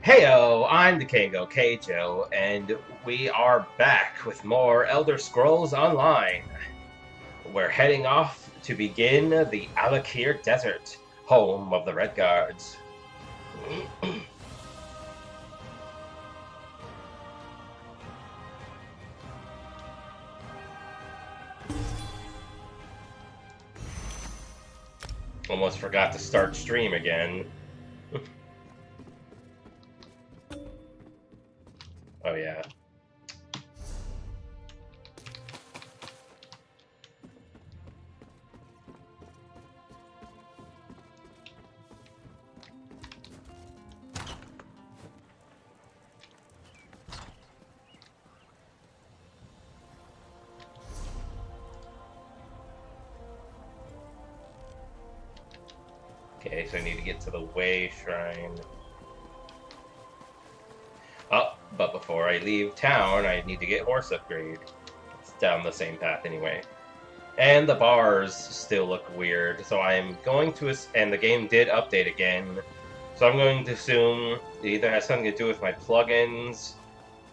Heyo, I'm the Kango Keijo, and we are back with more Elder Scrolls Online. We're heading off to begin the Alik'r Desert, home of the Red Guards. Almost forgot to start stream again. Oh yeah. Okay, so I need to get to the Way Shrine. Oh, but before I leave town, I need to get horse upgrade. It's down the same path anyway. And the bars still look weird, so I'm going to... And the game did update again, so I'm going to assume it either has something to do with my plugins,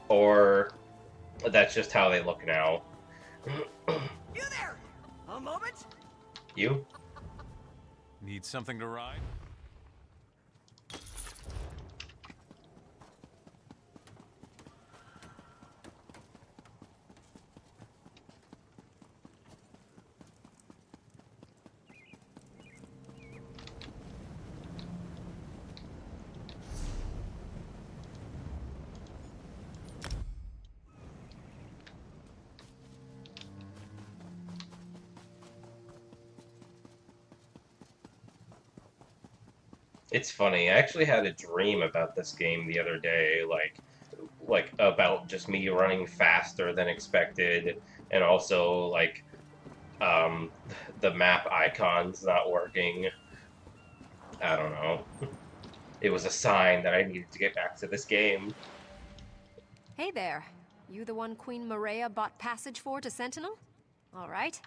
or that's just how they look now. You there! A moment? You? Need something to ride? It's funny. I actually had a dream about this game the other day, like about just me running faster than expected, and also like um, the map icons not working. I don't know. It was a sign that I needed to get back to this game. Hey there. You the one Queen Maria bought passage for to Sentinel? All right.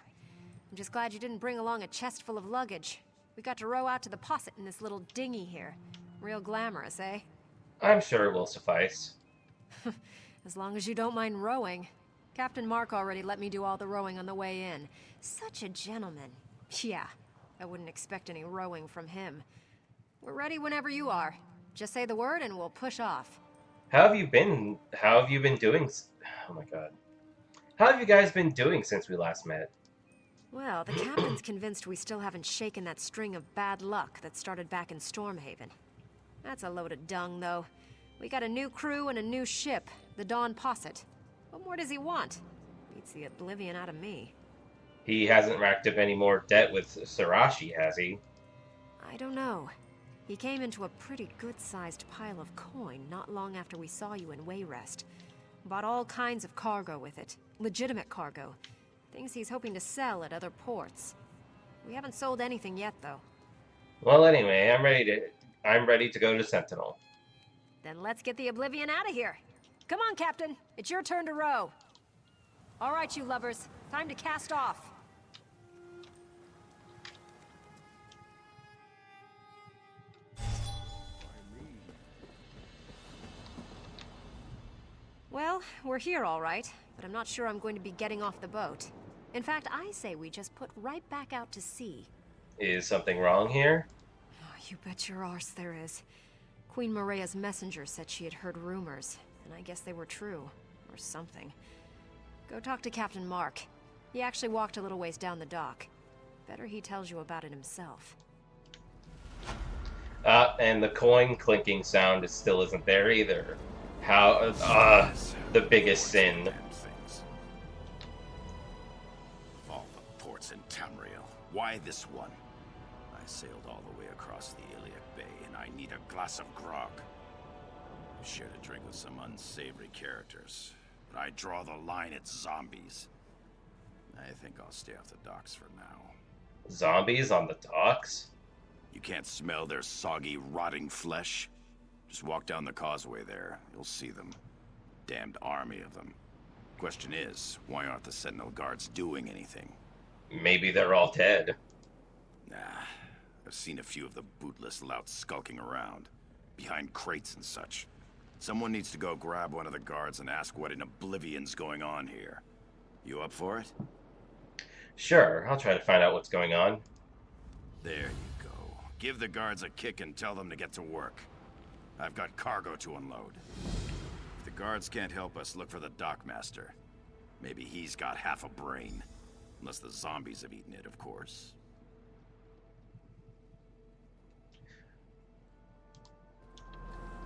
I'm just glad you didn't bring along a chest full of luggage. We got to row out to the posset in this little dinghy here. Real glamorous, eh? I'm sure it will suffice. As long as you don't mind rowing. Captain Mark already let me do all the rowing on the way in. Such a gentleman. Yeah, I wouldn't expect any rowing from him. We're ready whenever you are. Just say the word and we'll push off. How have you been? How have you been doing? Oh my god. How have you guys been doing since we last met? Well, the captain's convinced we still haven't shaken that string of bad luck that started back in Stormhaven. That's a load of dung, though. We got a new crew and a new ship, the Dawn Posset. What more does he want? Beats the oblivion out of me. He hasn't racked up any more debt with Sarashi, has he? I don't know. He came into a pretty good-sized pile of coin not long after we saw you in Wayrest. Bought all kinds of cargo with it. Legitimate cargo. Things he's hoping to sell at other ports. We haven't sold anything yet, though. Well, anyway, I'm ready to go to Sentinel. Then let's get the Oblivion out of here. Come on, Captain. It's your turn to row. All right, you lovers. Time to cast off. Well, we're here all right, but I'm not sure I'm going to be getting off the boat. In fact, I say we just put right back out to sea. Is something wrong here? Oh, you bet your arse there is. Queen Maria's messenger said she had heard rumors, and I guess they were true. Or something. Go talk to Captain Mark. He actually walked a little ways down the dock. Better he tells you about it himself. And the coin clinking sound still isn't there either. How, the biggest sin. All the ports in Tamriel. Why this one? I sailed all the way across the Alik'r Bay, and I need a glass of grog. I shared a drink with some unsavory characters, but I draw the line at zombies. I think I'll stay off the docks for now. Zombies on the docks? You can't smell their soggy, rotting flesh? Just walk down the causeway there. You'll see them. Damned army of them. Question is, why aren't the Sentinel guards doing anything? Maybe they're all dead. Nah, I've seen a few of the bootless louts skulking around, behind crates and such. Someone needs to go grab one of the guards and ask what in oblivion's going on here. You up for it? Sure, I'll try to find out what's going on. There you go. Give the guards a kick and tell them to get to work. I've got cargo to unload. If the guards can't help us, look for the dockmaster. Maybe he's got half a brain. Unless the zombies have eaten it, of course.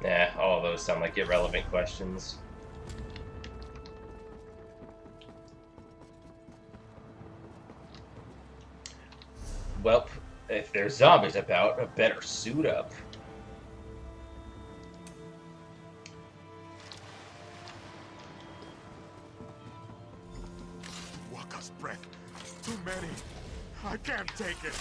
Nah, all of those sound like irrelevant questions. Well, if there's zombies about, I better suit up. Waka's breath. Too many. I can't take it.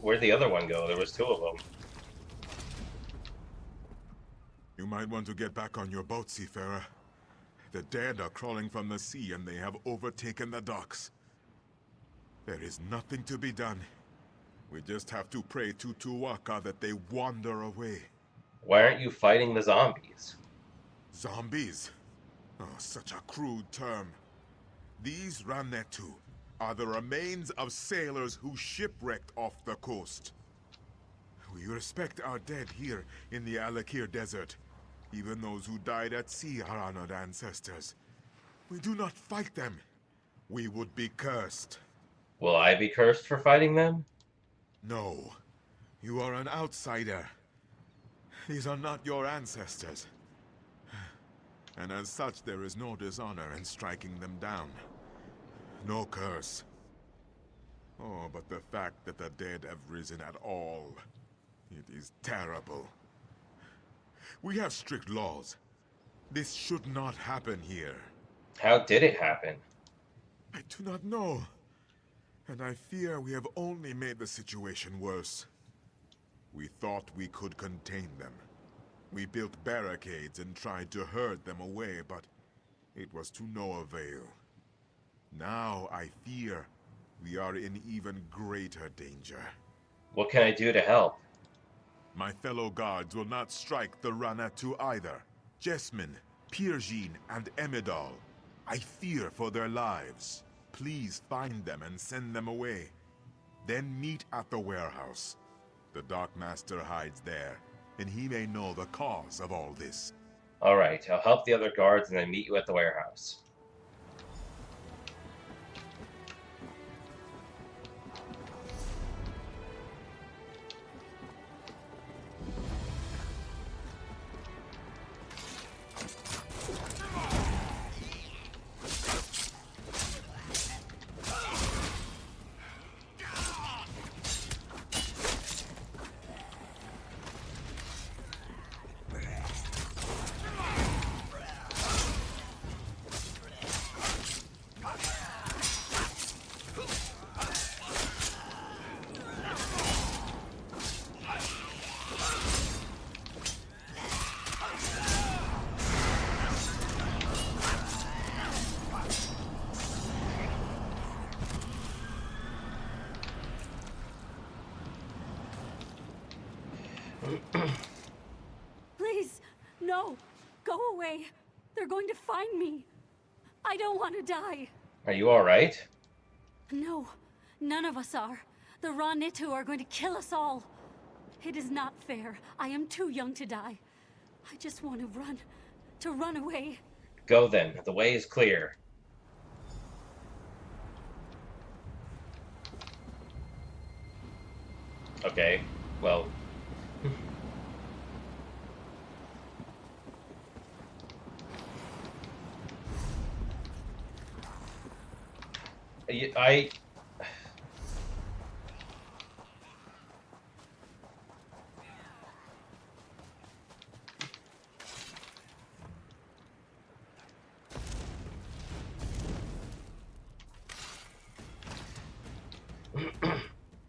Where'd the other one go? There was two of them. You might want to get back on your boat, seafarer. The dead are crawling from the sea and they have overtaken the docks. There is nothing to be done. We just have to pray to Tuwaka that they wander away. Why aren't you fighting the zombies? Zombies? Oh, such a crude term. These Ranetu are the remains of sailors who shipwrecked off the coast. We respect our dead here in the Alik'r desert. Even those who died at sea are honored ancestors. We do not fight them. We would be cursed. Will I be cursed for fighting them? No. You are an outsider. These are not your ancestors. And as such, there is no dishonor in striking them down. No curse. Oh, but the fact that the dead have risen at all, it is terrible. We have strict laws. This should not happen here. How did it happen? I do not know. And I fear we have only made the situation worse. We thought we could contain them. We built barricades and tried to herd them away, but it was to no avail. Now I fear we are in even greater danger. What can I do to help? My fellow guards will not strike the Ranetu either. Jessamine, Pirjin, and Emidal. I fear for their lives. Please find them and send them away. Then meet at the warehouse. The Dockmaster hides there, and he may know the cause of all this. Alright, I'll help the other guards and then meet you at the warehouse. Please, no. Go away. They're going to find me. I don't want to die. Are you alright? No, none of us are. The Ranetu are going to kill us all. It is not fair. I am too young to die. I just want to run away. Go then, the way is clear. Okay, well... I...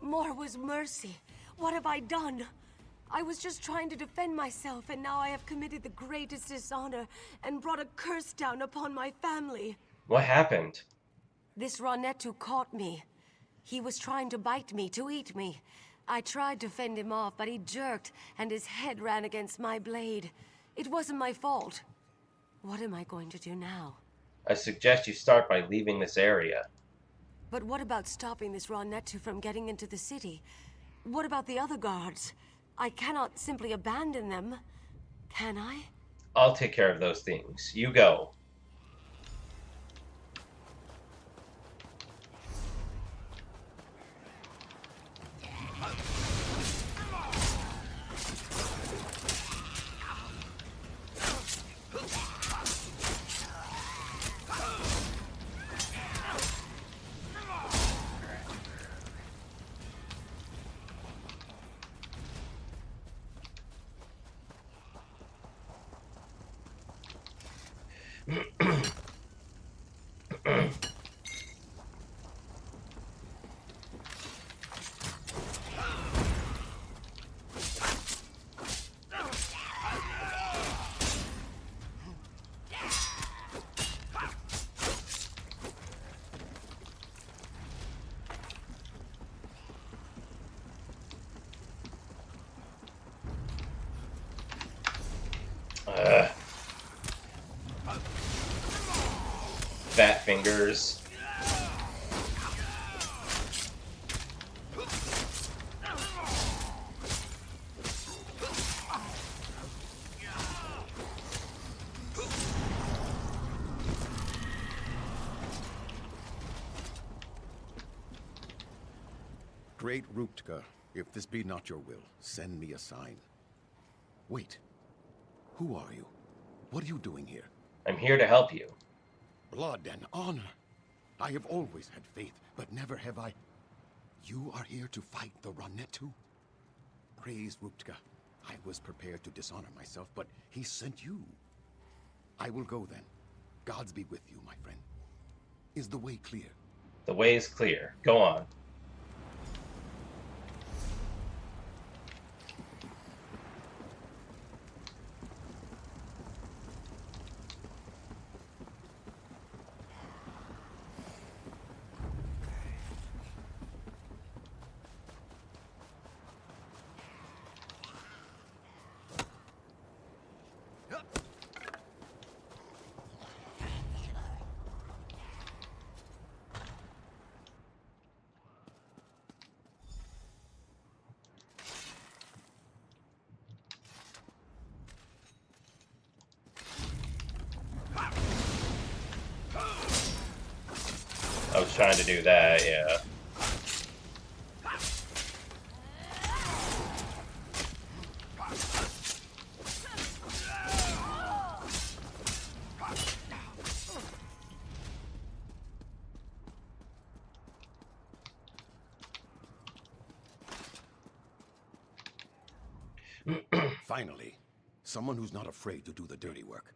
More was mercy. What have I done? I was just trying to defend myself, and now I have committed the greatest dishonor and brought a curse down upon my family. What happened? This Ranetu caught me. He was trying to bite me, to eat me. I tried to fend him off, but he jerked, and his head ran against my blade. It wasn't my fault. What am I going to do now? I suggest you start by leaving this area. But what about stopping this Ronnetu from getting into the city? What about the other guards? I cannot simply abandon them, can I? I'll take care of those things. You go. Fat fingers. Great Ruptka, if this be not your will, send me a sign. Wait. Who are you? What are you doing here? I'm here to help you. Blood and honor. I have always had faith, but never have I... You are here to fight the Ronnetu? Praise Ruptka. I was prepared to dishonor myself, but he sent you. I will go then. Gods be with you, my friend. Is the way clear? The way is clear. Go on. I was trying to do that, yeah. Finally, someone who's not afraid to do the dirty work.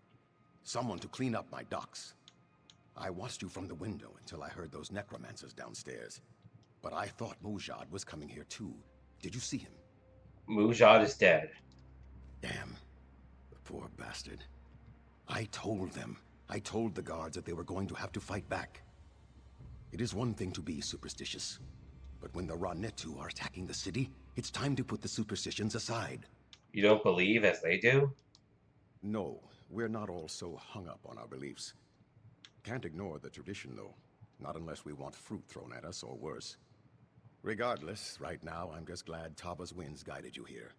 Someone to clean up my docks. I watched you from the window until I heard those necromancers downstairs. But I thought Mujad was coming here too. Did you see him? Mujad is dead. Damn. The poor bastard. I told them. I told the guards that they were going to have to fight back. It is one thing to be superstitious. But when the Ronnetu are attacking the city, it's time to put the superstitions aside. You don't believe as they do? No, we're not all so hung up on our beliefs. Can't ignore the tradition, though. Not unless we want fruit thrown at us, or worse. Regardless, right now, I'm just glad Taba's winds guided you here.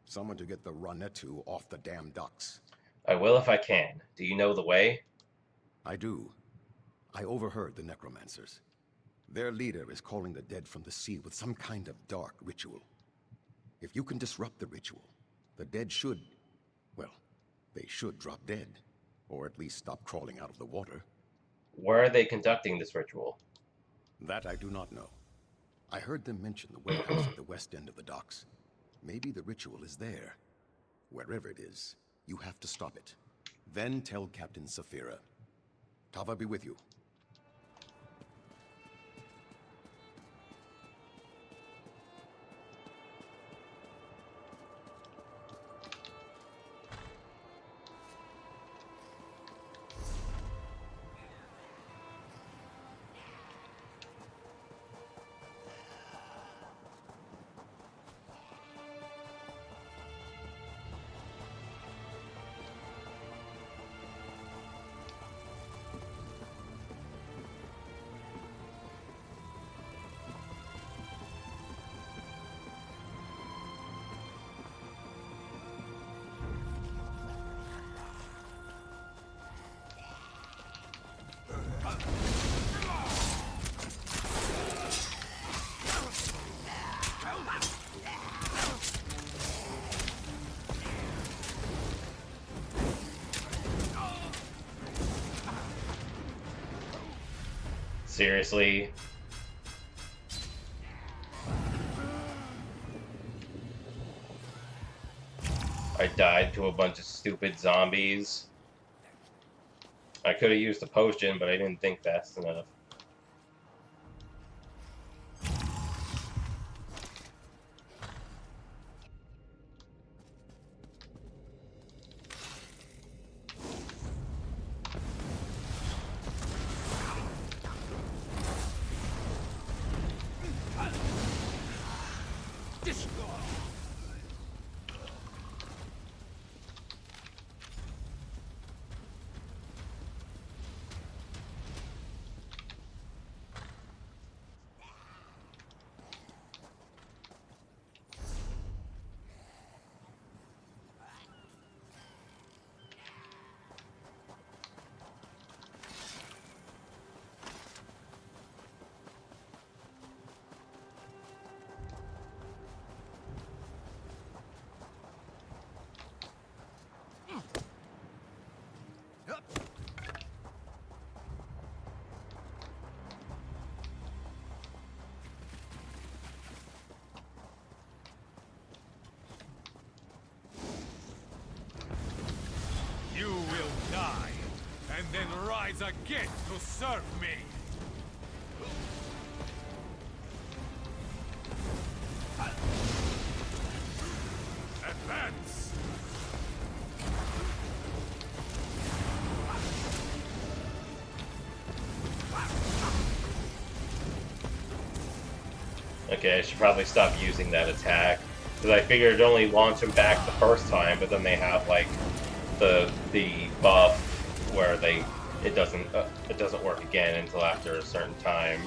Someone to get the Ronnetu off the damn docks. I will if I can. Do you know the way? I do. I overheard the necromancers. Their leader is calling the dead from the sea with some kind of dark ritual. If you can disrupt the ritual, the dead should... well, they should drop dead. Or at least stop crawling out of the water. Where are they conducting this ritual? That I do not know. I heard them mention the warehouse at the west end of the docks. Maybe the ritual is there. Wherever it is, you have to stop it. Then tell Captain Saphira. Tava be with you. Seriously? I died to a bunch of stupid zombies. I could have used a potion, but I didn't think fast enough. You will die, and then rise again to serve me. Advance! Okay, I should probably stop using that attack. Because I figured it'd only launch them back the first time, but then they have, like, the buff where it doesn't work again until after a certain time.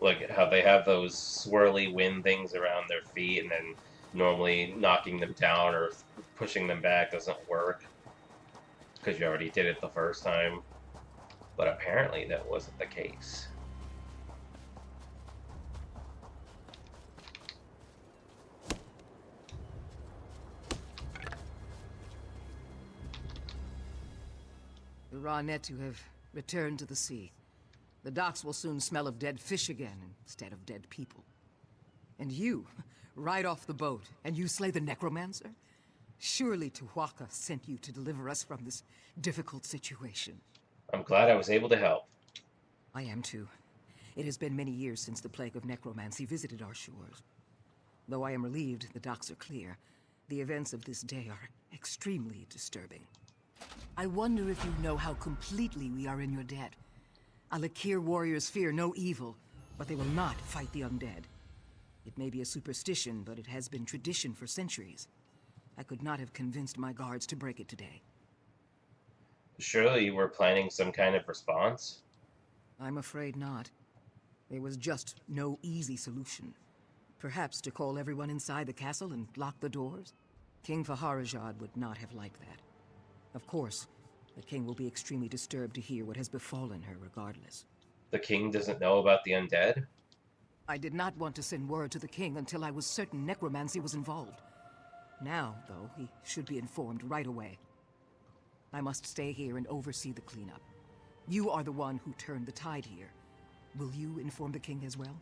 Like how they have those swirly wind things around their feet, and then normally knocking them down or pushing them back doesn't work because you already did it the first time. But apparently that wasn't the case. The raw Netu have returned to the sea. The docks will soon smell of dead fish again instead of dead people. And you, right off the boat, and you slay the necromancer? Surely Tuwaka sent you to deliver us from this difficult situation. I'm glad I was able to help. I am too. It has been many years since the plague of necromancy visited our shores. Though I am relieved the docks are clear, the events of this day are extremely disturbing. I wonder if you know how completely we are in your debt. Alik'r warriors fear no evil, but they will not fight the undead. It may be a superstition, but it has been tradition for centuries. I could not have convinced my guards to break it today. Surely you were planning some kind of response? I'm afraid not. There was just no easy solution. Perhaps to call everyone inside the castle and lock the doors? King Faharajad would not have liked that. Of course, the king will be extremely disturbed to hear what has befallen her regardless. The king doesn't know about the undead? I did not want to send word to the king until I was certain necromancy was involved. Now, though, he should be informed right away. I must stay here and oversee the cleanup. You are the one who turned the tide here. Will you inform the king as well?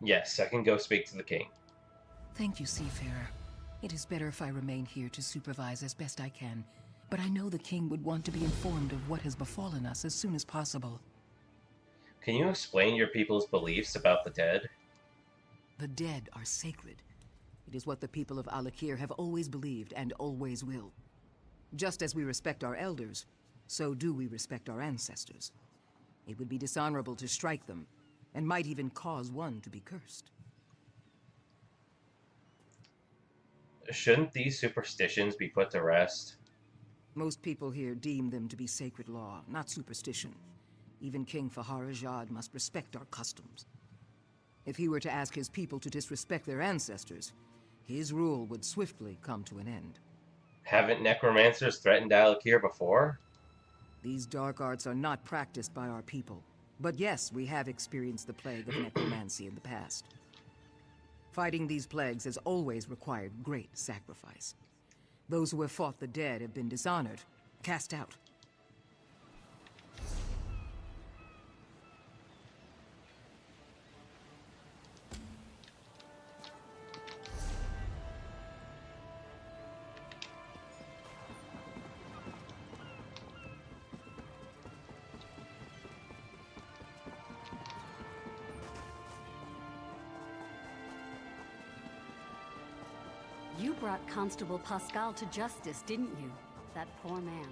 Yes, I can go speak to the king. Thank you, Seafarer. It is better if I remain here to supervise as best I can, but I know the king would want to be informed of what has befallen us as soon as possible. Can you explain your people's beliefs about the dead? The dead are sacred. It is what the people of Alik'r have always believed and always will. Just as we respect our elders, so do we respect our ancestors. It would be dishonorable to strike them, and might even cause one to be cursed. Shouldn't these superstitions be put to rest? Most people here deem them to be sacred law, not superstition. Even King Faharajad must respect our customs. If he were to ask his people to disrespect their ancestors, his rule would swiftly come to an end. Haven't necromancers threatened Alik'r before? These dark arts are not practiced by our people. But yes, we have experienced the plague of necromancy in the past. Fighting these plagues has always required great sacrifice. Those who have fought the dead have been dishonored, cast out. You brought Constable Pascal to justice, didn't you? That poor man.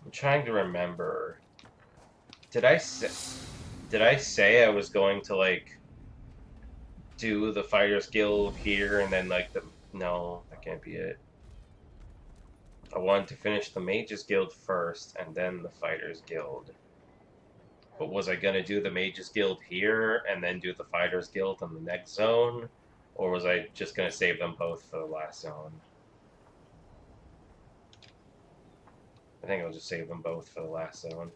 I'm trying to remember. Did I say I was going to like do the Fighters Guild here and then like the no, that can't be it. I wanted to finish the Mages Guild first and then the Fighters Guild. But was I gonna do the Mages Guild here and then do the Fighters Guild in the next zone? Or was I just gonna save them both for the last zone? I think I'll just save them both for the last zone.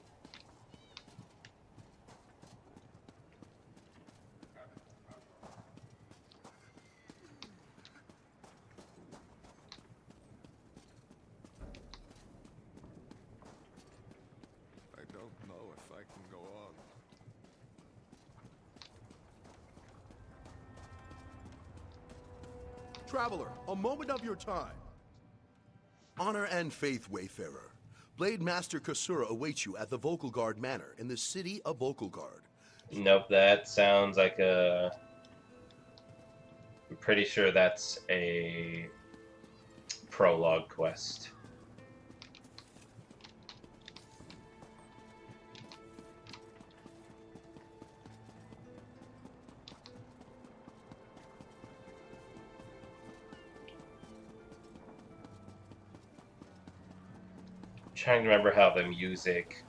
I don't know if I can go on. Traveler, a moment of your time. Honor and faith, Wayfarer. Blade Master Kasura awaits you at the Vogelgard Manor in the city of Vogelgard. Nope, that sounds like a... I'm pretty sure that's a prologue quest. Trying to remember how the music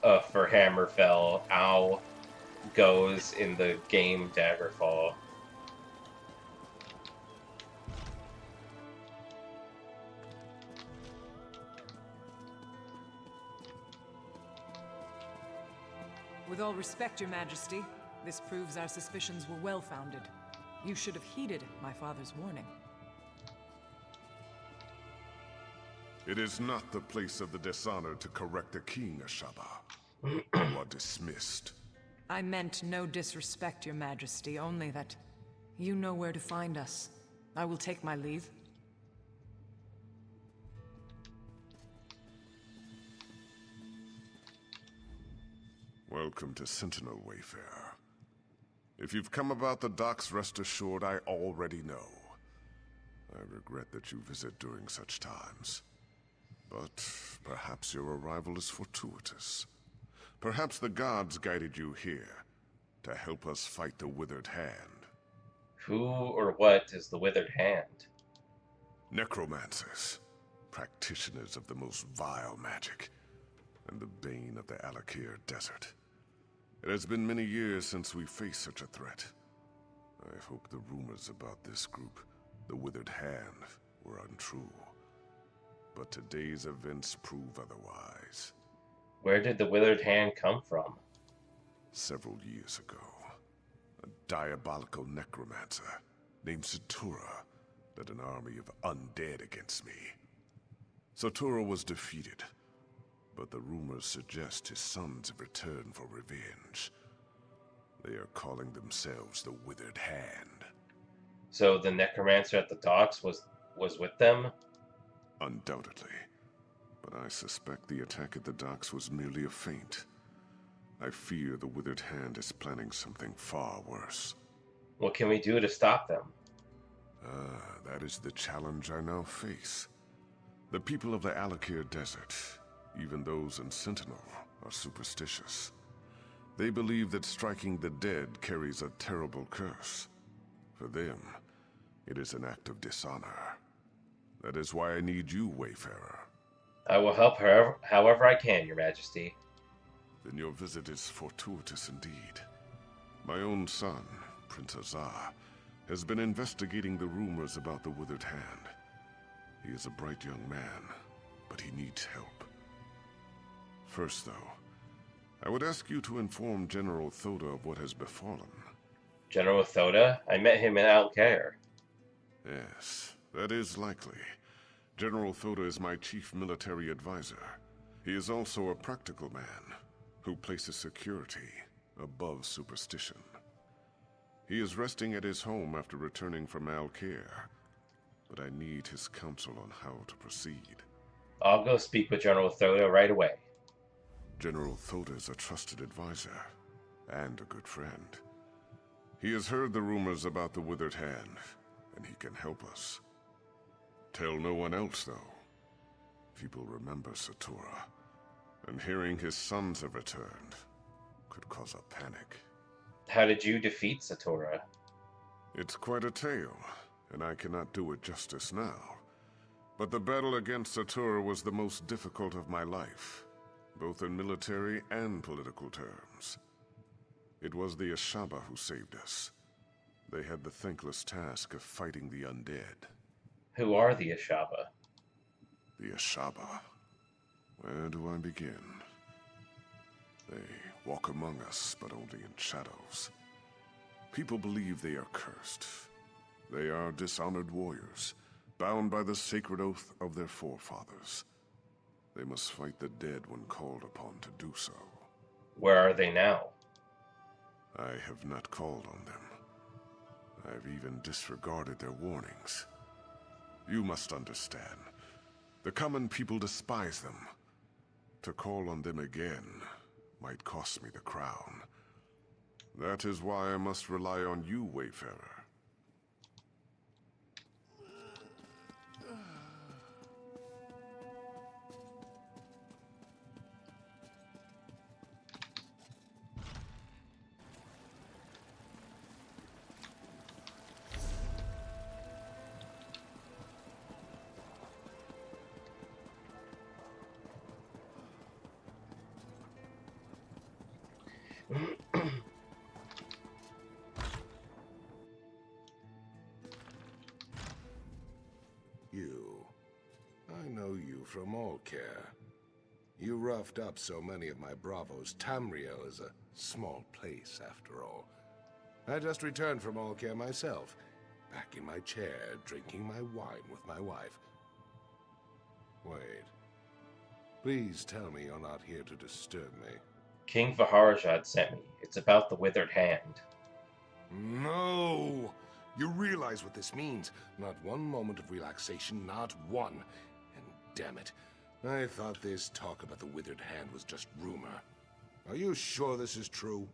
for Hammerfell Ow goes in the game Daggerfall. With all respect, Your Majesty, this proves our suspicions were well-founded. You should have heeded my father's warning. It is not the place of the dishonored to correct a king, Ashaba. You are dismissed. I meant no disrespect, Your Majesty, only that you know where to find us. I will take my leave. Welcome to Sentinel, Wayfarer. If you've come about the docks, rest assured I already know. I regret that you visit during such times. But perhaps your arrival is fortuitous. Perhaps the gods guided you here to help us fight the Withered Hand. Who or what is the Withered Hand? Necromancers, practitioners of the most vile magic, and the bane of the Alik'r desert. It has been many years since we faced such a threat. I hope the rumors about this group, the Withered Hand, were untrue. But today's events prove otherwise. Where did the Withered Hand come from? Several years ago, a diabolical necromancer named Satura led an army of undead against me. Satura was defeated, but the rumors suggest his sons have returned for revenge. They are calling themselves the Withered Hand. So the necromancer at the docks was with them? Undoubtedly. But I suspect the attack at the docks was merely a feint. I fear the Withered Hand is planning something far worse. What can we do to stop them? Ah, that is the challenge I now face. The people of the Alik'r Desert, even those in Sentinel, are superstitious. They believe that striking the dead carries a terrible curse. For them, it is an act of dishonor. That is why I need you, Wayfarer. I will help however I can, Your Majesty. Then your visit is fortuitous indeed. My own son, Prince Azar, has been investigating the rumors about the Withered Hand. He is a bright young man, but he needs help. First, though, I would ask you to inform General Thoda of what has befallen. General Thoda? I met him in Alik'r. Yes, that is likely. General Thoda is my chief military advisor. He is also a practical man who places security above superstition. He is resting at his home after returning from Alik'r, but I need his counsel on how to proceed. I'll go speak with General Thoda right away. General Thoda is a trusted advisor and a good friend. He has heard the rumors about the Withered Hand, and he can help us. Tell no one else, though. People remember Satura, and hearing his sons have returned could cause a panic. How did you defeat Satura? It's quite a tale, and I cannot do it justice now. But the battle against Satura was the most difficult of my life, both in military and political terms. It was the Ashaba who saved us. They had the thankless task of fighting the undead. Who are the Ashaba? The Ashaba. Where do I begin? They walk among us, but only in shadows. People believe they are cursed. They are dishonored warriors, bound by the sacred oath of their forefathers. They must fight the dead when called upon to do so. Where are they now? I have not called on them. I've even disregarded their warnings. You must understand. The common people despise them. To call on them again might cost me the crown. That is why I must rely on you, Wayfarer. You. I know you from Alik'r. You roughed up so many of my bravos. Tamriel is a small place, after all. I just returned from Alik'r myself, back in my chair, drinking my wine with my wife. Wait. Please tell me you're not here to disturb me. King Vaharajad sent me. It's about the Withered Hand. No! You realize what this means. Not one moment of relaxation, not one. And damn it, I thought this talk about the Withered Hand was just rumor. Are you sure this is true?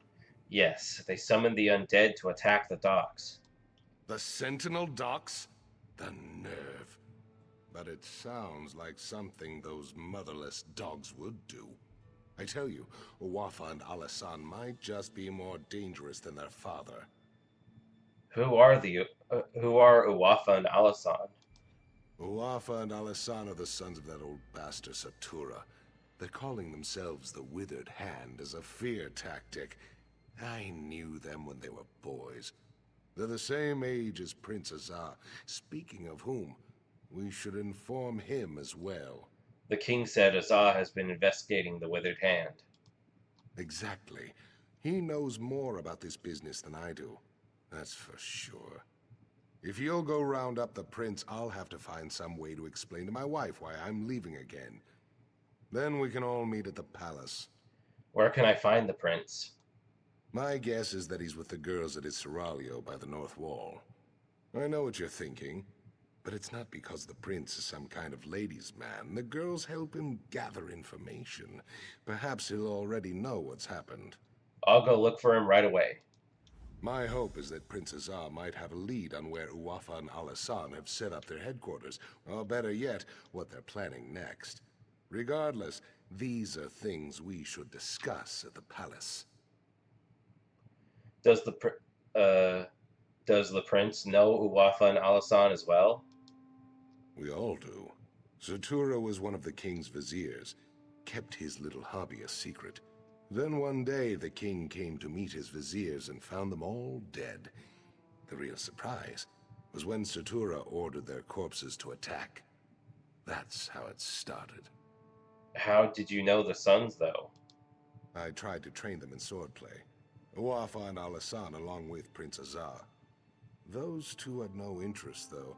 Yes, they summoned the undead to attack the docks. The Sentinel docks? The nerve. But it sounds like something those motherless dogs would do. I tell you, Uwafa and Alasan might just be more dangerous than their father. Who are Uwafa and Alasan? Uwafa and Alasan are the sons of that old bastard Satura. They're calling themselves the Withered Hand as a fear tactic. I knew them when they were boys. They're the same age as Prince Azar. Speaking of whom, we should inform him as well. The king said Azar has been investigating the Withered Hand. Exactly. He knows more about this business than I do. That's for sure. If you'll go round up the prince, I'll have to find some way to explain to my wife why I'm leaving again. Then we can all meet at the palace. Where can I find the prince? My guess is that he's with the girls at his seraglio by the north wall. I know what you're thinking, but it's not because the prince is some kind of ladies' man. The girls help him gather information. Perhaps he'll already know what's happened. I'll go look for him right away. My hope is that Prince Azar might have a lead on where Uwafa and Alasan have set up their headquarters, or better yet, what they're planning next. Regardless, these are things we should discuss at the palace. Does the prince know Uwafa and Alasan as well? We all do. Satura was one of the king's viziers, kept his little hobby a secret. Then one day, the king came to meet his viziers and found them all dead. The real surprise was when Satura ordered their corpses to attack. That's how it started. How did you know the sons, though? I tried to train them in swordplay. Uwafa and Alasan along with Prince Azar. Those two had no interest, though.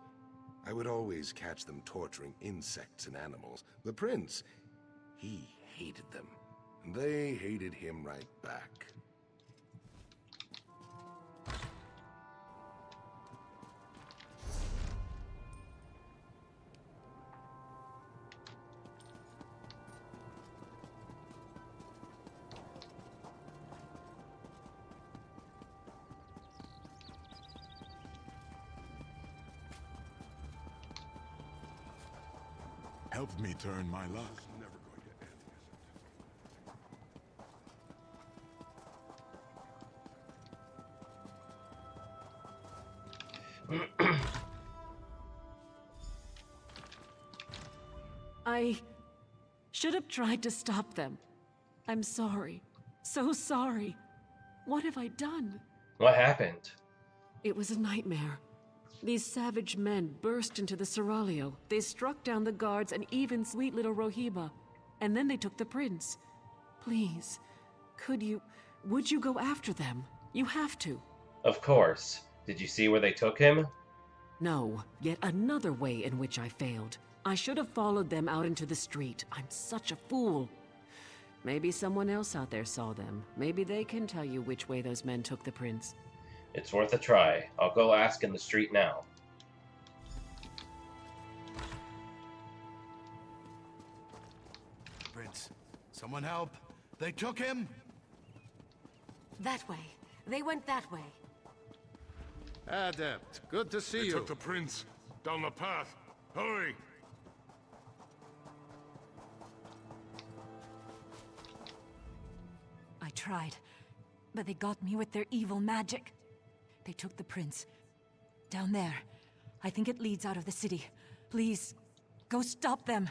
I would always catch them torturing insects and animals. The prince, he hated them. And they hated him right back. Help me turn my luck. I should have tried to stop them. I'm sorry. So sorry. What have I done? What happened? It was a nightmare. These savage men burst into the Seraglio. They struck down the guards and even sweet little Rohiba. And then they took the prince. Please, would you go after them? You have to. Of course. Did you see where they took him? No, yet another way in which I failed. I should have followed them out into the street. I'm such a fool. Maybe someone else out there saw them. Maybe they can tell you which way those men took the prince. It's worth a try. I'll go ask in the street now. Prince, someone help! They took him! That way. They went that way. Adept, good to see They you. took the prince. Down the path. Hurry! I tried, but they got me with their evil magic. They took the prince. Down there. I think it leads out of the city. Please, go stop them.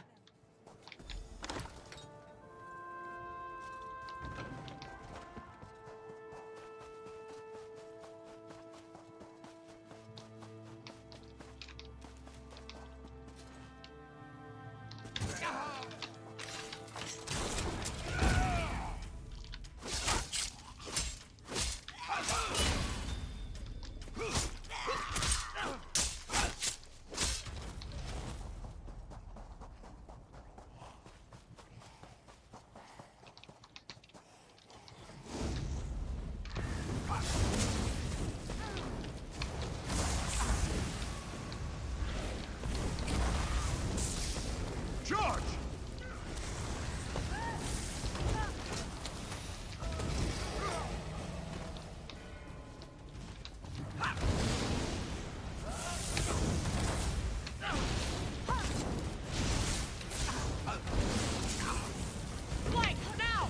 Charge! Flank, now!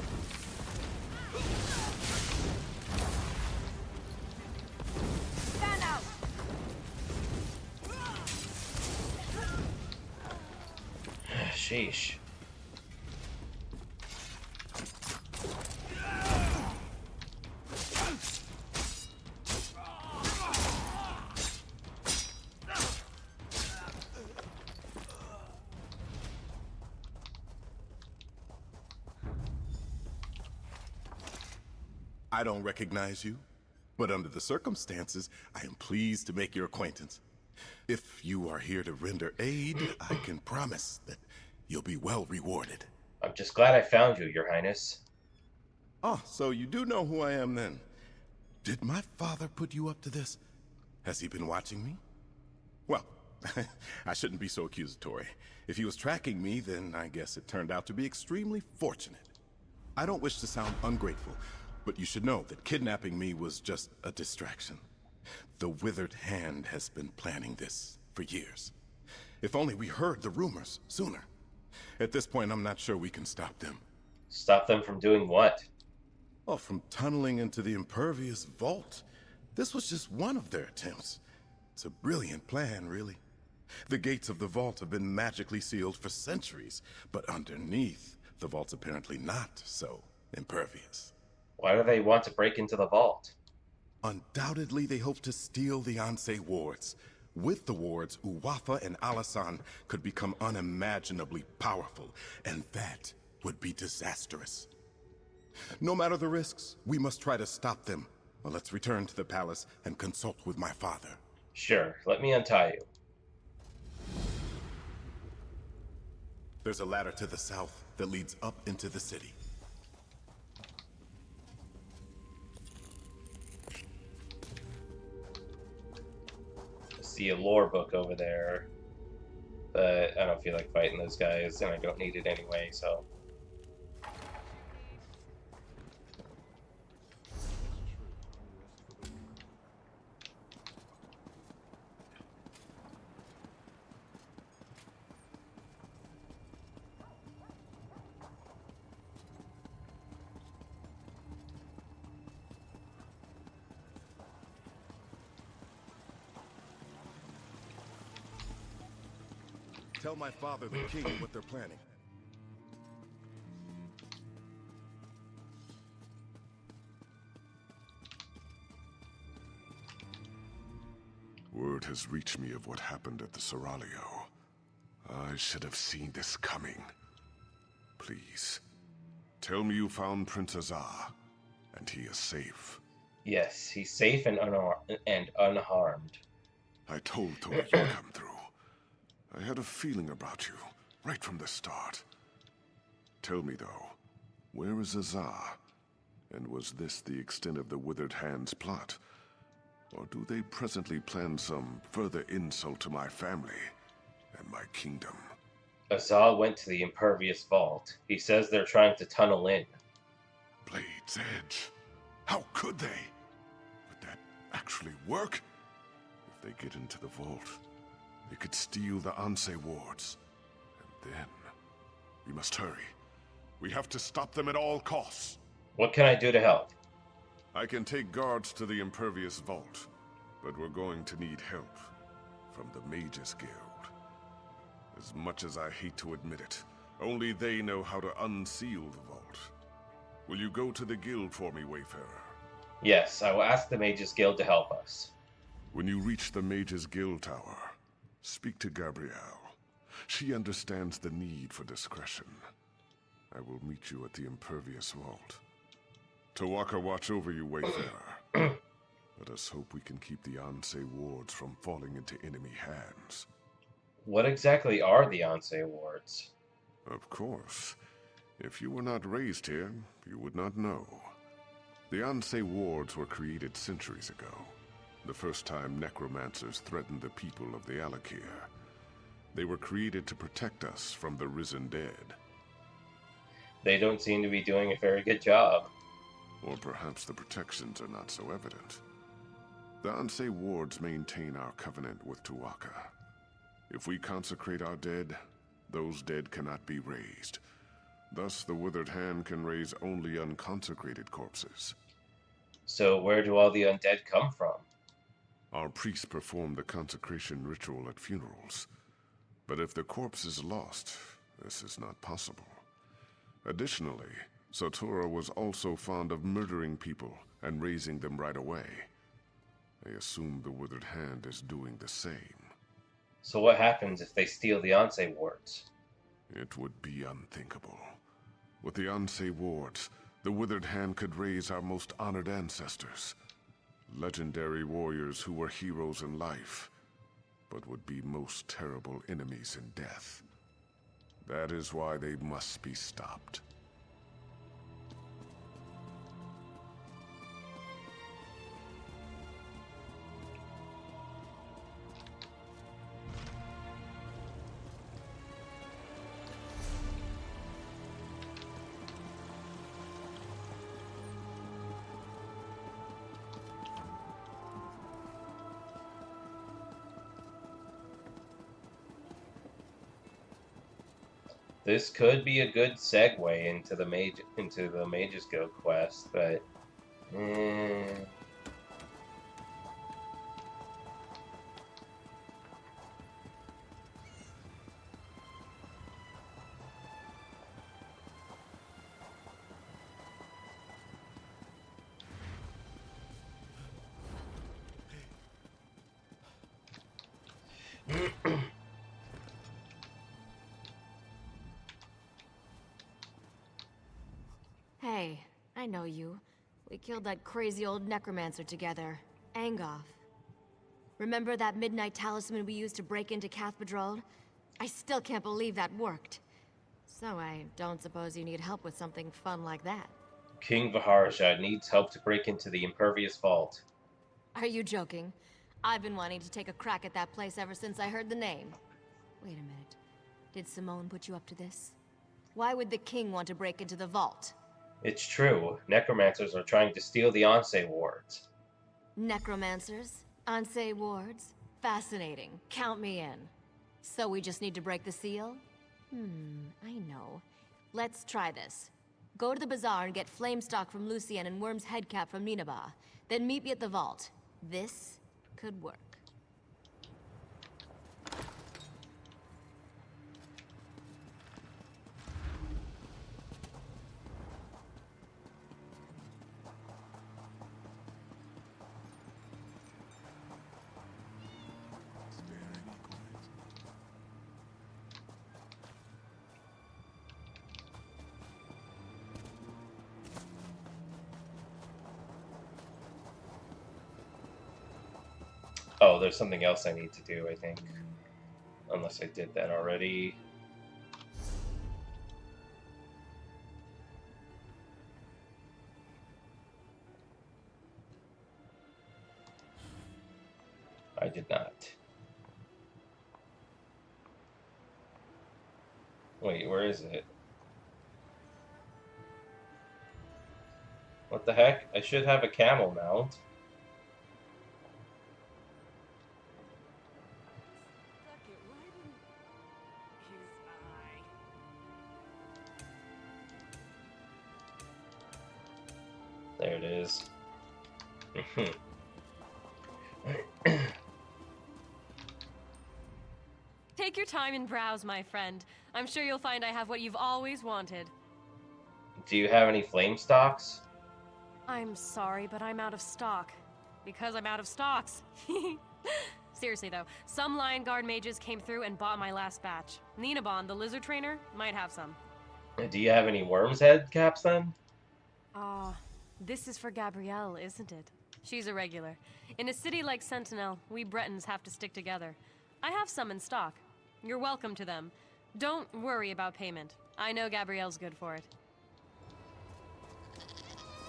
Stand out! Sheesh. I don't recognize you, but under the circumstances, I am pleased to make your acquaintance. If you are here to render aid, I can promise that you'll be well rewarded. I'm just glad I found you, Your Highness. Oh, so you do know who I am then? Did my father put you up to this? Has he been watching me? Well, I shouldn't be so accusatory. If he was tracking me, then I guess it turned out to be extremely fortunate. I don't wish to sound ungrateful, But you should know that kidnapping me was just a distraction. The Withered Hand has been planning this for years. If only we heard the rumors sooner. At this point, I'm not sure we can stop them. Stop them from doing what? Oh, from tunneling into the impervious vault. This was just one of their attempts. It's a brilliant plan, really. The gates of the vault have been magically sealed for centuries, but underneath, the vault's apparently not so impervious. Why do they want to break into the vault? Undoubtedly, they hope to steal the Anse wards. With the wards, Uwafa and Alasan could become unimaginably powerful, and that would be disastrous. No matter the risks, we must try to stop them. Well, let's return to the palace and consult with my father. Sure, let me untie you. There's a ladder to the south that leads up into the city. I see a lore book over there, but I don't feel like fighting those guys, and I don't need it anyway, so... Tell my father, the king, what they're planning. Word has reached me of what happened at the Seraglio. I should have seen this coming. Please, tell me you found Prince Azar, and he is safe. Yes, he's safe and unharmed. I told Tori you'd come through. I had a feeling about you, right from the start. Tell me, though, where is Azar? And was this the extent of the Withered Hand's plot? Or do they presently plan some further insult to my family and my kingdom? Azar went to the impervious vault. He says they're trying to tunnel in. Blade's Edge? How could they? Would that actually work? If they get into the vault, they could steal the Anse wards. And then... we must hurry. We have to stop them at all costs. What can I do to help? I can take guards to the impervious vault, but we're going to need help from the Mages Guild. As much as I hate to admit it, only they know how to unseal the vault. Will you go to the guild for me, Wayfarer? Yes, I will ask the Mages Guild to help us. When you reach the Mages Guild Tower, speak to Gabrielle. She understands the need for discretion. I will meet you at the impervious vault. Tawaka watch over you, Wayfarer. Let us hope we can keep the Anse wards from falling into enemy hands. What exactly are the Anse wards? Of course. If you were not raised here, you would not know. The Anse wards were created centuries ago, the first time necromancers threatened the people of the Alik'r. They were created to protect us from the risen dead. They don't seem to be doing a very good job. Or perhaps the protections are not so evident. The Anse wards maintain our covenant with Tuwaka. If we consecrate our dead, those dead cannot be raised. Thus, the Withered Hand can raise only unconsecrated corpses. So where do all the undead come from? Our priests perform the consecration ritual at funerals. But if the corpse is lost, this is not possible. Additionally, Satora was also fond of murdering people and raising them right away. I assume the Withered Hand is doing the same. So what happens if they steal the Anse wards? It would be unthinkable. With the Anse wards, the Withered Hand could raise our most honored ancestors. Legendary warriors who were heroes in life, but would be most terrible enemies in death. That is why they must be stopped. This could be a good segue into the Mages Guild quest, but Hey, I know you. We killed that crazy old necromancer together, Angoff. Remember that midnight talisman we used to break into Cathedral? I still can't believe that worked. So I don't suppose you need help with something fun like that. King Vaharja needs help to break into the Impervious Vault. Are you joking? I've been wanting to take a crack at that place ever since I heard the name. Wait a minute. Did Simone put you up to this? Why would the king want to break into the vault? It's true. Necromancers are trying to steal the Onse wards. Necromancers? Onse wards? Fascinating. Count me in. So we just need to break the seal? I know. Let's try this. Go to the bazaar and get Flamestock from Lucien and Worm's Headcap from Ninaba. Then meet me at the vault. This could work. Oh, there's something else I need to do, I think. Unless I did that already. I did not. Wait, where is it? What the heck? I should have a camel mount. There it is. Take your time and browse, my friend. I'm sure you'll find I have what you've always wanted. Do you have any flame stocks? I'm sorry, but I'm out of stock. Because I'm out of stocks. Seriously though, some Lion Guard mages came through and bought my last batch. Ninabon, the lizard trainer, might have some. Do you have any worm's head caps then? This is for Gabrielle, isn't it? She's a regular. In a city like Sentinel, we Bretons have to stick together. I have some in stock. You're welcome to them. Don't worry about payment. I know Gabrielle's good for it.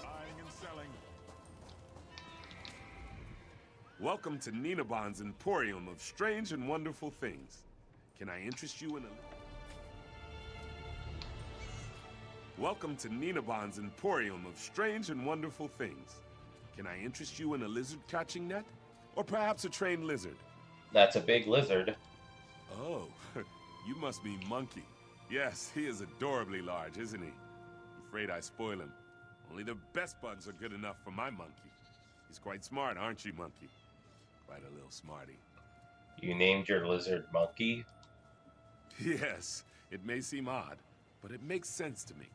Buying and selling. Welcome to Ninabon's Emporium of Strange and Wonderful Things. Can I interest you in a... Welcome to Ninabon's Emporium of Strange and Wonderful Things. Can I interest you in a lizard catching net? Or perhaps a trained lizard? That's a big lizard. Oh, you must mean Monkey. Yes, he is adorably large, isn't he? I'm afraid I spoil him. Only the best buns are good enough for my Monkey. He's quite smart, aren't you, Monkey? Quite a little smarty. You named your lizard Monkey? Yes, it may seem odd, but it makes sense to me.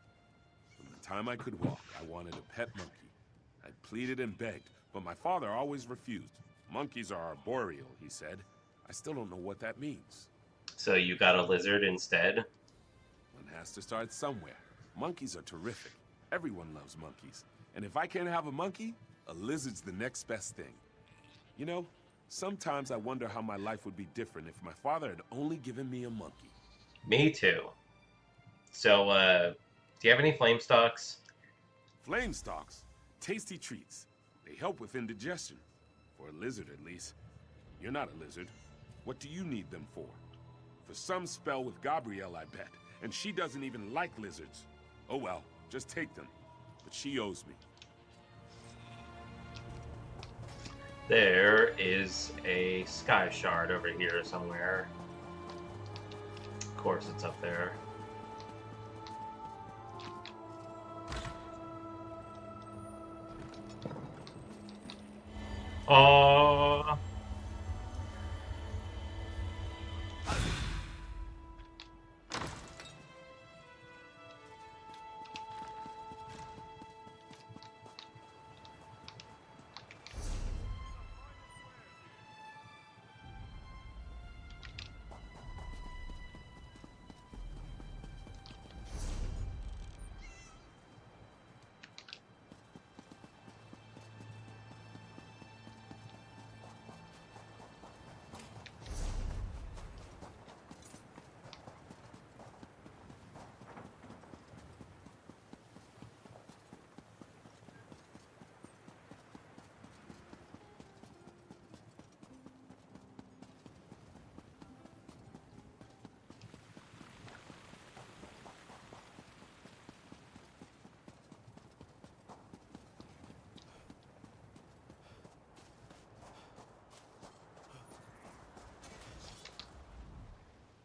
From the time I could walk, I wanted a pet monkey. I pleaded and begged, but my father always refused. Monkeys are arboreal, he said. I still don't know what that means. So you got a lizard instead? One has to start somewhere. Monkeys are terrific. Everyone loves monkeys. And if I can't have a monkey, a lizard's the next best thing. You know, sometimes I wonder how my life would be different if my father had only given me a monkey. Me too. So, do you have any flame stocks? Flame stalks? Tasty treats. They help with indigestion. For a lizard, at least. You're not a lizard. What do you need them for? For some spell with Gabrielle, I bet. And she doesn't even like lizards. Oh well, just take them. But she owes me. There is a sky shard over here somewhere. Of course it's up there. Aww.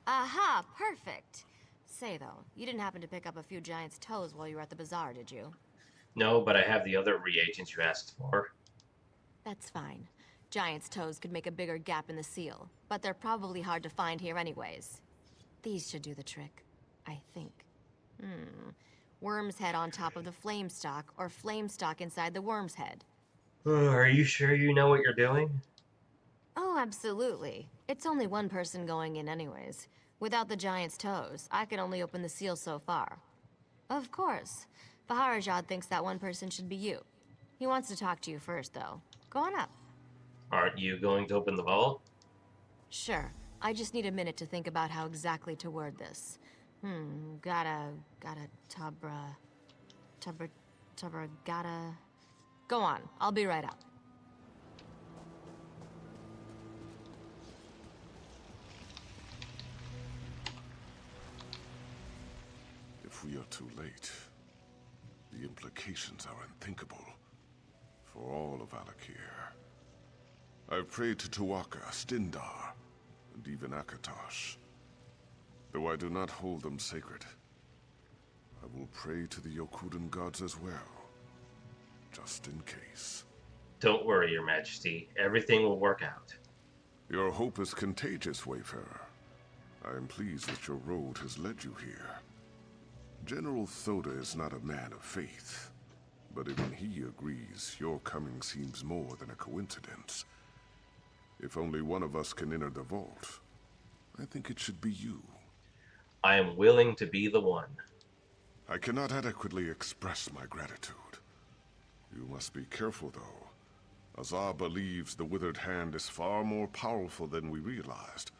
Aha, perfect. Say, though, you didn't happen to pick up a few giant's toes while you were at the bazaar, did you? No, but I have the other reagents you asked for. That's fine. Giant's toes could make a bigger gap in the seal, but they're probably hard to find here anyways. These should do the trick, I think. Worm's head on top of the flame stalk, or flame stalk inside the worm's head. Are you sure you know what you're doing? Oh, absolutely. It's only one person going in anyways. Without the giant's toes, I could only open the seal so far. Of course. Baharajad thinks that one person should be you. He wants to talk to you first, though. Go on up. Aren't you going to open the vault? Sure. I just need a minute to think about how exactly to word this. Gotta, gotta... Go on. I'll be right up. If we are too late, the implications are unthinkable for all of Alik'r. I've prayed to Tuwaka, Stindar, and even Akatosh. Though I do not hold them sacred, I will pray to the Yokudan gods as well, just in case. Don't worry, Your Majesty. Everything will work out. Your hope is contagious, Wayfarer. I am pleased that your road has led you here. General Thoda is not a man of faith, but even he agrees your coming seems more than a coincidence. If only one of us can enter the vault, I think it should be you. I am willing to be the one. I cannot adequately express my gratitude. You must be careful, though. Azar believes the Withered Hand is far more powerful than we realized.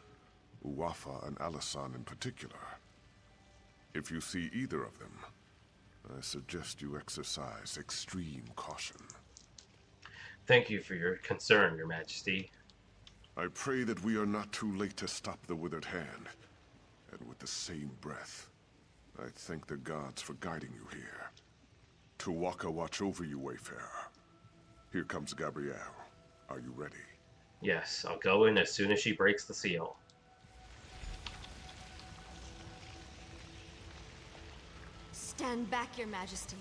Uwafa and Alisan in particular. If you see either of them, I suggest you exercise extreme caution. Thank you for your concern, Your Majesty. I pray that we are not too late to stop the Withered Hand. And with the same breath, I thank the gods for guiding you here. Tuwaka watch over you, Wayfarer. Here comes Gabrielle. Are you ready? Yes, I'll go in as soon as she breaks the seal. Stand back, Your Majesty.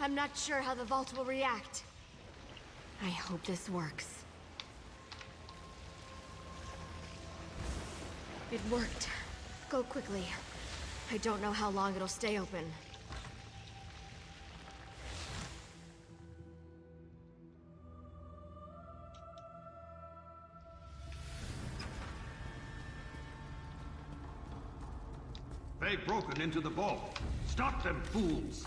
I'm not sure how the vault will react. I hope this works. It worked. Go quickly. I don't know how long it'll stay open. They've broken into the vault. Stop them, fools!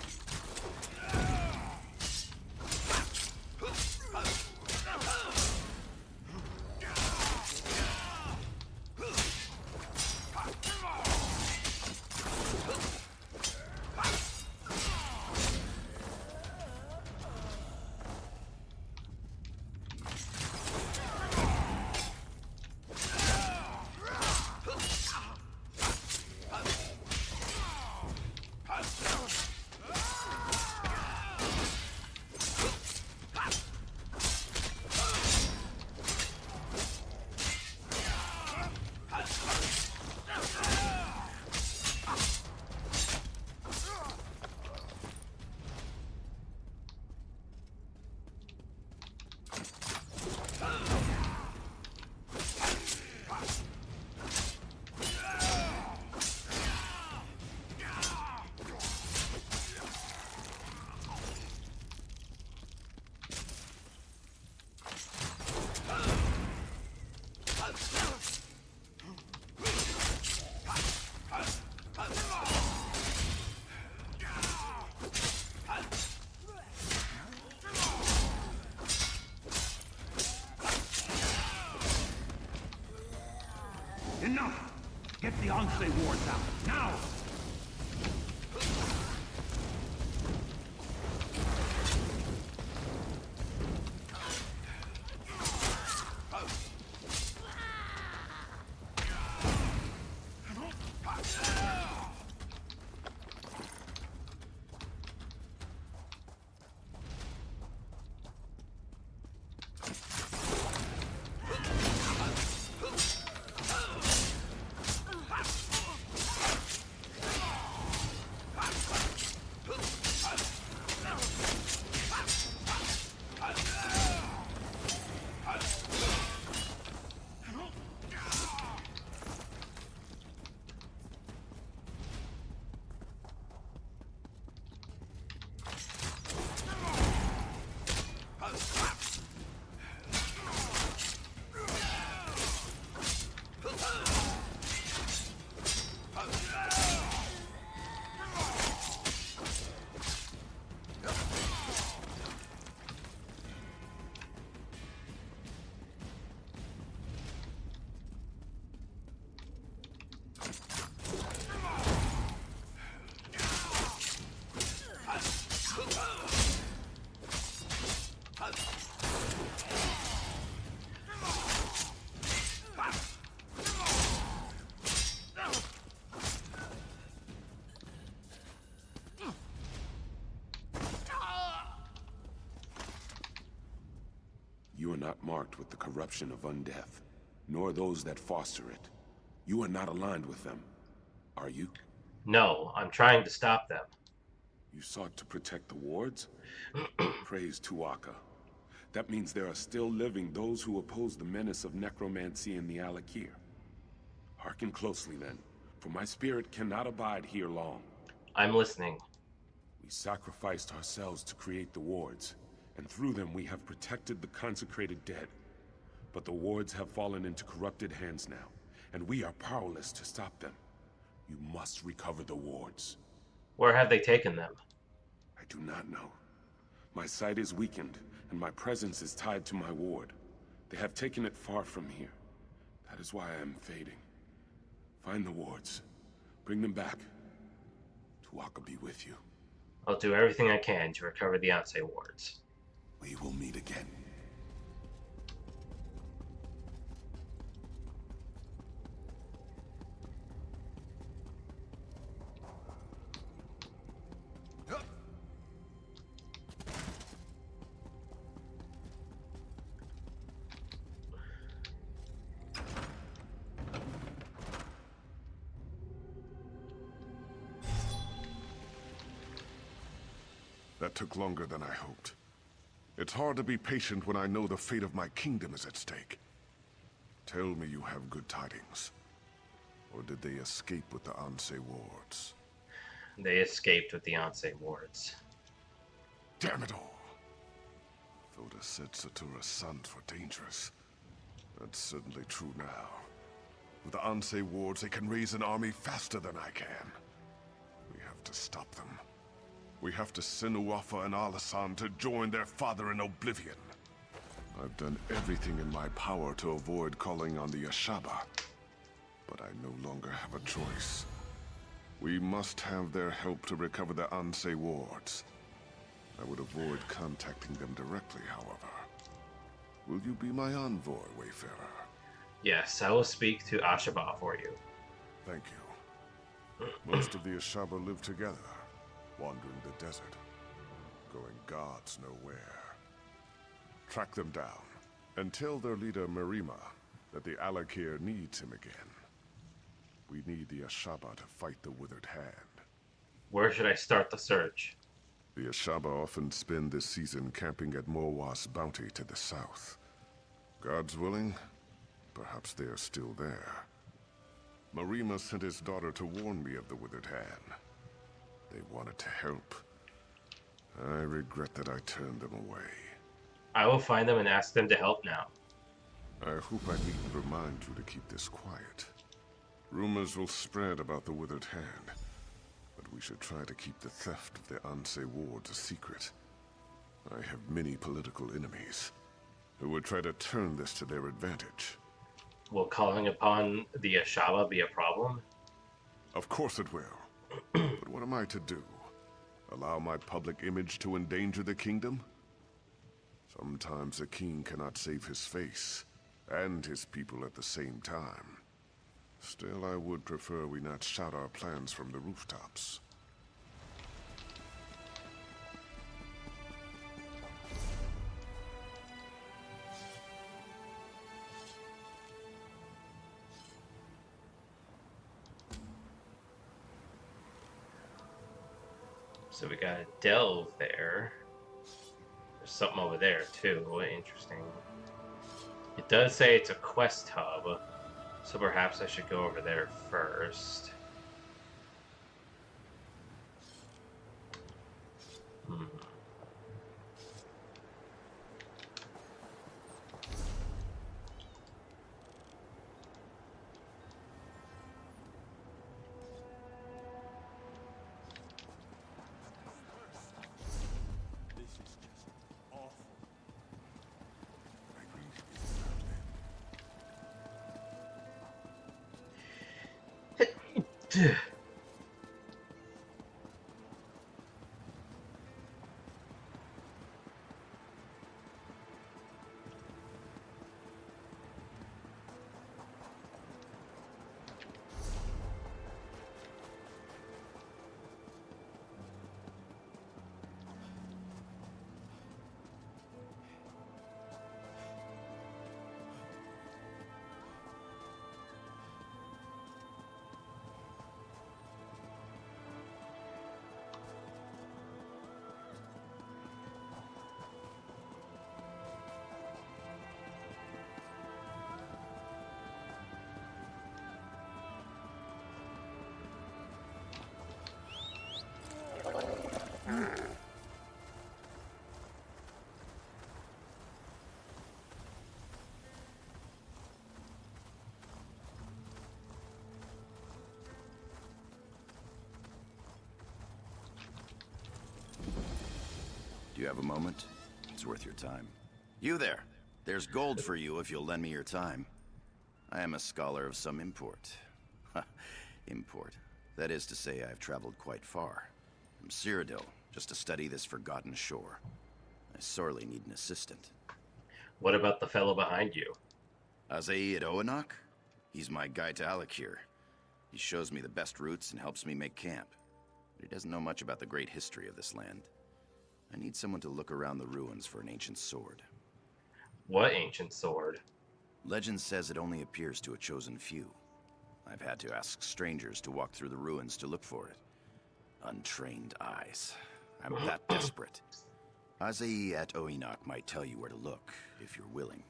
the Anse wards out, now! You are not marked with the corruption of undeath, nor those that foster it. You are not aligned with them, are you? No, I'm trying to stop them. You sought to protect the wards? Praise Tuatha. That means there are still living those who oppose the menace of necromancy in the Alik'r. Hearken closely then, for my spirit cannot abide here long. I'm listening. We sacrificed ourselves to create the wards, and through them we have protected the consecrated dead. But the wards have fallen into corrupted hands now, and we are powerless to stop them. You must recover the wards. Where have they taken them? I do not know. My sight is weakened, and my presence is tied to my ward. They have taken it far from here. That is why I am fading. Find the wards. Bring them back. Tuatha be with you. I'll do everything I can to recover the Anse wards. We will meet again. That took longer than I hoped. It's hard to be patient when I know the fate of my kingdom is at stake. Tell me you have good tidings. Or did they escape with the Anse wards? They escaped with the Anse wards. Damn it all! Thoda said Satura's sons were dangerous. That's certainly true now. With the Anse wards, they can raise an army faster than I can. We have to stop them. We have to send Uafa and Alisan to join their father in oblivion. I've done everything in my power to avoid calling on the Ashaba, but I no longer have a choice. We must have their help to recover the Anse wards. I would avoid contacting them directly, however. Will you be my envoy, Wayfarer? Yes, I will speak to Ashaba for you. Thank you. Most of the Ashaba live together, wandering the desert, going gods know where. Track them down, and tell their leader Marima that the Alik'r needs him again. We need the Ashaba to fight the Withered Hand. Where should I start the search? The Ashaba often spend this season camping at Morwa's bounty to the south. God's willing, perhaps they are still there. Marima sent his daughter to warn me of the Withered Hand. They wanted to help. I regret that I turned them away. I will find them and ask them to help now. I hope I needn't remind you to keep this quiet. Rumors will spread about the Withered Hand, but we should try to keep the theft of the Anse wards a secret. I have many political enemies who would try to turn this to their advantage. Will calling upon the Ashaba be a problem? Of course it will. But what am I to do? Allow my public image to endanger the kingdom? Sometimes a king cannot save his face and his people at the same time. Still, I would prefer we not shout our plans from the rooftops. So we gotta delve there. There's something over there too. Interesting. It does say it's a quest hub, so perhaps I should go over there first. Hmm. Do you have a moment? It's worth your time. You there! There's gold for you if you'll lend me your time. I am a scholar of some import. Import. That is to say, I've traveled quite far. From Cyrodiil, just to study this forgotten shore. I sorely need an assistant. What about the fellow behind you? Azai at Oanok? He's my guide to Alik'r. He shows me the best routes and helps me make camp. But he doesn't know much about the great history of this land. I need someone to look around the ruins for an ancient sword. What ancient sword? Legend says it only appears to a chosen few. I've had to ask strangers to walk through the ruins to look for it. Untrained eyes. I'm that desperate. Azai at Oanok might tell you where to look, if you're willing.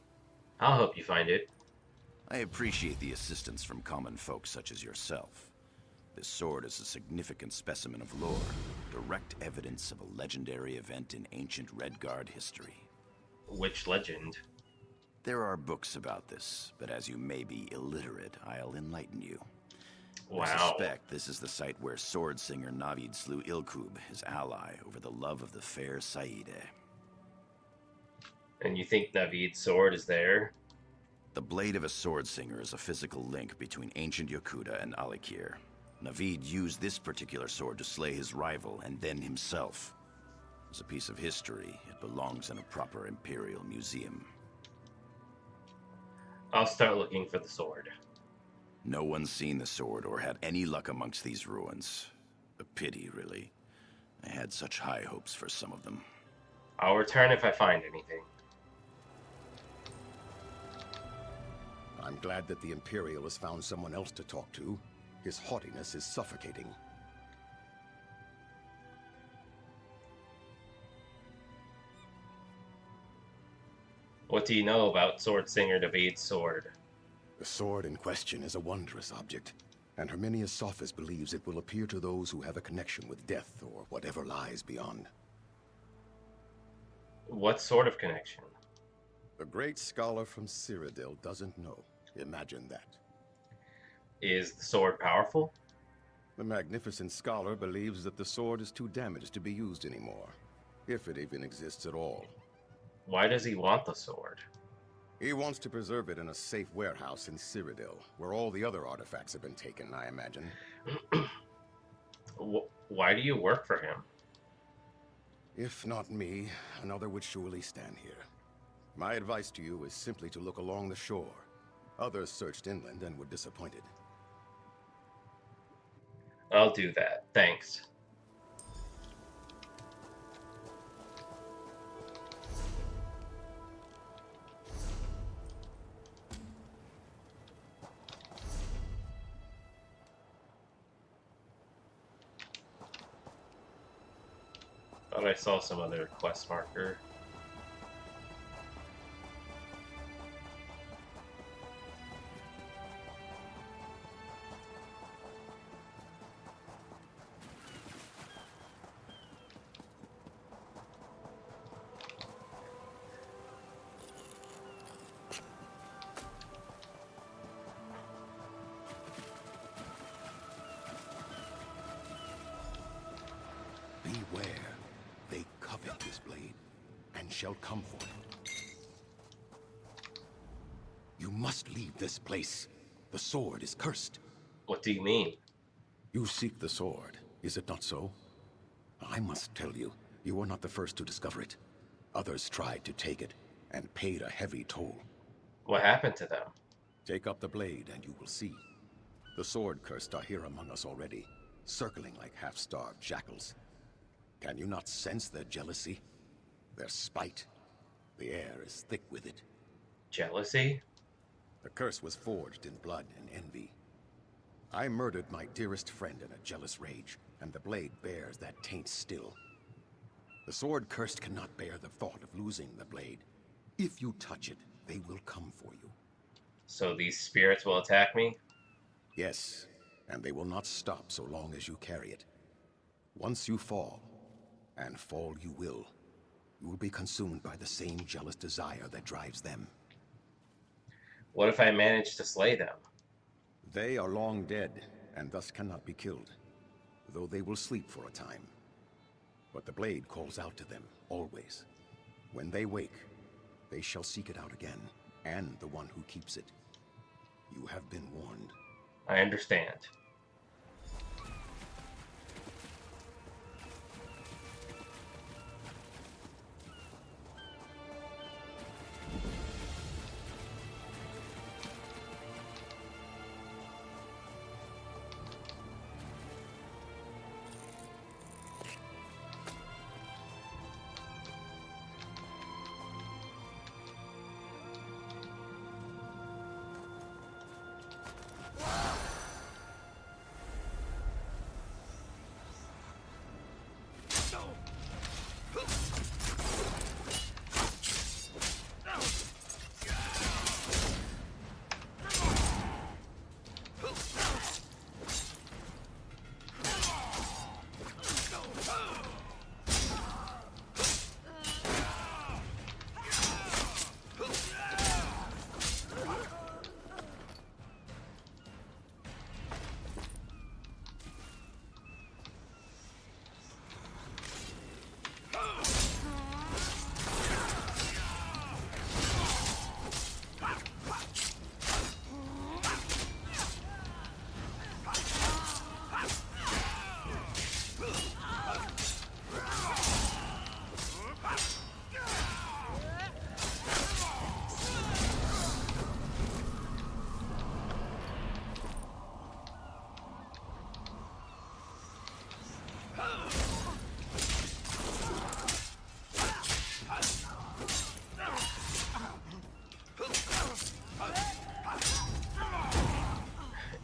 I'll help you find it. I appreciate the assistance from common folk such as yourself. This sword is a significant specimen of lore, direct evidence of a legendary event in ancient Redguard history. Which legend? There are books about this, but as you may be illiterate, I'll enlighten you. Wow. I suspect this is the site where sword singer Navid slew Ilkub, his ally, over the love of the fair Saide. And you think Navid's sword is there? The blade of a sword singer is a physical link between ancient Yokuda and Alik'r. Navid used this particular sword to slay his rival and then himself. As a piece of history, it belongs in a proper Imperial museum. I'll start looking for the sword. No one's seen the sword or had any luck amongst these ruins. A pity, really. I had such high hopes for some of them. I'll return if I find anything. I'm glad that the Imperial has found someone else to talk to. His haughtiness is suffocating. What do you know about sword singer Navid's sword? The sword in question is a wondrous object, and Herminius Sophis believes it will appear to those who have a connection with death or whatever lies beyond. What sort of connection? The great scholar from Cyrodiil doesn't know. Imagine that. Is the sword powerful? The magnificent scholar believes that the sword is too damaged to be used anymore, if it even exists at all. Why does he want the sword? He wants to preserve it in a safe warehouse in Cyrodiil, where all the other artifacts have been taken, I imagine. Why do you work for him? If not me, another would surely stand here. My advice to you is simply to look along the shore. Others searched inland and were disappointed. I'll do that. Thanks. Thought I saw some other quest marker. Beware, they covet this blade, and shall come for it. You must leave this place. The sword is cursed. What do you mean? You seek the sword, is it not so? I must tell you, you are not the first to discover it. Others tried to take it, and paid a heavy toll. What happened to them? Take up the blade, and you will see. The sword-cursed are here among us already, circling like half-starved jackals. Can you not sense their jealousy? Their spite? The air is thick with it. Jealousy? The curse was forged in blood and envy. I murdered my dearest friend in a jealous rage, and the blade bears that taint still. The sword cursed cannot bear the thought of losing the blade. If you touch it, they will come for you. So these spirits will attack me? Yes, and they will not stop so long as you carry it. Once you fall, and fall you will be consumed by the same jealous desire that drives them. What if I manage to slay them? They are long dead, and thus cannot be killed, though they will sleep for a time. But the blade calls out to them, always. When they wake, they shall seek it out again, and the one who keeps it. You have been warned. I understand.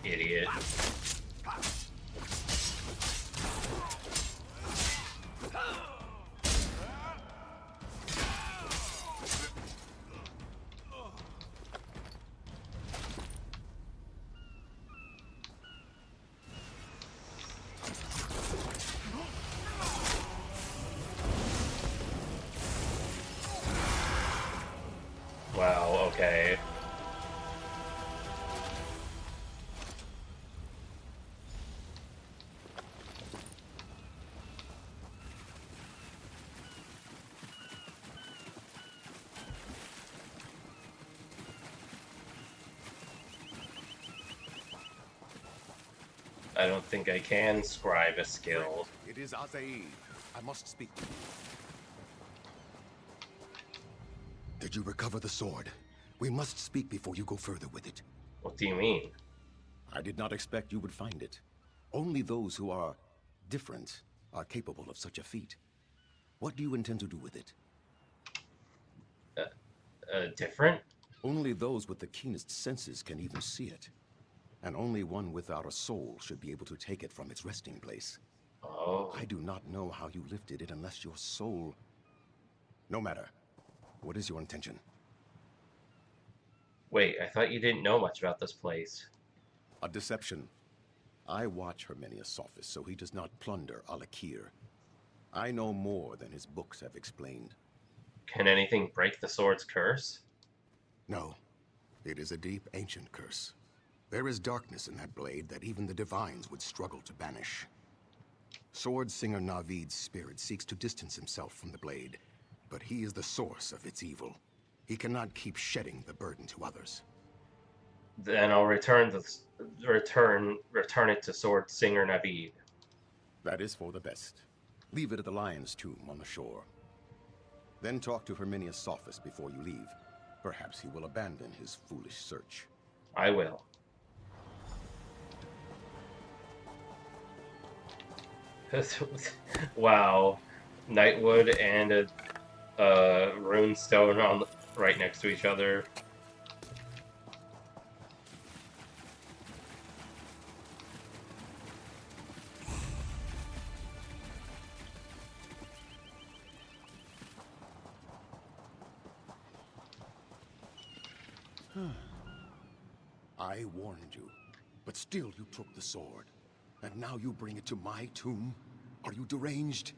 Idiot. Wow, okay. I don't think I can scribe a skill. It is Azaid. I must speak to you. Did you recover the sword? We must speak before you go further with it. What do you mean? I did not expect you would find it. Only those who are different are capable of such a feat. What do you intend to do with it? Different? Only those with the keenest senses can even see it. And only one without a soul should be able to take it from its resting place. Oh. I do not know how you lifted it unless your soul... No matter. What is your intention? Wait, I thought you didn't know much about this place. A deception. I watch Herminius' office so he does not plunder Alik'r. I know more than his books have explained. Can anything break the sword's curse? No. It is a deep, ancient curse. There is darkness in that blade that even the divines would struggle to banish. Sword Singer Navid's spirit seeks to distance himself from the blade, but he is the source of its evil. He cannot keep shedding the burden to others. Then I'll return it to Sword Singer Navid. That is for the best. Leave it at the Lion's Tomb on the shore. Then talk to Herminius' office before you leave. Perhaps he will abandon his foolish search. I will. Wow. Nightwood and a rune stone on right next to each other. I warned you, but still you took the sword. And now you bring it to my tomb? Are you deranged?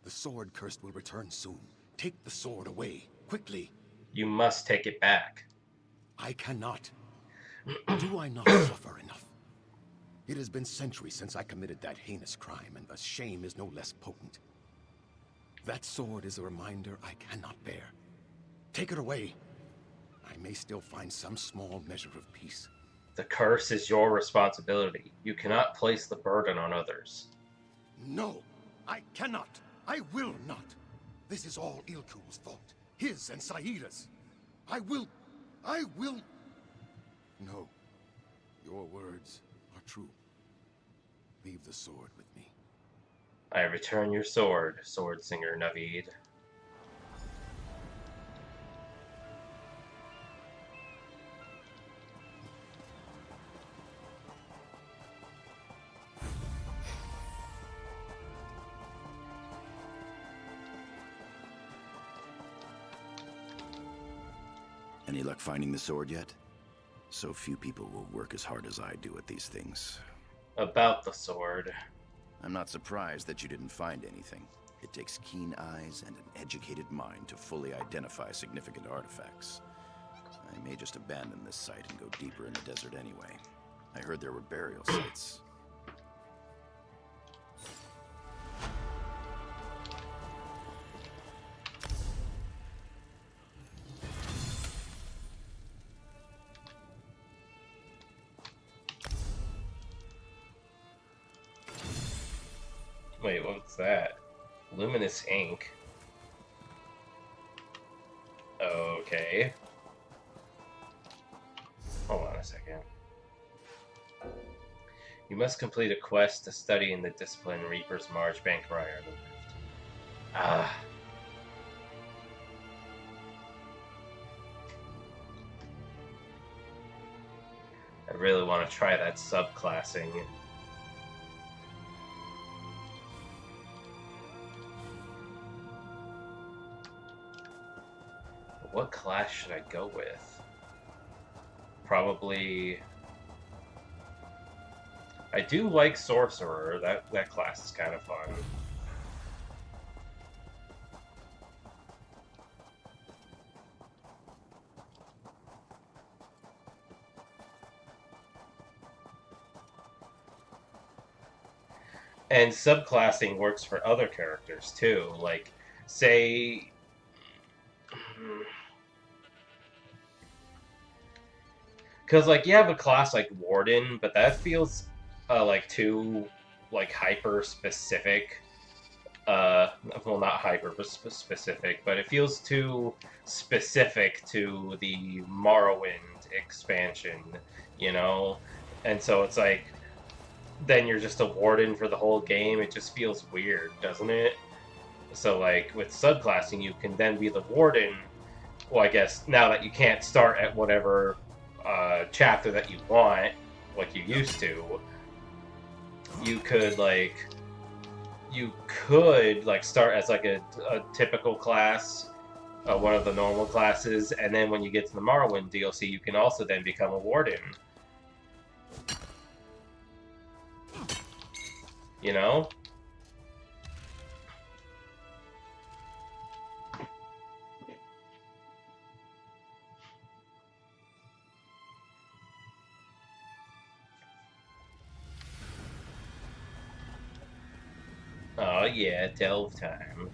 The sword curse will return soon. Take the sword away, quickly. You must take it back. I cannot. Do I not suffer enough? It has been centuries since I committed that heinous crime, and the shame is no less potent. That sword is a reminder I cannot bear. Take it away. I may still find some small measure of peace. The curse is your responsibility. You cannot place the burden on others. No, I cannot. I will not. This is all Ilkul's fault. His and Saida's. I will... No. Your words are true. Leave the sword with me. I return your sword, Sword Singer Navid. Any luck finding the sword yet? So few people will work as hard as I do at these things. About the sword. I'm not surprised that you didn't find anything. It takes keen eyes and an educated mind to fully identify significant artifacts. I may just abandon this site and go deeper in the desert anyway. I heard there were burial sites. Wait, what's that? Luminous ink. Okay. Hold on a second. You must complete a quest to study in the discipline Reaper's March Bank Rider. Ah. I really want to try that subclassing. What class should I go with? Probably... I do like Sorcerer. That class is kind of fun. And subclassing works for other characters too. Like, say... Because, like, you have a class like Warden, but that feels like too like hyper specific. Well, not hyper specific, but it feels too specific to the Morrowind expansion, you know? And so it's like, then you're just a warden for the whole game. It just feels weird, doesn't it? So, like, with subclassing, you can then be the warden. Well, I guess now that you can't start at whatever chapter that you want, like you used to, you could, start as like a typical class, one of the normal classes, and then when you get to the Morrowind DLC, you can also then become a warden. You know? Oh yeah, delve time.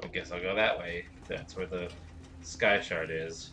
I guess I'll go that way. That's where the sky shard is.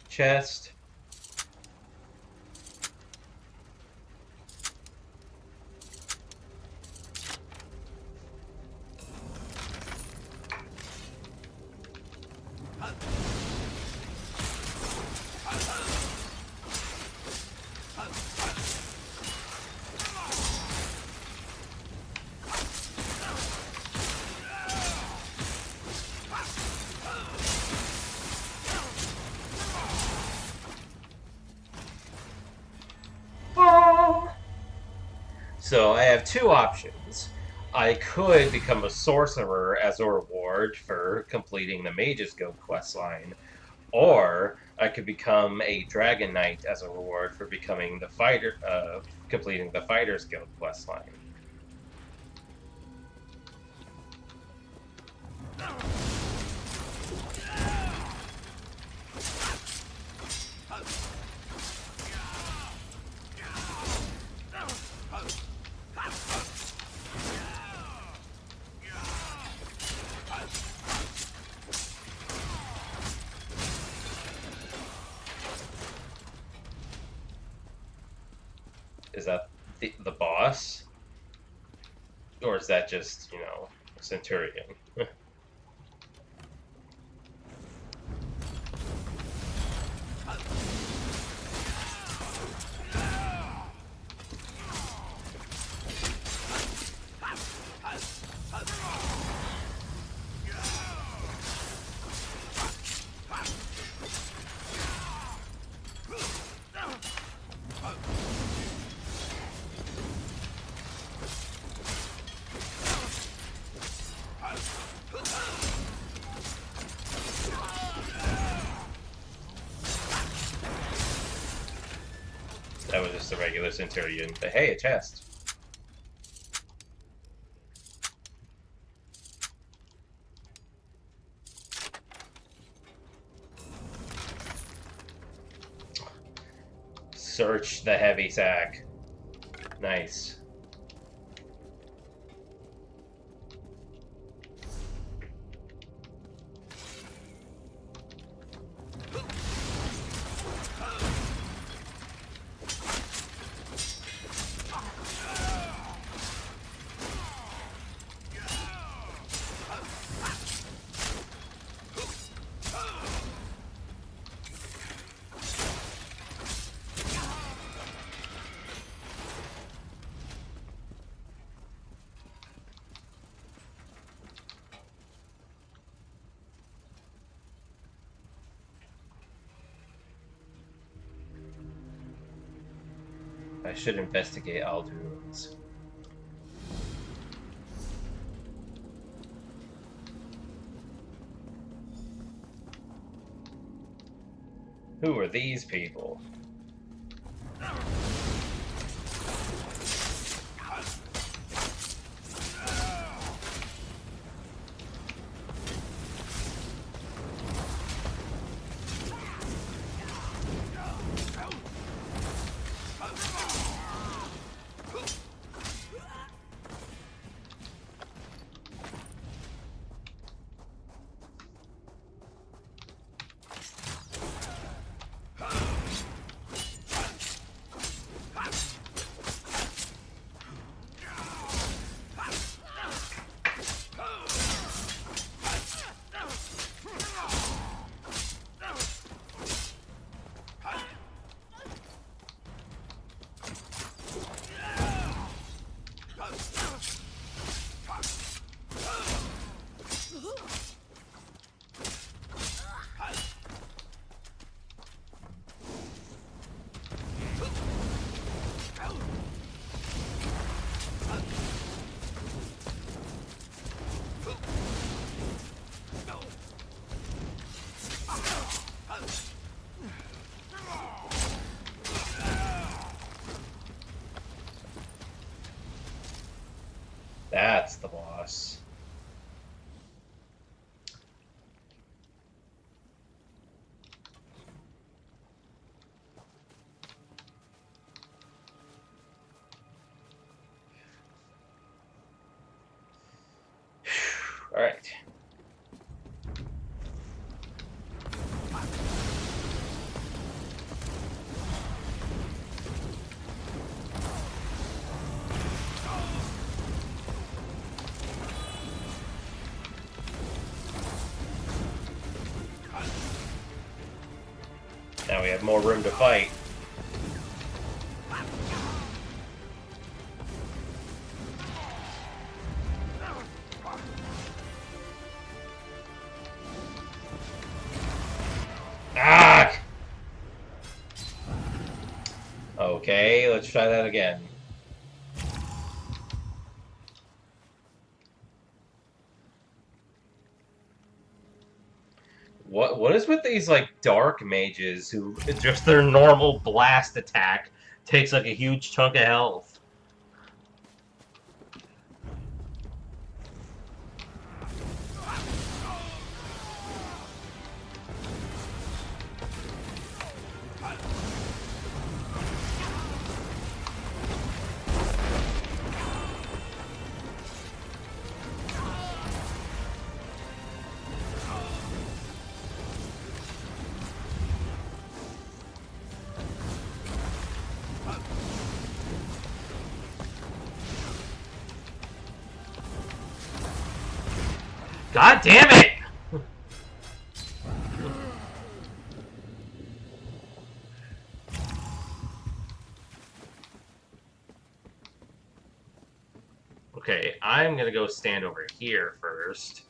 Chest. So I have two options. I could become a sorcerer as a reward for completing the Mage's Guild questline, or I could become a Dragon Knight as a reward for becoming the completing the Fighters Guild questline. Is that the boss? Or is that just, you know, a centurion? That was just a regular centurion. But hey, a chest. Search the heavy sack. Nice. I should investigate Alduin's. Who are these people? That's the boss. All right. Now we have more room to fight. Ah! Okay, let's try that again. What is with these like dark mages who just their normal blast attack takes like a huge chunk of health? God damn it! Okay, I'm gonna go stand over here first.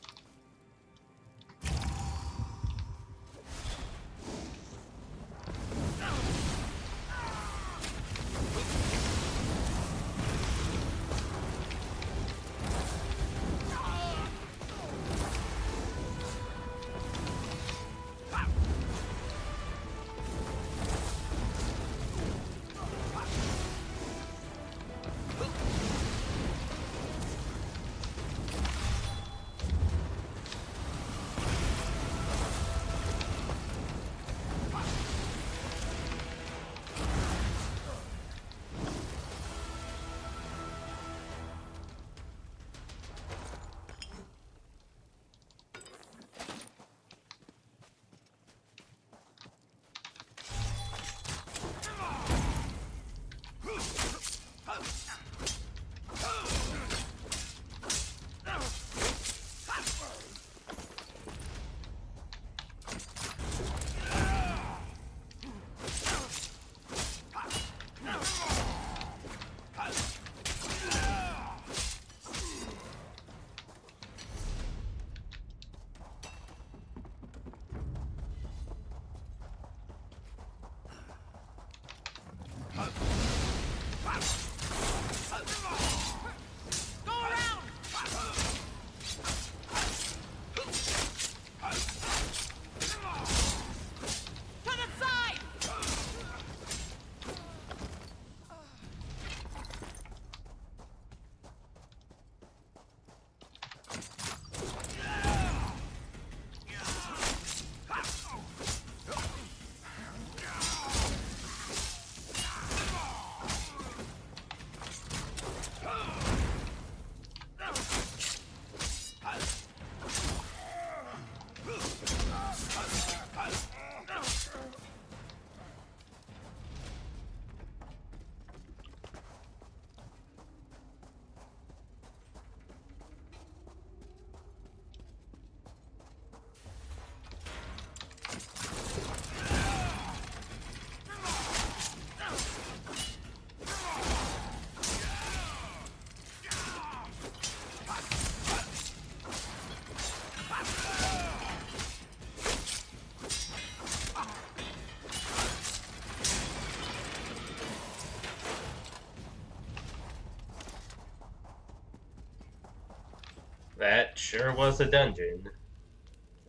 That sure was a dungeon.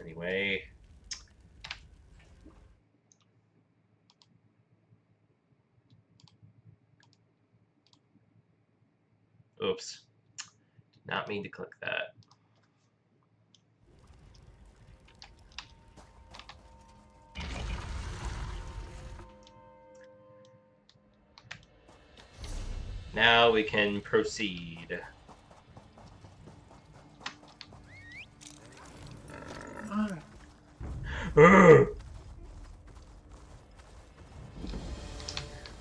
Anyway. Oops. Did not mean to click that. Now we can proceed.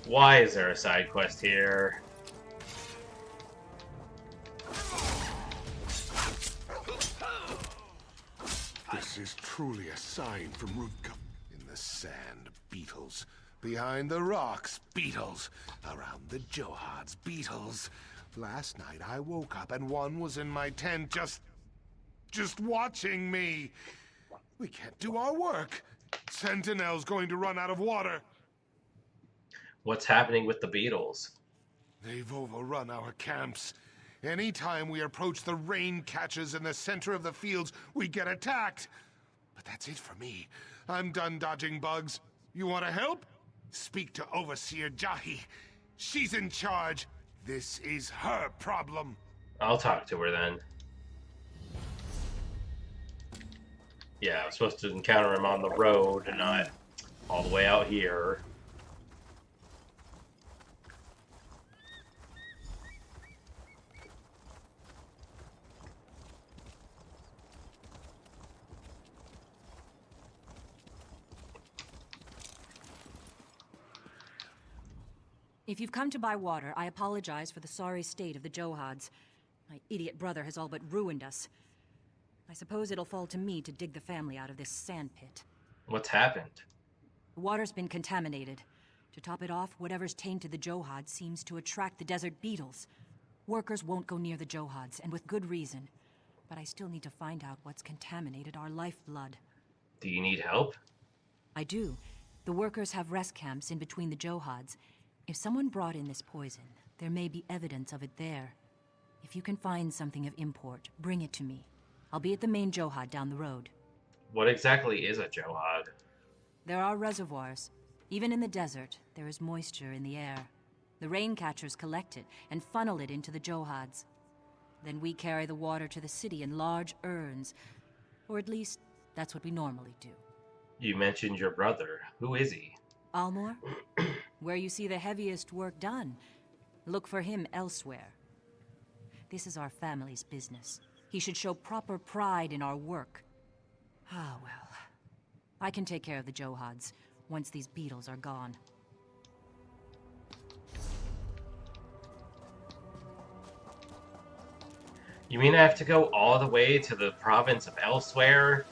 Why is there a side quest here? This is truly a sign from Rutka. In the sand, beetles. Behind the rocks, beetles. Around the Johads, beetles. Last night I woke up and one was in my tent just watching me. We can't do our work. Sentinel's going to run out of water. What's happening with the beetles? They've overrun our camps. Anytime we approach the rain catches in the center of the fields, we get attacked. But that's it for me. I'm done dodging bugs. You want to help? Speak to Overseer Jahi. She's in charge. This is her problem. I'll talk to her then. Yeah, I'm supposed to encounter him on the road and not all the way out here. If you've come to buy water, I apologize for the sorry state of the Johads. My idiot brother has all but ruined us. I suppose it'll fall to me to dig the family out of this sand pit. What's happened? The water's been contaminated. To top it off, whatever's tainted the Johad seems to attract the desert beetles. Workers won't go near the Johads, and with good reason. But I still need to find out what's contaminated our lifeblood. Do you need help? I do. The workers have rest camps in between the Johads. If someone brought in this poison, there may be evidence of it there. If you can find something of import, bring it to me. I'll be at the main Johad down the road. What exactly is a Johad? There are reservoirs. Even in the desert, there is moisture in the air. The rain catchers collect it and funnel it into the Johads. Then we carry the water to the city in large urns. Or at least, that's what we normally do. You mentioned your brother. Who is he? Almor? Where you see the heaviest work done. Look for him elsewhere. This is our family's business. He should show proper pride in our work. Ah, well. I can take care of the Johads once these beetles are gone. You mean I have to go all the way to the province of Elsewhere?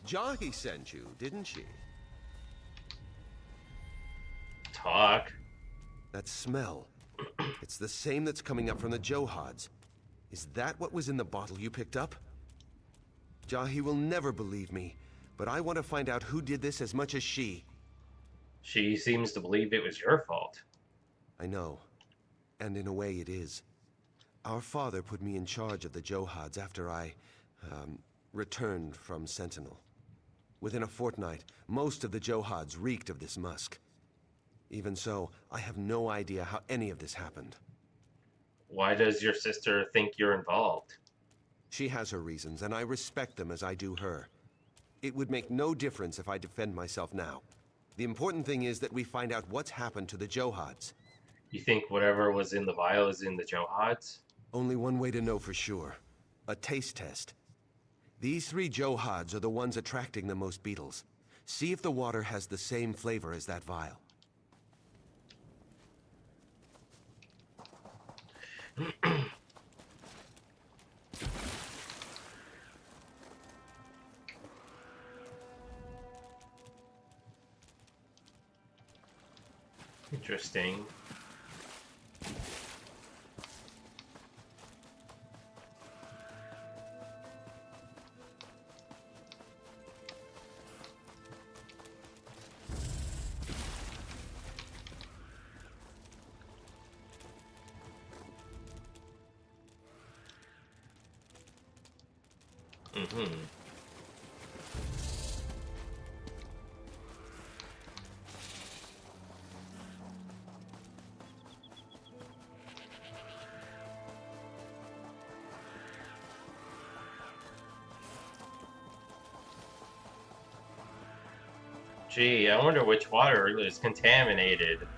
Jahi sent you, didn't she? Talk. That smell. It's the same that's coming up from the Johads. Is that what was in the bottle you picked up? Jahi will never believe me, but I want to find out who did this as much as she. She seems to believe it was your fault. I know. And in a way it is. Our father put me in charge of the Johads after I, returned from Sentinel. Within a fortnight, most of the Johads reeked of this musk. Even so, I have no idea how any of this happened. Why does your sister think you're involved? She has her reasons, and I respect them as I do her. It would make no difference if I defend myself now. The important thing is that we find out what's happened to the Johads. You think whatever was in the vial is in the Johads? Only one way to know for sure. A taste test. These 3 Johads are the ones attracting the most beetles. See if the water has the same flavor as that vial. Interesting. Gee, I wonder which water is contaminated.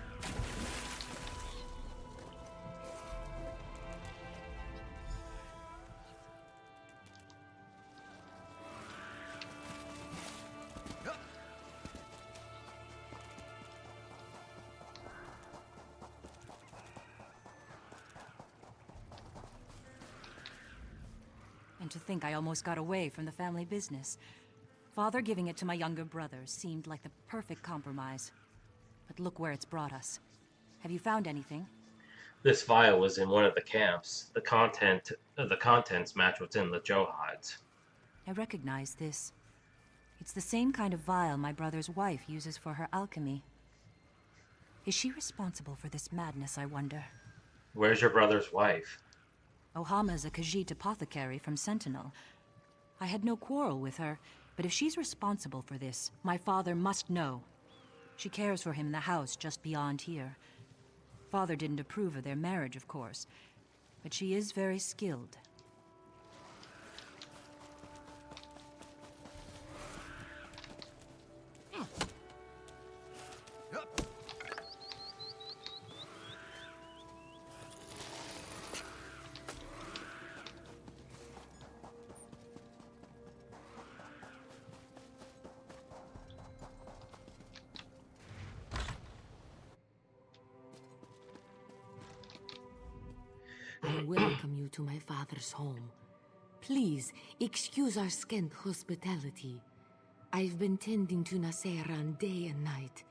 And to think I almost got away from the family business. Father giving it to my younger brother seemed like the perfect compromise. But look where it's brought us. Have you found anything? This vial was in one of the camps. The contents match what's in the Johads. I recognize this. It's the same kind of vial my brother's wife uses for her alchemy. Is she responsible for this madness, I wonder? Where's your brother's wife? Ohama's a Khajiit apothecary from Sentinel. I had no quarrel with her, but if she's responsible for this, my father must know. She cares for him in the house just beyond here. Father didn't approve of their marriage, of course, but she is very skilled. welcome you to my father's home. Please, excuse our scant hospitality. I've been tending to Naseran day and night,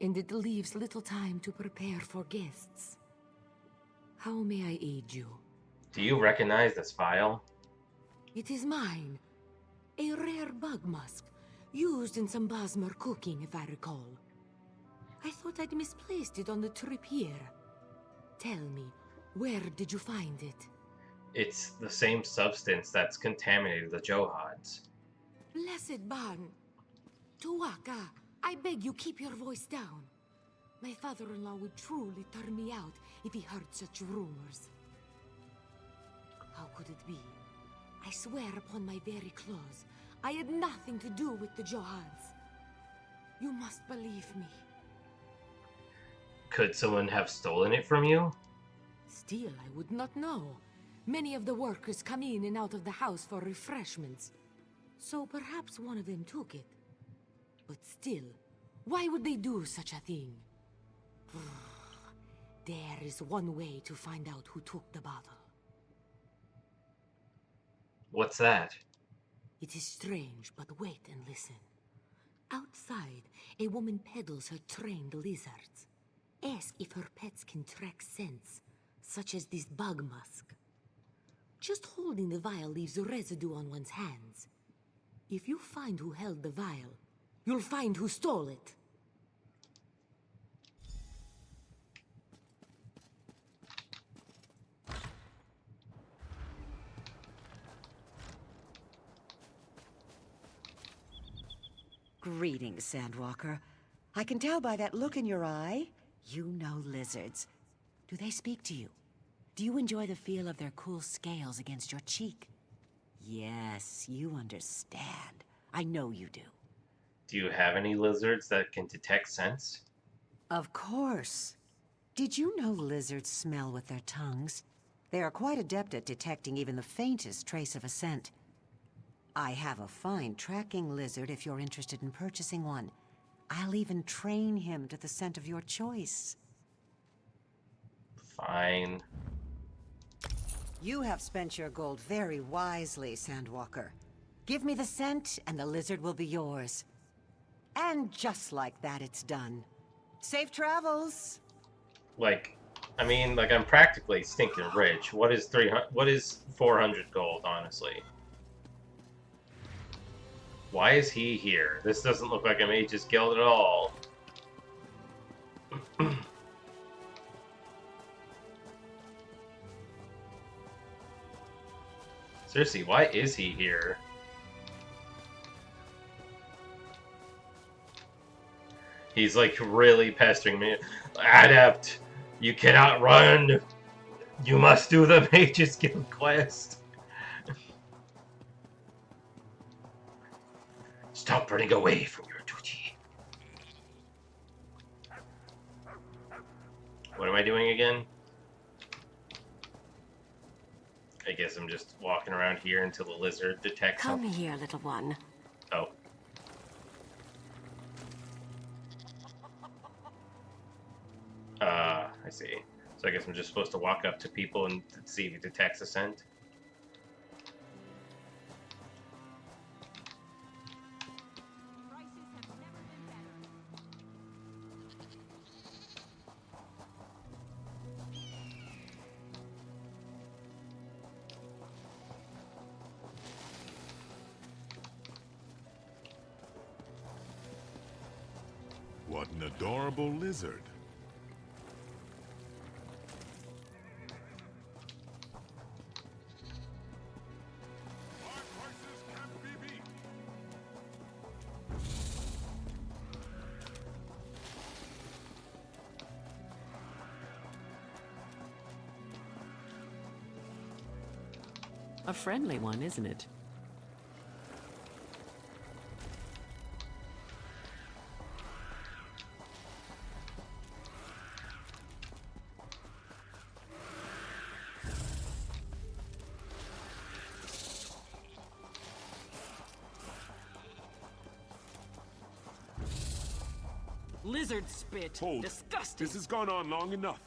and it leaves little time to prepare for guests. How may I aid you? Do you recognize this file? It is mine. A rare bug musk, used in some Basmar cooking, if I recall. I thought I'd misplaced it on the trip here. Tell me, where did you find it? It's the same substance that's contaminated the Johads. Blessed Ban. Tuwaka, I beg you keep your voice down. My father-in-law would truly turn me out if he heard such rumors. How could it be? I swear upon my very clothes, I had nothing to do with the Johads. You must believe me. Could someone have stolen it from you? Still, I would not know. Many of the workers come in and out of the house for refreshments. So perhaps one of them took it. But still, why would they do such a thing? There is one way to find out who took the bottle. What's that? It is strange, but wait and listen. Outside, a woman peddles her trained lizards. Ask if her pets can track scents, such as this bug musk. Just holding the vial leaves residue on one's hands. If you find who held the vial, you'll find who stole it. Greetings, Sandwalker. I can tell by that look in your eye, you know lizards. Do they speak to you? Do you enjoy the feel of their cool scales against your cheek? Yes, you understand. I know you do. Do you have any lizards that can detect scents? Of course. Did you know lizards smell with their tongues? They are quite adept at detecting even the faintest trace of a scent. I have a fine tracking lizard if you're interested in purchasing one. I'll even train him to the scent of your choice. Fine. You have spent your gold very wisely, Sandwalker. Give me the scent, and the lizard will be yours. And just like that, it's done. Safe travels! Like, I'm practically stinking rich. What is 400 gold, honestly? Why is he here? This doesn't look like a mage's guild at all. Seriously, why is he here? He's like really pestering me. Adept, you cannot run. You must do the mage's guild quest. Stop running away from your duty. What am I doing again? I guess I'm just walking around here until the lizard detects Come something. here, little one. Oh. I see. So I guess I'm just supposed to walk up to people and see if he detects a scent. What an adorable lizard. A friendly one, isn't it? Lizard spit. Hold. Disgusting. This has gone on long enough.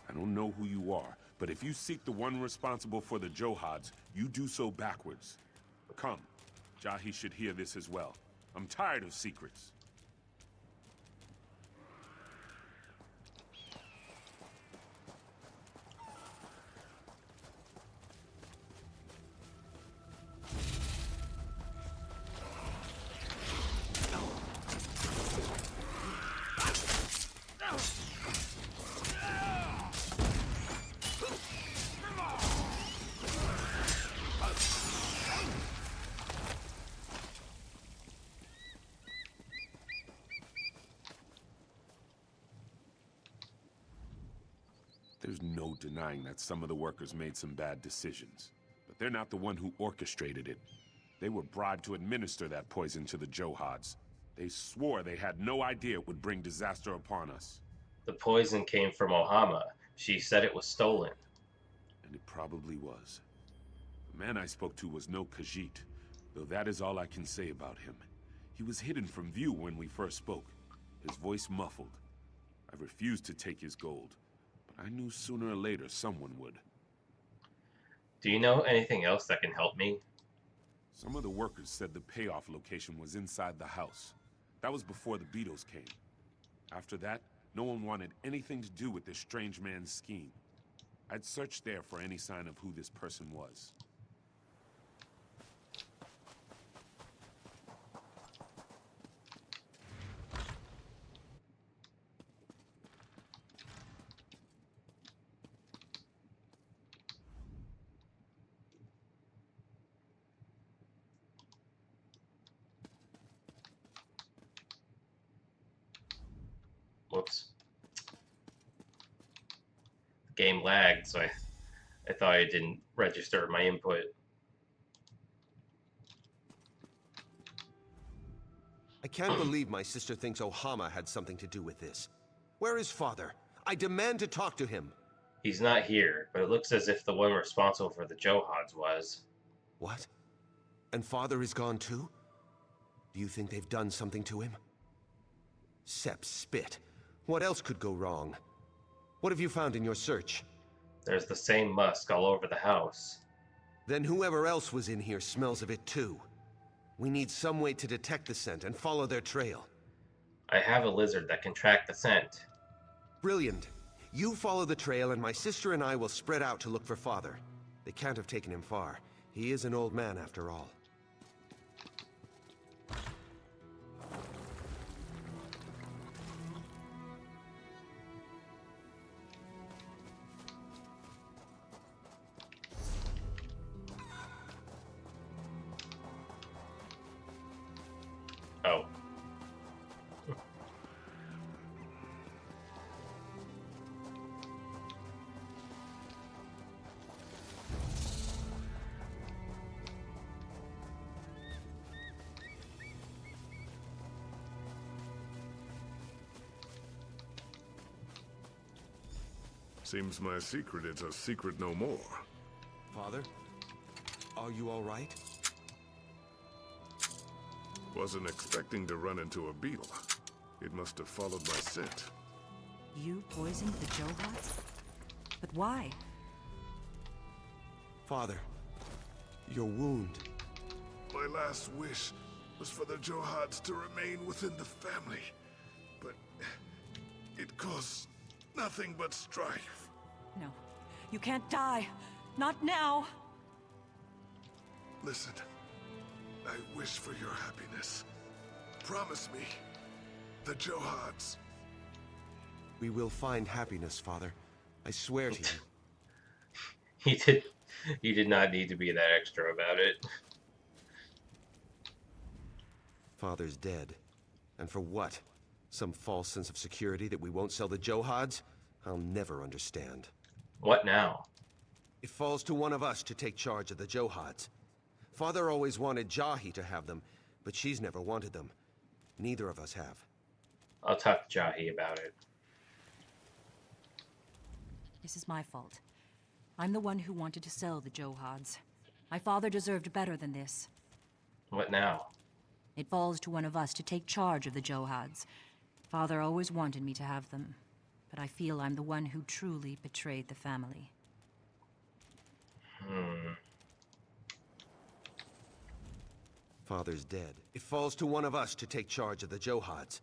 I don't know who you are, but if you seek the one responsible for the Johads, you do so backwards. Come, Jahi should hear this as well. I'm tired of secrets. There's no denying that some of the workers made some bad decisions. But they're not the one who orchestrated it. They were bribed to administer that poison to the Johads. They swore they had no idea it would bring disaster upon us. The poison came from Ohama. She said it was stolen. And it probably was. The man I spoke to was no Khajiit, though that is all I can say about him. He was hidden from view when we first spoke, his voice muffled. I refused to take his gold. I knew sooner or later someone would. Do you know anything else that can help me? Some of the workers said the payoff location was inside the house. That was before the beetles came. After that, no one wanted anything to do with this strange man's scheme. I'd searched there for any sign of who this person was. Whoops. The game lagged, so I thought I didn't register my input. I can't believe my sister thinks Ohama had something to do with this. Where is Father? I demand to talk to him. He's not here, but it looks as if the one responsible for the Johads was. What? And Father is gone too? Do you think they've done something to him? Sepp spit. What else could go wrong? What have you found in your search? There's the same musk all over the house. Then whoever else was in here smells of it too. We need some way to detect the scent and follow their trail. I have a lizard that can track the scent. Brilliant. You follow the trail and my sister and I will spread out to look for Father. They can't have taken him far. He is an old man after all. Oh. Seems my secret is a secret no more. Father, are you all right? Wasn't expecting to run into a beetle. It must have followed my scent. You poisoned the Johads? But why? Father, your wound. My last wish was for the Johads to remain within the family. But it caused nothing but strife. No, you can't die. Not now. Listen, I wish for your happiness. Promise me, the Johads. We will find happiness, Father. I swear to you. He did not need to be that extra about it. Father's dead. And for what? Some false sense of security that we won't sell the Johads? I'll never understand. What now? It falls to one of us to take charge of the Johads. Father always wanted Jahi to have them, but she's never wanted them. Neither of us have. I'll talk to Jahi about it. This is my fault. I'm the one who wanted to sell the Johads. My father deserved better than this. What now? It falls to one of us to take charge of the Johads. Father always wanted me to have them. but I feel I'm the one who truly betrayed the family. Father's dead. It falls to one of us to take charge of the Johads.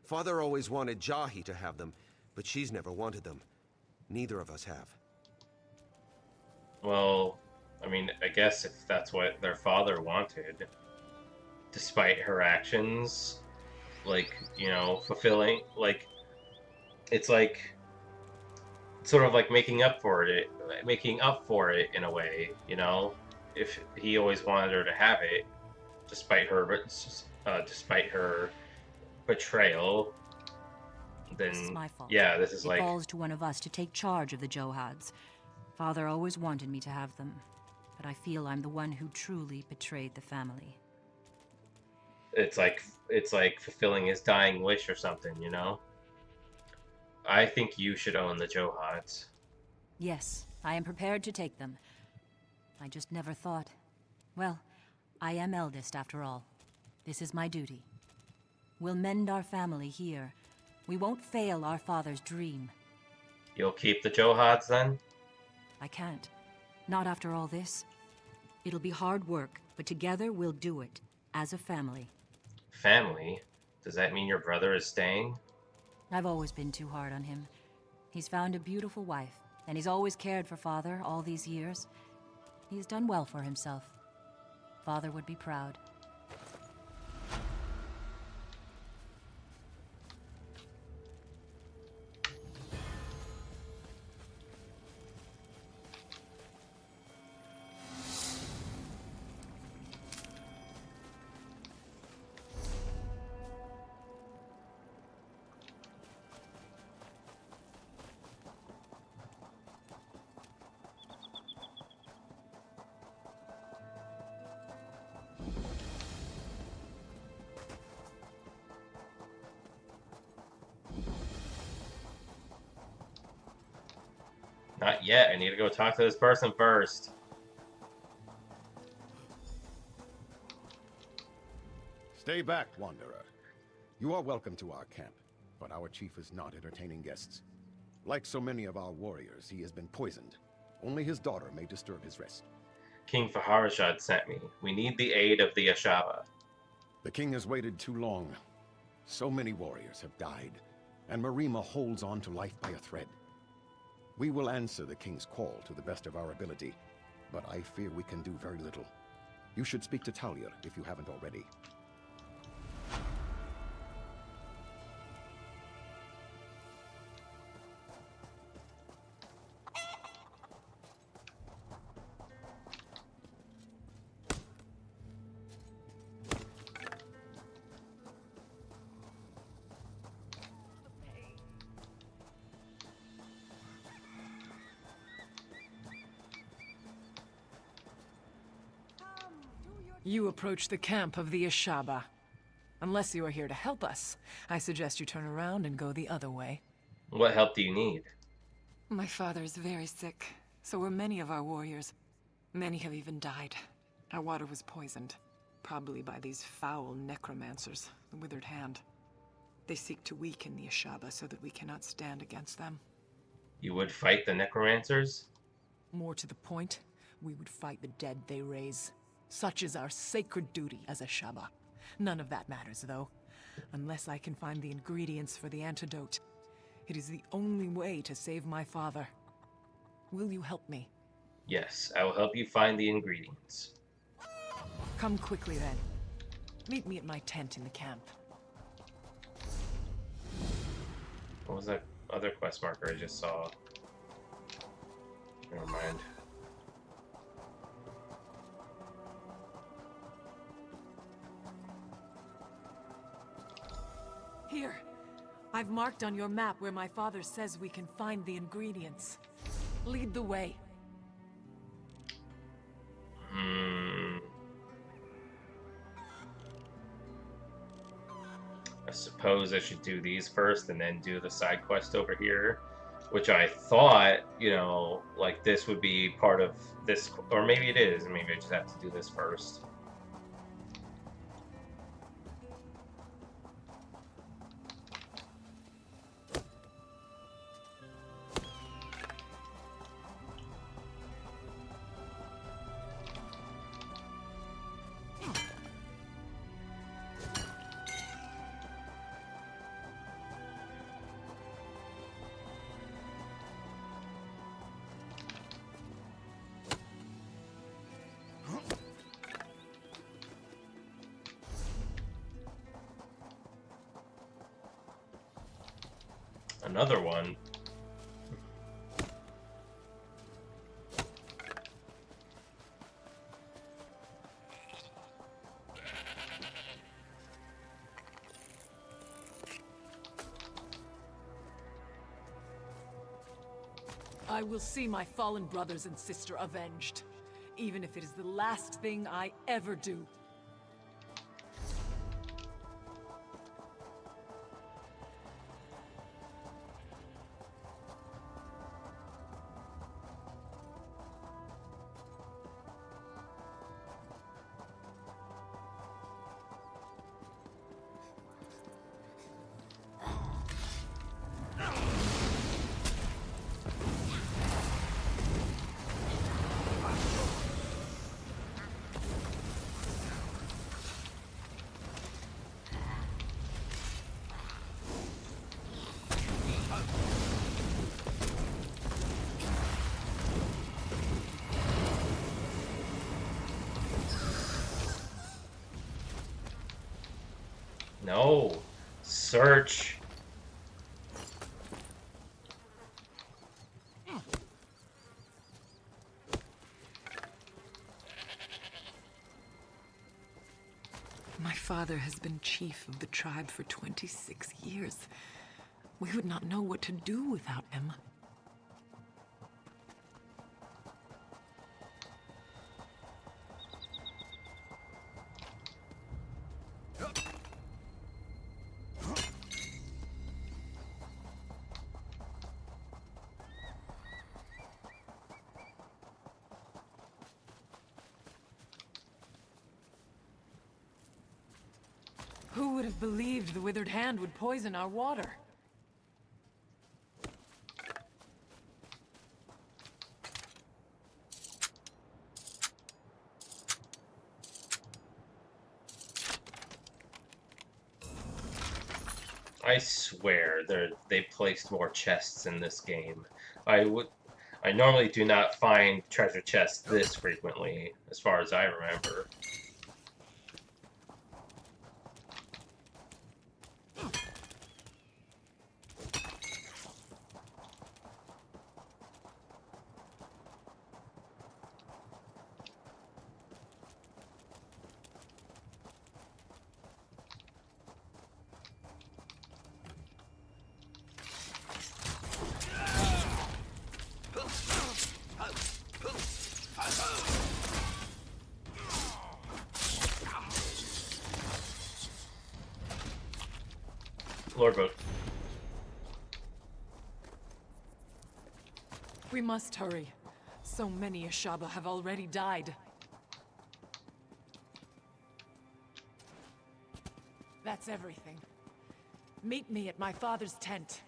Father always wanted Jahi to have them, but she's never wanted them. Neither of us have. Well, I mean, I guess if that's what their father wanted, despite her actions, like, you know, fulfilling, like, it's like, sort of like making up for it in a way, you know? If he always wanted her to have it, despite her betrayal, then This is my fault. yeah, this is it like falls to one of us to take charge of the Johads. Father always wanted me to have them, but I feel I'm the one who truly betrayed the family. it's like fulfilling his dying wish or something, you know? I think you should own the Johads. Yes, I am prepared to take them. I just never thought. Well, I am eldest after all. This is my duty. We'll mend our family here. We won't fail our father's dream. You'll keep the Johads then? I can't. Not after all this. It'll be hard work, but together we'll do it. As a family. Family? Does that mean your brother is staying? I've always been too hard on him. He's found a beautiful wife, and he's always cared for Father all these years. He's done well for himself. Father would be proud. Not yet. I need to go talk to this person first. Stay back, Wanderer. You are welcome to our camp, but our chief is not entertaining guests. Like so many of our warriors, he has been poisoned. Only his daughter may disturb his rest. King Faharajad sent me. We need the aid of the Ashaba. The king has waited too long. So many warriors have died, and Marima holds on to life by a thread. We will answer the king's call to the best of our ability, but I fear we can do very little. You should speak to Alik'r if you haven't already. You approach the camp of the Ashaba. Unless you are here to help us, I suggest you turn around and go the other way. What help do you need? My father is very sick. So were many of our warriors. Many have even died. Our water was poisoned. Probably by these foul necromancers, the Withered Hand. They seek to weaken the Ashaba so that we cannot stand against them. You would fight the necromancers? More to the point, we would fight the dead they raise. Such is our sacred duty as Ashaba. None of that matters, though. Unless I can find the ingredients for the antidote. It is the only way to save my father. Will you help me? Yes, I will help you find the ingredients. Come quickly, then. Meet me at my tent in the camp. What was that other quest marker I just saw? Never mind. Here. I've marked on your map where my father says we can find the ingredients. Lead the way. I suppose I should do these first and then do the side quest over here, which I thought, you know, like this would be part of this, or maybe it is, maybe I just have to do this first. Another one. I will see my fallen brothers and sister avenged, even if it is the last thing I ever do. No. Search. My father has been chief of the tribe for 26 years. We would not know what to do without him. Who would have believed the withered hand would poison our water? I swear they placed more chests in this game. I normally do not find treasure chests this frequently, as far as I remember. Lord Boat. We must hurry. So many Ashaba have already died. That's everything. Meet me at my father's tent.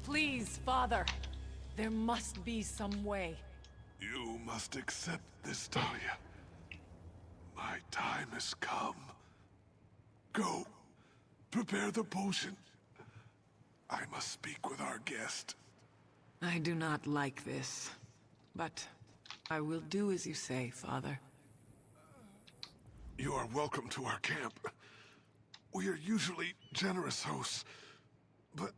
Please, Father. There must be some way. You must accept this, Talia. My time has come. Go. Prepare the potion. I must speak with our guest. I do not like this, but I will do as you say, Father. You are welcome to our camp. We are usually generous hosts, but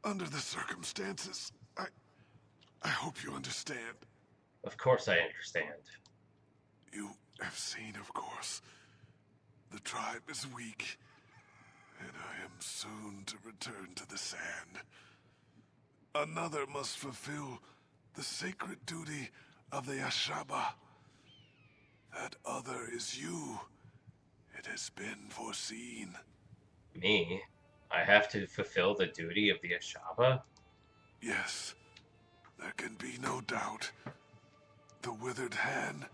under the circumstances, I hope you understand. Of course I understand. You have seen, of course. The tribe is weak, and I am soon to return to the sand. Another must fulfill the sacred duty of the Ashaba. That other is you. It has been foreseen. Me? I have to fulfill the duty of the Ashaba? Yes, there can be no doubt. The withered hand.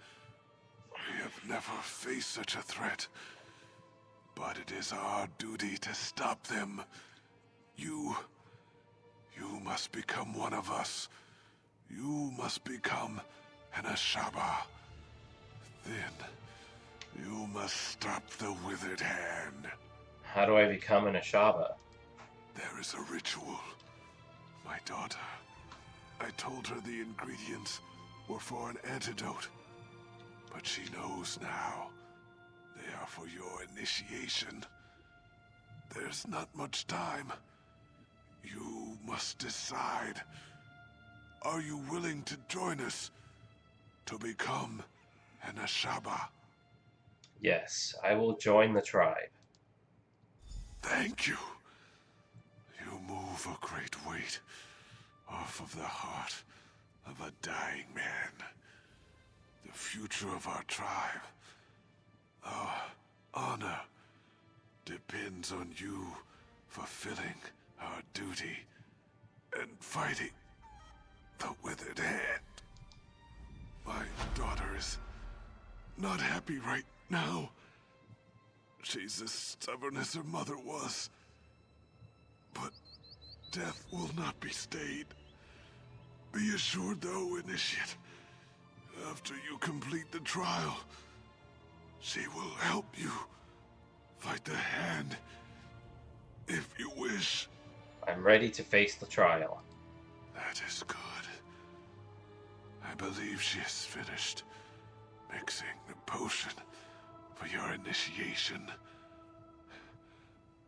We have never faced such a threat. But it is our duty to stop them. You must become one of us. You must become an Ashaba. Then, you must stop the withered hand. How do I become an Ashaba? There is a ritual, my daughter. I told her the ingredients were for an antidote, but she knows now. They are for your initiation. There's not much time. You must decide. Are you willing to join us to become an Ashaba? Yes, I will join the tribe. Thank you. You move a great weight off of the heart of a dying man. The future of our tribe, our honor, depends on you fulfilling our duty and fighting the withered hand. My daughter is not happy right now. She's as stubborn as her mother was. But death will not be stayed. Be assured, though, Initiate, after you complete the trial, she will help you fight the hand, if you wish. I'm ready to face the trial. That is good. I believe she is finished mixing the potion for your initiation.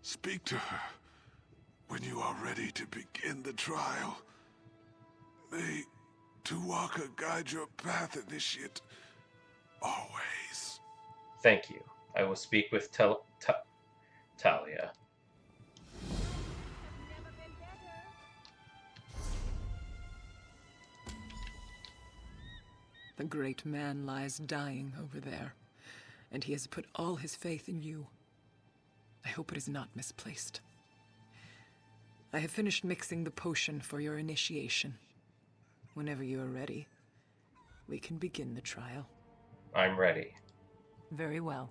Speak to her when you are ready to begin the trial. May Tuwaka guide your path, Initiate. Always. Thank you. I will speak with Talia. The great man lies dying over there, and he has put all his faith in you. I hope it is not misplaced. I have finished mixing the potion for your initiation. Whenever you are ready, we can begin the trial. I'm ready. Very well.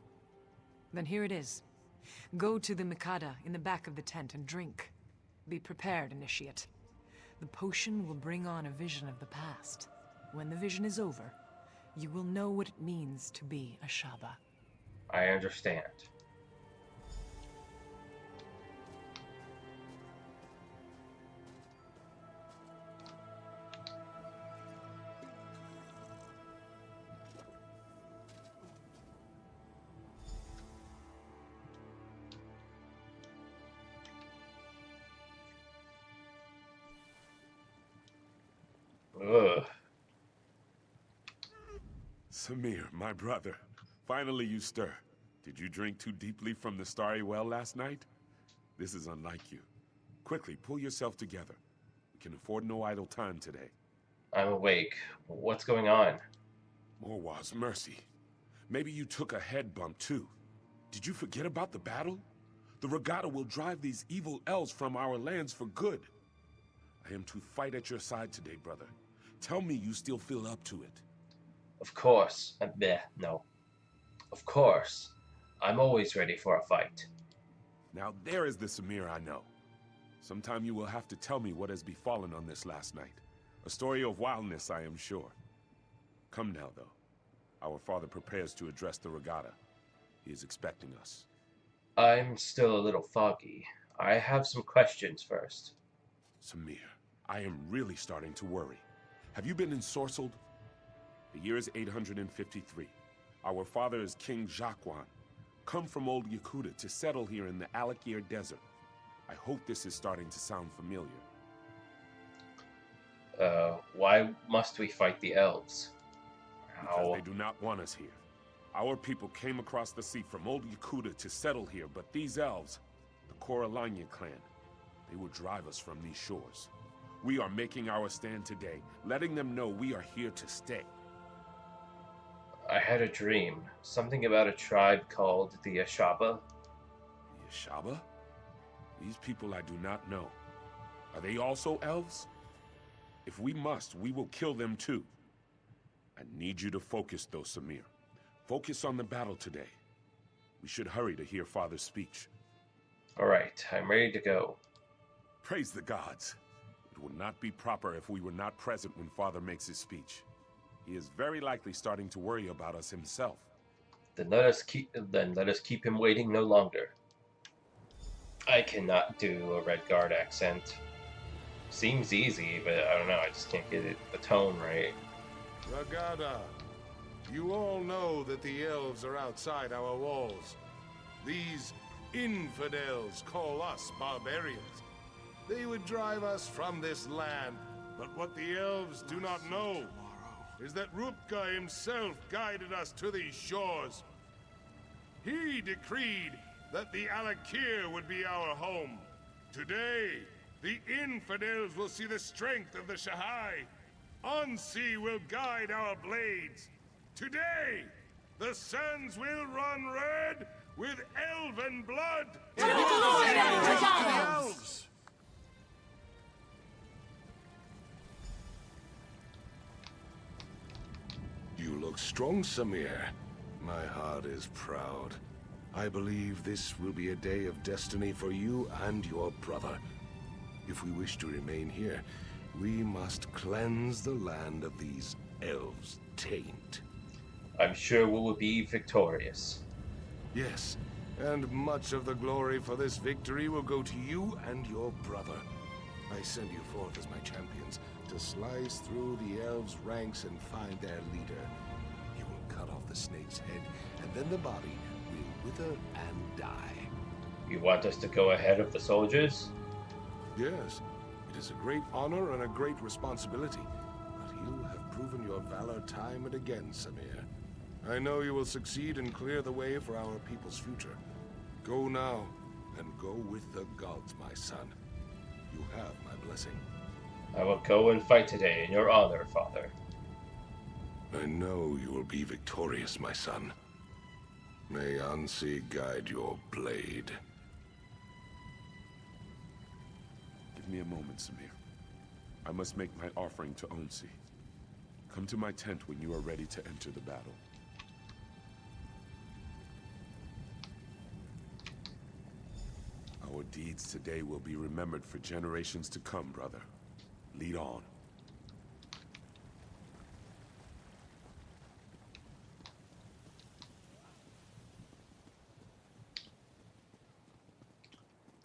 Then here it is. Go to the Mikada in the back of the tent and drink. Be prepared, Initiate. The potion will bring on a vision of the past. When the vision is over, you will know what it means to be a Shaba. I understand. Ugh. Samir, my brother. Finally you stir. Did you drink too deeply from the starry well last night? This is unlike you. Quickly, pull yourself together. We can afford no idle time today. I'm awake. What's going on? Morwa's mercy. Maybe you took a head bump too. Did you forget about the battle? The regatta will drive these evil elves from our lands for good. I am to fight at your side today, brother. Tell me you still feel up to it. Of course. No. Of course. I'm always ready for a fight. Now there is the Samir I know. Sometime you will have to tell me what has befallen on this last night. A story of wildness, I am sure. Come now, though. Our father prepares to address the regatta. He is expecting us. I'm still a little foggy. I have some questions first. Samir, I am really starting to worry. Have you been ensorcelled? The year is 853. Our father is King Jacquan, come from old Yakuta to settle here in the Alik'r desert. I hope this is starting to sound familiar. Why must we fight the elves? Because they do not want us here. Our people came across the sea from old Yakuta to settle here, but these elves, the Koralanya clan, they will drive us from these shores. We are making our stand today, letting them know we are here to stay. I had a dream. Something about a tribe called the Ashaba. The Ashaba? These people I do not know. Are they also elves? If we must, we will kill them too. I need you to focus though, Samir. Focus on the battle today. We should hurry to hear Father's speech. Alright, I'm ready to go. Praise the gods. It would not be proper if we were not present when Father makes his speech. He is very likely starting to worry about us himself. Then let us keep him waiting no longer. I cannot do a Red Guard accent. seems easy, but I don't know. I just can't get the tone right. Ragada, you all know that the elves are outside our walls. These infidels call us barbarians. They would drive us from this land, but what the elves do not know is that Rupka himself guided us to these shores. He decreed that the Alik'r would be our home. Today, the infidels will see the strength of the Shahai. Ansi will guide our blades. Today, the sands will run red with elven blood. Elves! You look strong, Samir. My heart is proud. I believe this will be a day of destiny for you and your brother. If we wish to remain here, we must cleanse the land of these elves' taint. I'm sure we will be victorious. Yes, and much of the glory for this victory will go to you and your brother. I send you forth as my champions to slice through the elves' ranks and find their leader. You will cut off the snake's head, and then the body will wither and die. You want us to go ahead of the soldiers? Yes, it is a great honor and a great responsibility, but you have proven your valor time and again, Samir. I know you will succeed and clear the way for our people's future. Go now, and go with the gods, my son. You have my blessing. I will go and fight today in your honor, Father. I know you will be victorious, my son. May Ansi guide your blade. Give me a moment, Samir. I must make my offering to Onsi. Come to my tent when you are ready to enter the battle. Our deeds today will be remembered for generations to come, brother. Lead on.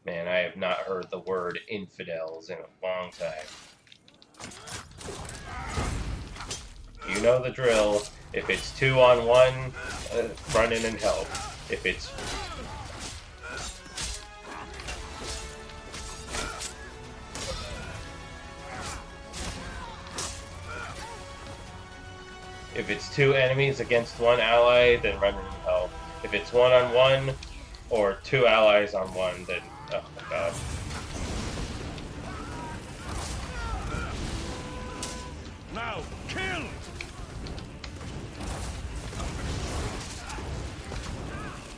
Man, I have not heard the word infidels in a long time. You know the drill. If it's 2-on-1, run in and help. If it's If it's 2 enemies against 1 ally, then run and help. If it's 1-on-1 or 2 allies on 1, then oh my god. Now, kill!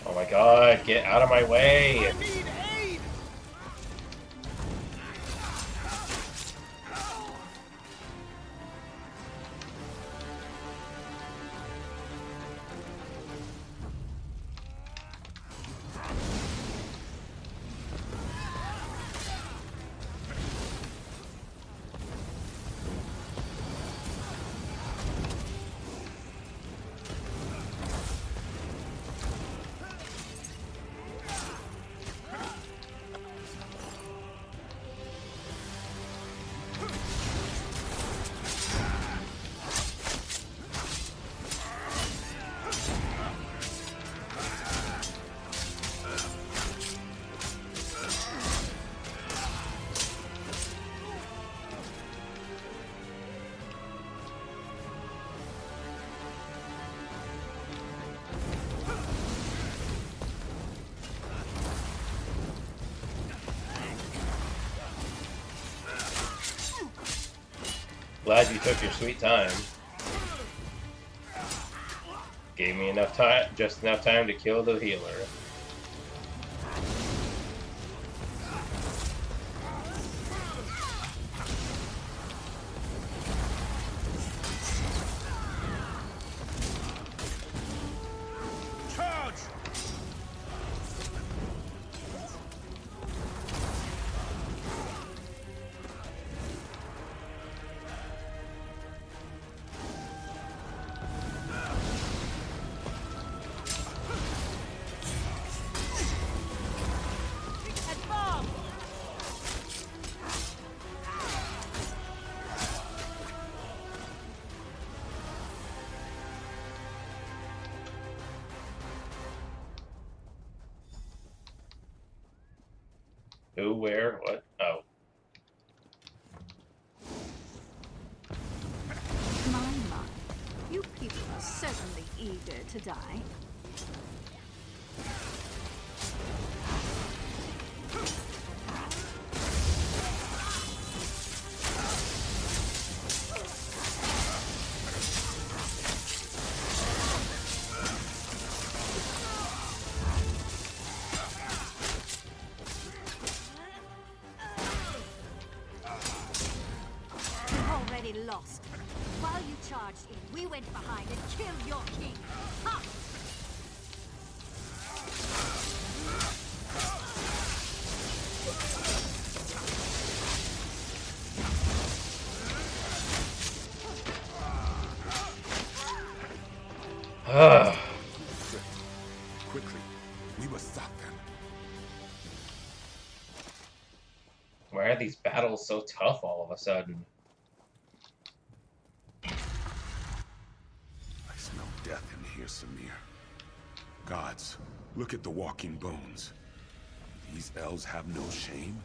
Oh my god, get out of my way! Glad you took your sweet time. Gave me enough time, just enough time to kill the healer. Charge! Who, where, what? Oh. My, you people are certainly eager to die. Lost. While you charged in, we went behind and killed your king. Ha! Quickly, we must stop them. Why are these battles so tough all of a sudden? I smell death in here, Samir. Gods, look at the walking bones. These elves have no shame?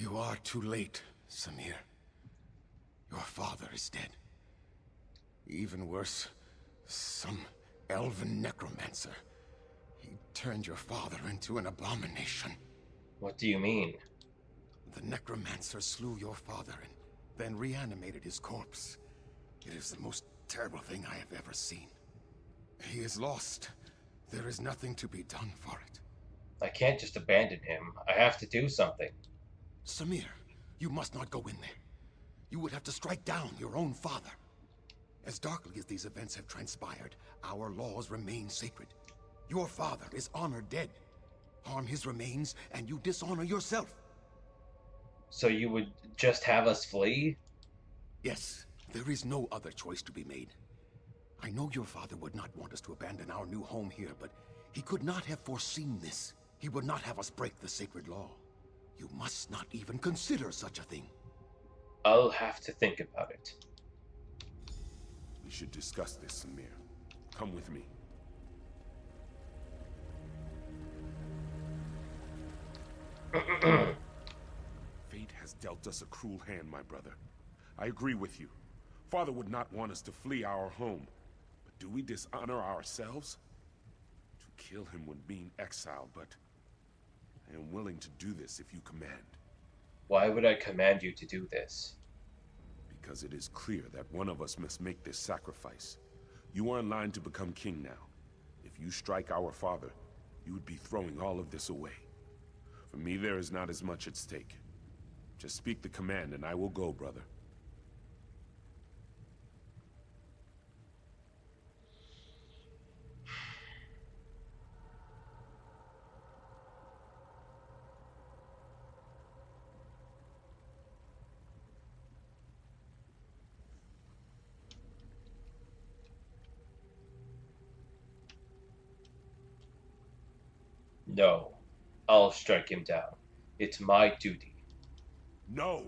You are too late, Samir. Your father is dead. Even worse, some elven necromancer. He turned your father into an abomination. What do you mean? The necromancer slew your father and then reanimated his corpse. It is the most terrible thing I have ever seen. He is lost. There is nothing to be done for it. I can't just abandon him. I have to do something. Samir, you must not go in there. You would have to strike down your own father. As darkly as these events have transpired, our laws remain sacred. Your father is honored dead. Harm his remains, and you dishonor yourself. So you would just have us flee? Yes, there is no other choice to be made. I know your father would not want us to abandon our new home here, but he could not have foreseen this. He would not have us break the sacred law. You must not even consider such a thing. I'll have to think about it. We should discuss this, Samir. Come with me. Fate has dealt us a cruel hand, my brother. I agree with you. Father would not want us to flee our home. But do we dishonor ourselves? To kill him would mean exile, but I am willing to do this if you command. Why would I command you to do this? Because it is clear that one of us must make this sacrifice. You are in line to become king now. If you strike our father, you would be throwing all of this away. For me, there is not as much at stake. Just speak the command and I will go, brother. No. I'll strike him down. It's my duty. No!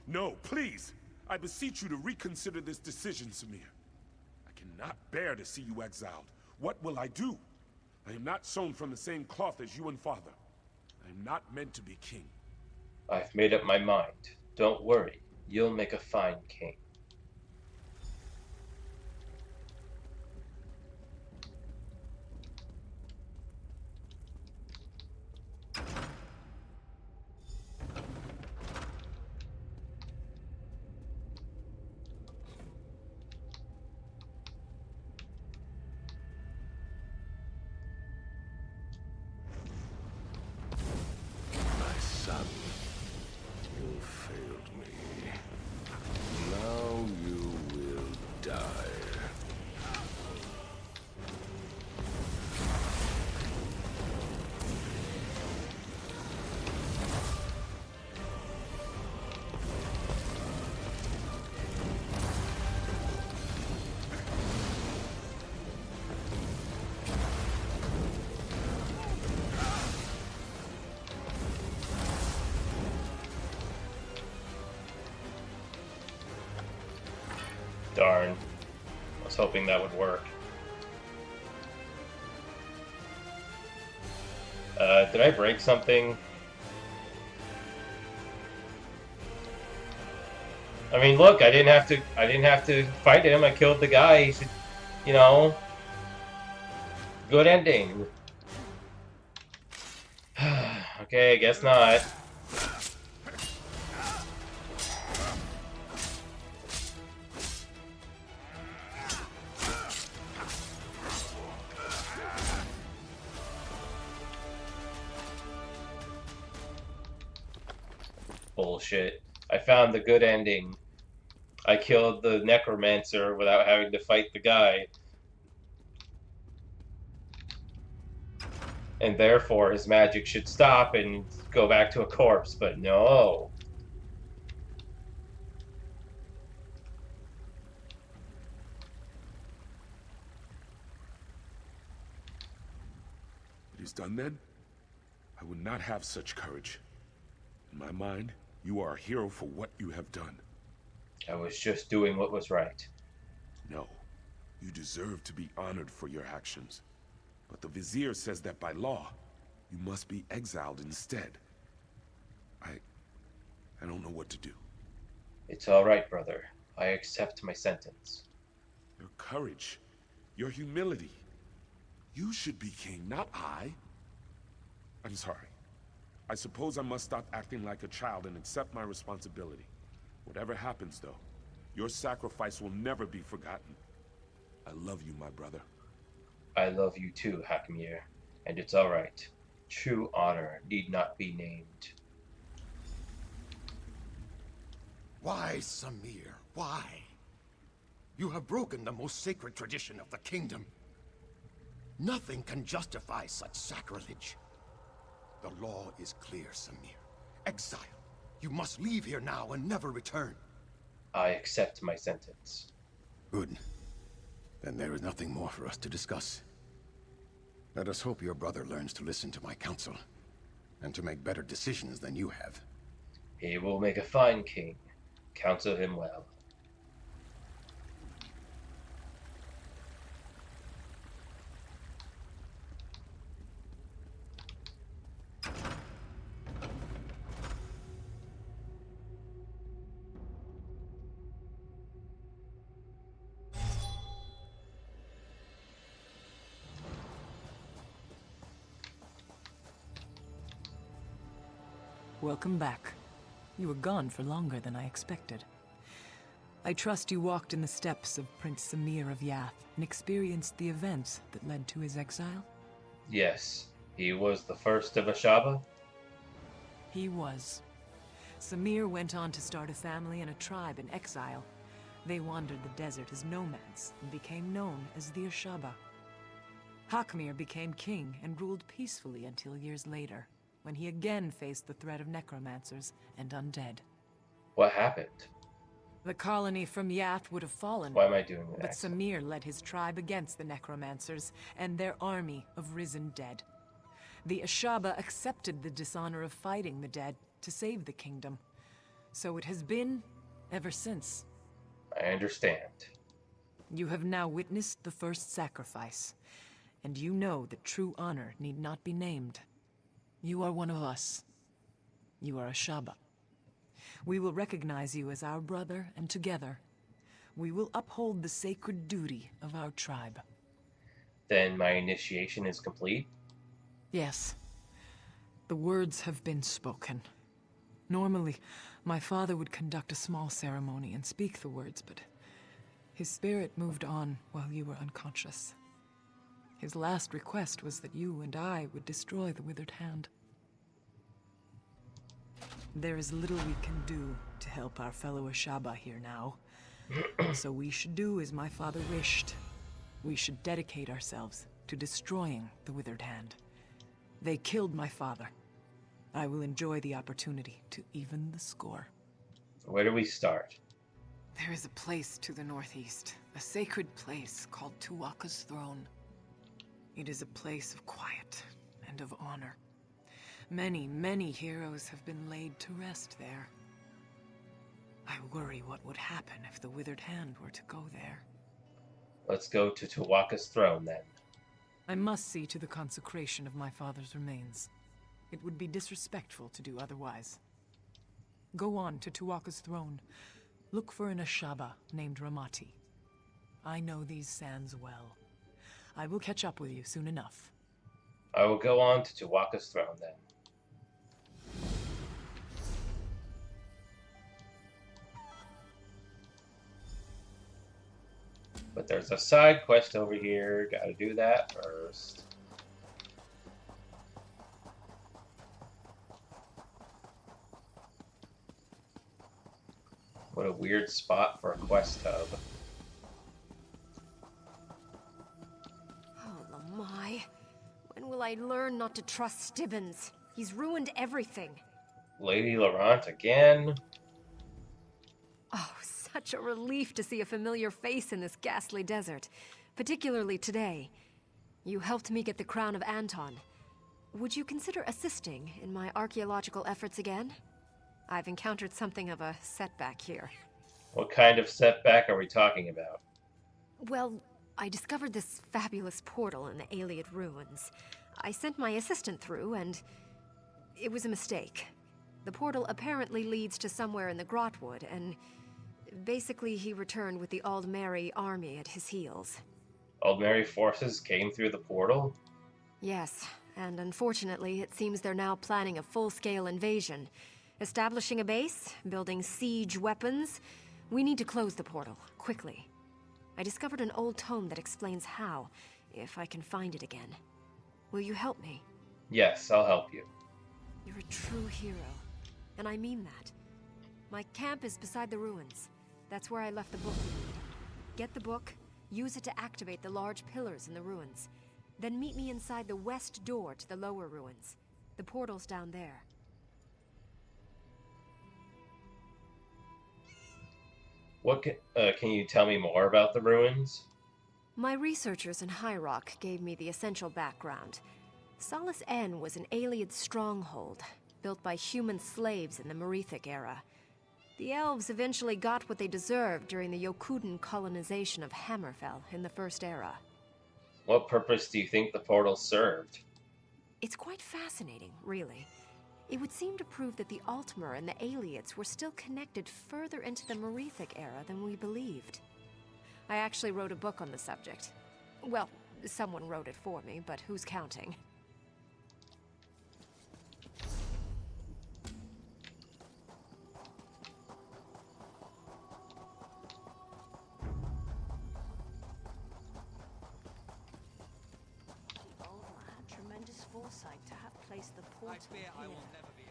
No, please! I beseech you to reconsider this decision, Samir. I cannot bear to see you exiled. What will I do? I am not sewn from the same cloth as you and father. I am not meant to be king. I've made up my mind. Don't worry. You'll make a fine king. My son, you failed me. Now you will die. Darn. I was hoping that would work. Did I break something? I mean, look, I didn't have to fight him. I killed the guy. He should, you know, good ending. Okay, I guess not. Bullshit. I found the good ending. I killed the necromancer without having to fight the guy. And therefore his magic should stop and go back to a corpse, but no. It is done then? I would not have such courage. In my mind, you are a hero for what you have done. I was just doing what was right. No. You deserve to be honored for your actions. But the Vizier says that by law, you must be exiled instead. I don't know what to do. It's all right, brother. I accept my sentence. Your courage, your humility. You should be king, not I. I'm sorry. I suppose I must stop acting like a child and accept my responsibility. Whatever happens, though, your sacrifice will never be forgotten. I love you, my brother. I love you too, Hakmir. And it's all right. True honor need not be named. Why, Samir? Why? You have broken the most sacred tradition of the kingdom. Nothing can justify such sacrilege. The law is clear, Samir. Exile. You must leave here now and never return. I accept my sentence. Good. Then there is nothing more for us to discuss. Let us hope your brother learns to listen to my counsel, and to make better decisions than you have. He will make a fine king. Counsel him well. Welcome back. You were gone for longer than I expected. I trust you walked in the steps of Prince Samir of Yath and experienced the events that led to his exile? Yes. He was the first of Ashaba? He was. Samir went on to start a family and a tribe in exile. They wandered the desert as nomads and became known as the Ashaba. Hakmir became king and ruled peacefully until years later, when he again faced the threat of necromancers and undead. What happened? The colony from Yath would have fallen. Why am I doing But that? Samir led his tribe against the necromancers and their army of risen dead. The Ashaba accepted the dishonor of fighting the dead to save the kingdom. So it has been ever since. I understand. You have now witnessed the first sacrifice, and you know that true honor need not be named. You are one of us. You are Ashaba. We will recognize you as our brother, and together, we will uphold the sacred duty of our tribe. Then my initiation is complete? Yes. The words have been spoken. Normally, my father would conduct a small ceremony and speak the words, but his spirit moved on while you were unconscious. His last request was that you and I would destroy the Withered Hand. There is little we can do to help our fellow Ashaba here now. So we should do as my father wished. We should dedicate ourselves to destroying the Withered Hand. They killed my father. I will enjoy the opportunity to even the score. Where do we start? There is a place to the northeast, a sacred place called Tuwaka's Throne. It is a place of quiet and of honor. Many, many heroes have been laid to rest there. I worry what would happen if the Withered Hand were to go there. Let's go to Tuwaka's throne, then. I must see to the consecration of my father's remains. It would be disrespectful to do otherwise. Go on to Tuwaka's throne. Look for an Ashaba named Ramati. I know these sands well. I will catch up with you soon enough. I will go on to Tuwaka's throne, then. But there's a side quest over here. Gotta do that first. What a weird spot for a quest hub. Oh, Lamai. When will I learn not to trust Stibbons? He's ruined everything. Lady Laurent again? Oh, such a relief to see a familiar face in this ghastly desert. Particularly today. You helped me get the crown of Anton. Would you consider assisting in my archaeological efforts again? I've encountered something of a setback here. What kind of setback are we talking about? Well, I discovered this fabulous portal in the Alik'r ruins. I sent my assistant through, and it was a mistake. The portal apparently leads to somewhere in the Grotwood, and basically he returned with the Aldmeri army at his heels. Aldmeri forces came through the portal? Yes, and unfortunately it seems they're now planning a full-scale invasion. Establishing a base, building siege weapons. We need to close the portal, quickly. I discovered an old tome that explains how, if I can find it again. Will you help me? Yes, I'll help you. You're a true hero, and I mean that. My camp is beside the ruins. That's where I left the book you need. Get the book, use it to activate the large pillars in the ruins. Then meet me inside the west door to the lower ruins. The portal's down there. What can you tell me more about the ruins? My researchers in High Rock gave me the essential background. Solace N was an Ailiad stronghold, built by human slaves in the Merethic era. The elves eventually got what they deserved during the Yokuden colonization of Hammerfell in the First Era. What purpose do you think the portal served? It's quite fascinating, really. It would seem to prove that the Altmer and the Ailiads were still connected further into the Merethic era than we believed. I actually wrote a book on the subject. Well, someone wrote it for me, but who's counting? foresight to have placed the portal here. I will never be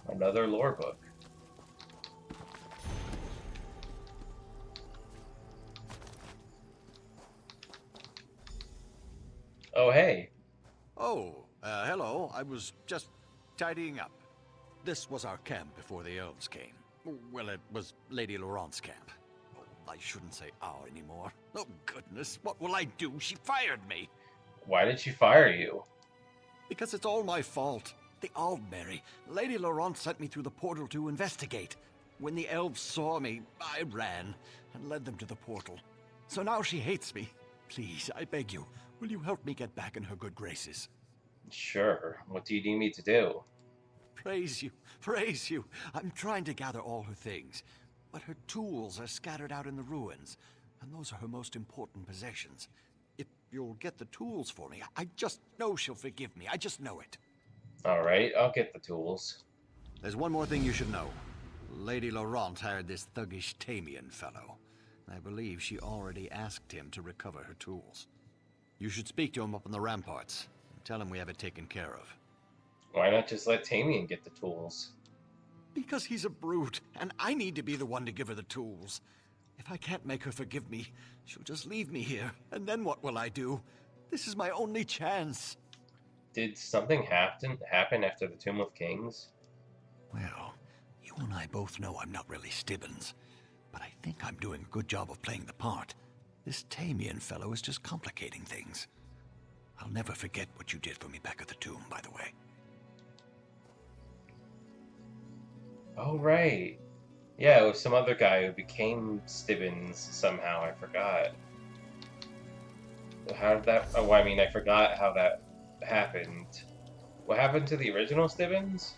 able. Another lore book. Oh, hey. Oh, hello. I was just tidying up. This was our camp before the elves came. Well, it was Lady Laurent's camp. Oh, I shouldn't say our anymore. Oh, goodness, what will I do? She fired me. Why did she fire you? Because it's all my fault. The Aldmeri. Lady Laurent sent me through the portal to investigate. When the elves saw me, I ran and led them to the portal. So now she hates me. Please, I beg you, will you help me get back in her good graces? Sure. What do you need me to do? Praise you, praise you. I'm trying to gather all her things, but her tools are scattered out in the ruins, and those are her most important possessions. If you'll get the tools for me, I just know she'll forgive me. I just know it. Alright, I'll get the tools. There's one more thing you should know. Lady Laurent hired this thuggish Tamian fellow. I believe she already asked him to recover her tools. You should speak to him up on the ramparts. And tell him we have it taken care of. Why not just let Tamian get the tools? Because he's a brute, and I need to be the one to give her the tools. If I can't make her forgive me, she'll just leave me here, and then what will I do? This is my only chance. Did something happen after the Tomb of Kings? Well, you and I both know I'm not really Stibbins, but I think I'm doing a good job of playing the part. This Tamian fellow is just complicating things. I'll never forget what you did for me back at the tomb, by the way. Oh, right. Yeah, it was some other guy who became Stibbins somehow. I forgot. How did that... Oh, I mean, I forgot how that happened. What happened to the original Stibbins?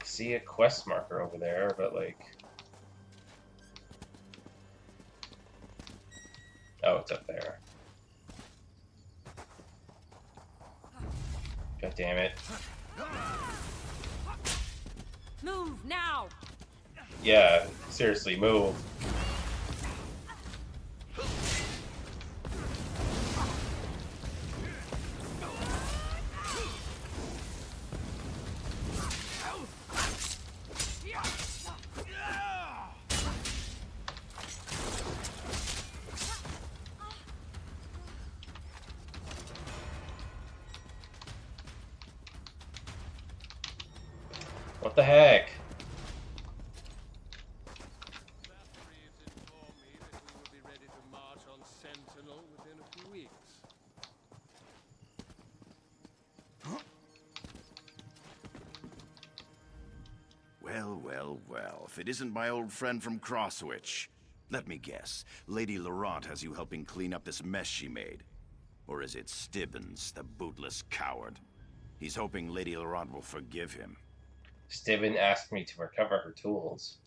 See a quest marker over there, but like... Oh, it's up there. God damn it. Move now! Yeah, seriously, move. What the heck? Well, well, well. If it isn't my old friend from Crosswitch. Let me guess. Lady Laurent has you helping clean up this mess she made. Or is it Stibbins, the bootless coward? He's hoping Lady Laurent will forgive him. Stibbin asked me to recover her tools.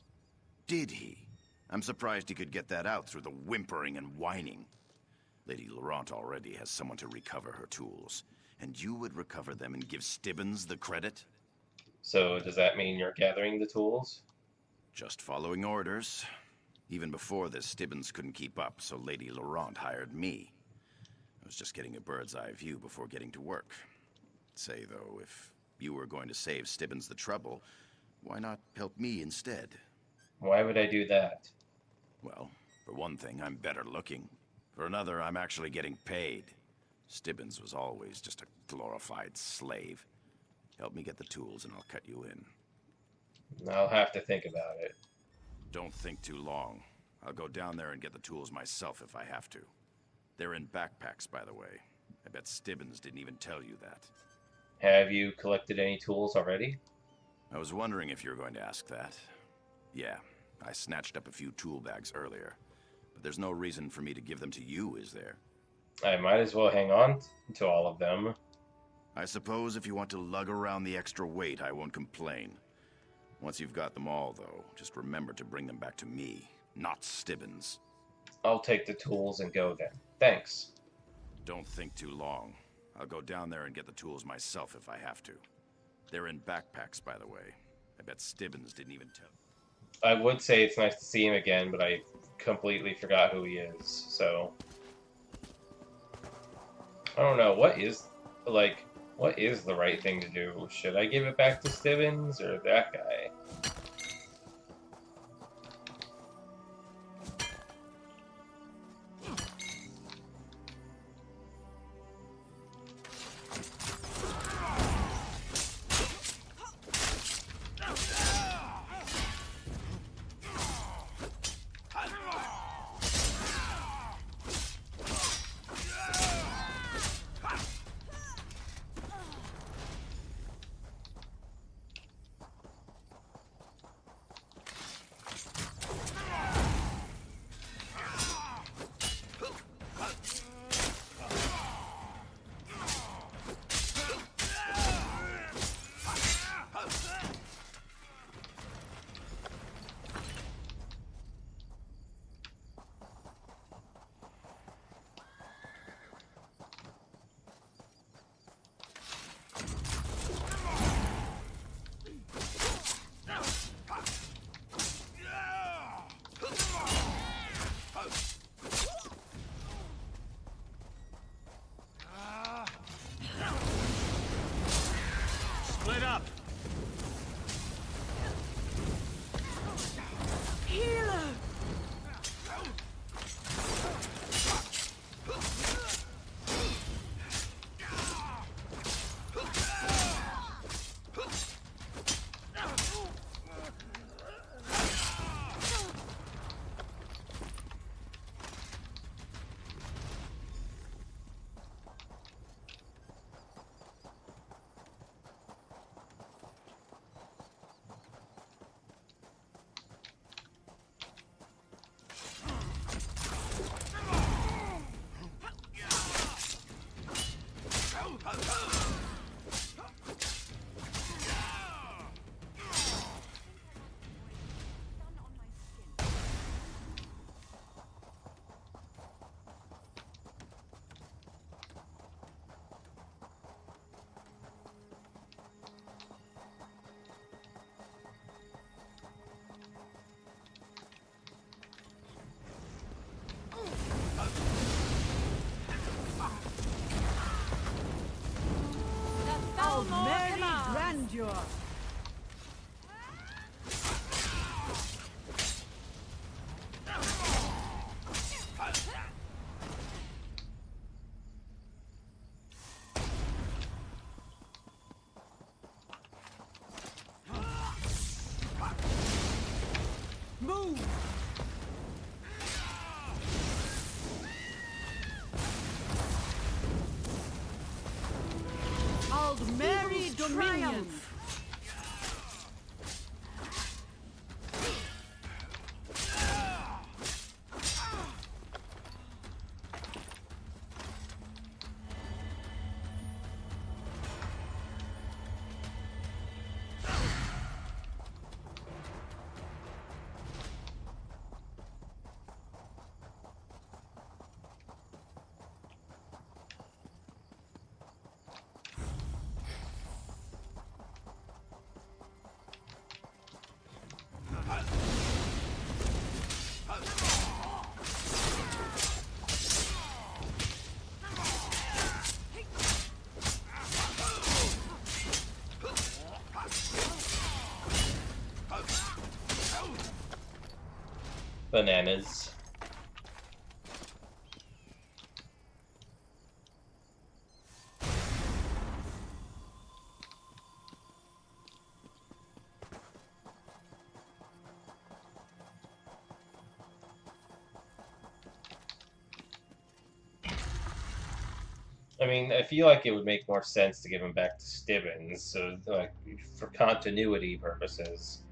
Did he? I'm surprised he could get that out through the whimpering and whining. Lady Laurent already has someone to recover her tools. And you would recover them and give Stibbins the credit? So, does that mean you're gathering the tools? Just following orders. Even before this, Stibbins couldn't keep up, so Lady Laurent hired me. I was just getting a bird's eye view before getting to work. Say, though, if you were going to save Stibbins the trouble, why not help me instead? Why would I do that? Well, for one thing, I'm better looking. For another, I'm actually getting paid. Stibbins was always just a glorified slave. Help me get the tools and I'll cut you in. I'll have to think about it. Don't think too long. I'll go down there and get the tools myself if I have to. They're in backpacks, by the way. I bet Stibbins didn't even tell you that. Have you collected any tools already? I was wondering if you were going to ask that. Yeah, I snatched up a few tool bags earlier. But there's no reason for me to give them to you, is there? I might as well hang on to all of them. I suppose if you want to lug around the extra weight, I won't complain. Once you've got them all, though, just remember to bring them back to me, not Stibbins. I'll take the tools and go then. Thanks. Don't think too long. I'll go down there and get the tools myself if I have to. They're in backpacks, by the way. I bet Stibbins didn't even tell. I would say it's nice to see him again, but I completely forgot who he is, so... I don't know, what is the right thing to do? Should I give it back to Stibbins, or that guy? Split up! Healer! Mary Grandeur! Move! Mary Dominion! Bananas. I mean, I feel like it would make more sense to give him back to Stibbins, so, like, for continuity purposes.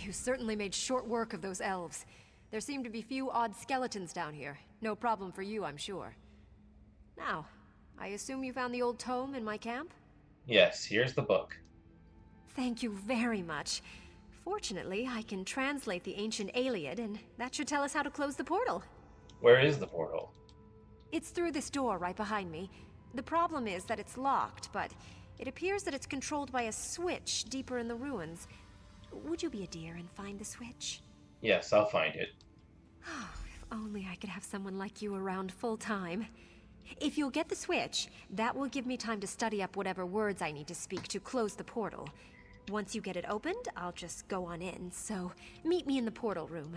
You certainly made short work of those elves. There seem to be few odd skeletons down here. No problem for you, I'm sure. Now, I assume you found the old tome in my camp? Yes, here's the book. Thank you very much. Fortunately, I can translate the ancient Iliad, and that should tell us how to close the portal. Where is the portal? It's through this door right behind me. The problem is that it's locked, but it appears that it's controlled by a switch deeper in the ruins. Would you be a dear and find the switch? Yes, I'll find it. If only I could have someone like you around full time. If you'll get the switch, that will give me time to study up whatever words I need to speak to close the portal. Once you get it opened, I'll just go on in, so meet me in the portal room.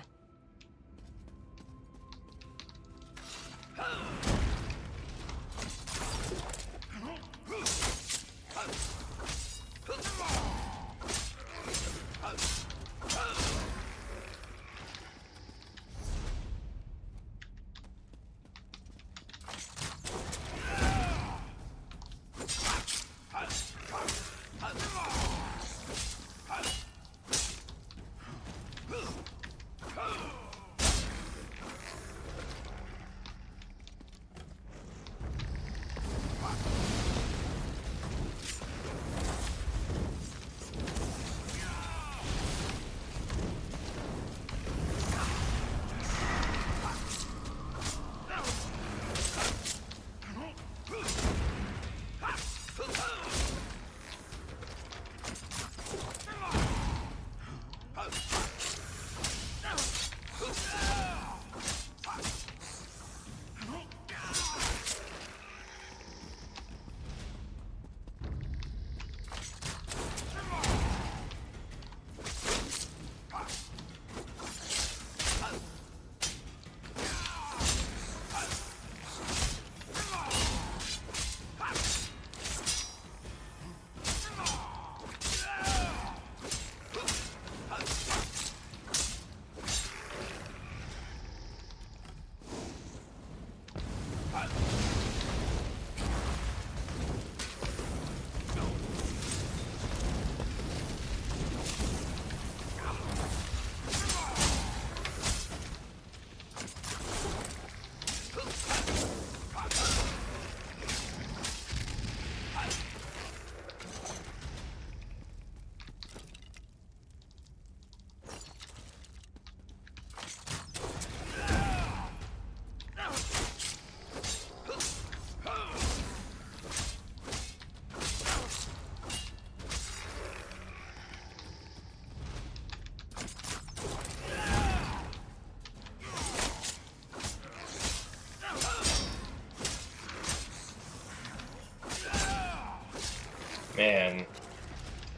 Man,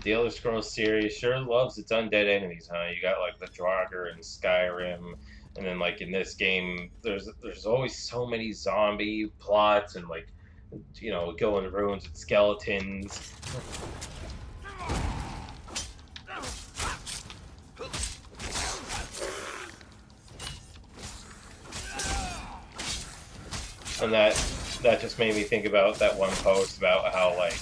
the Elder Scrolls series sure loves its undead enemies, huh? You got like the Draugr in Skyrim, and then like in this game, there's always so many zombie plots and like, you know, go in ruins with skeletons. And that just made me think about that one post about how like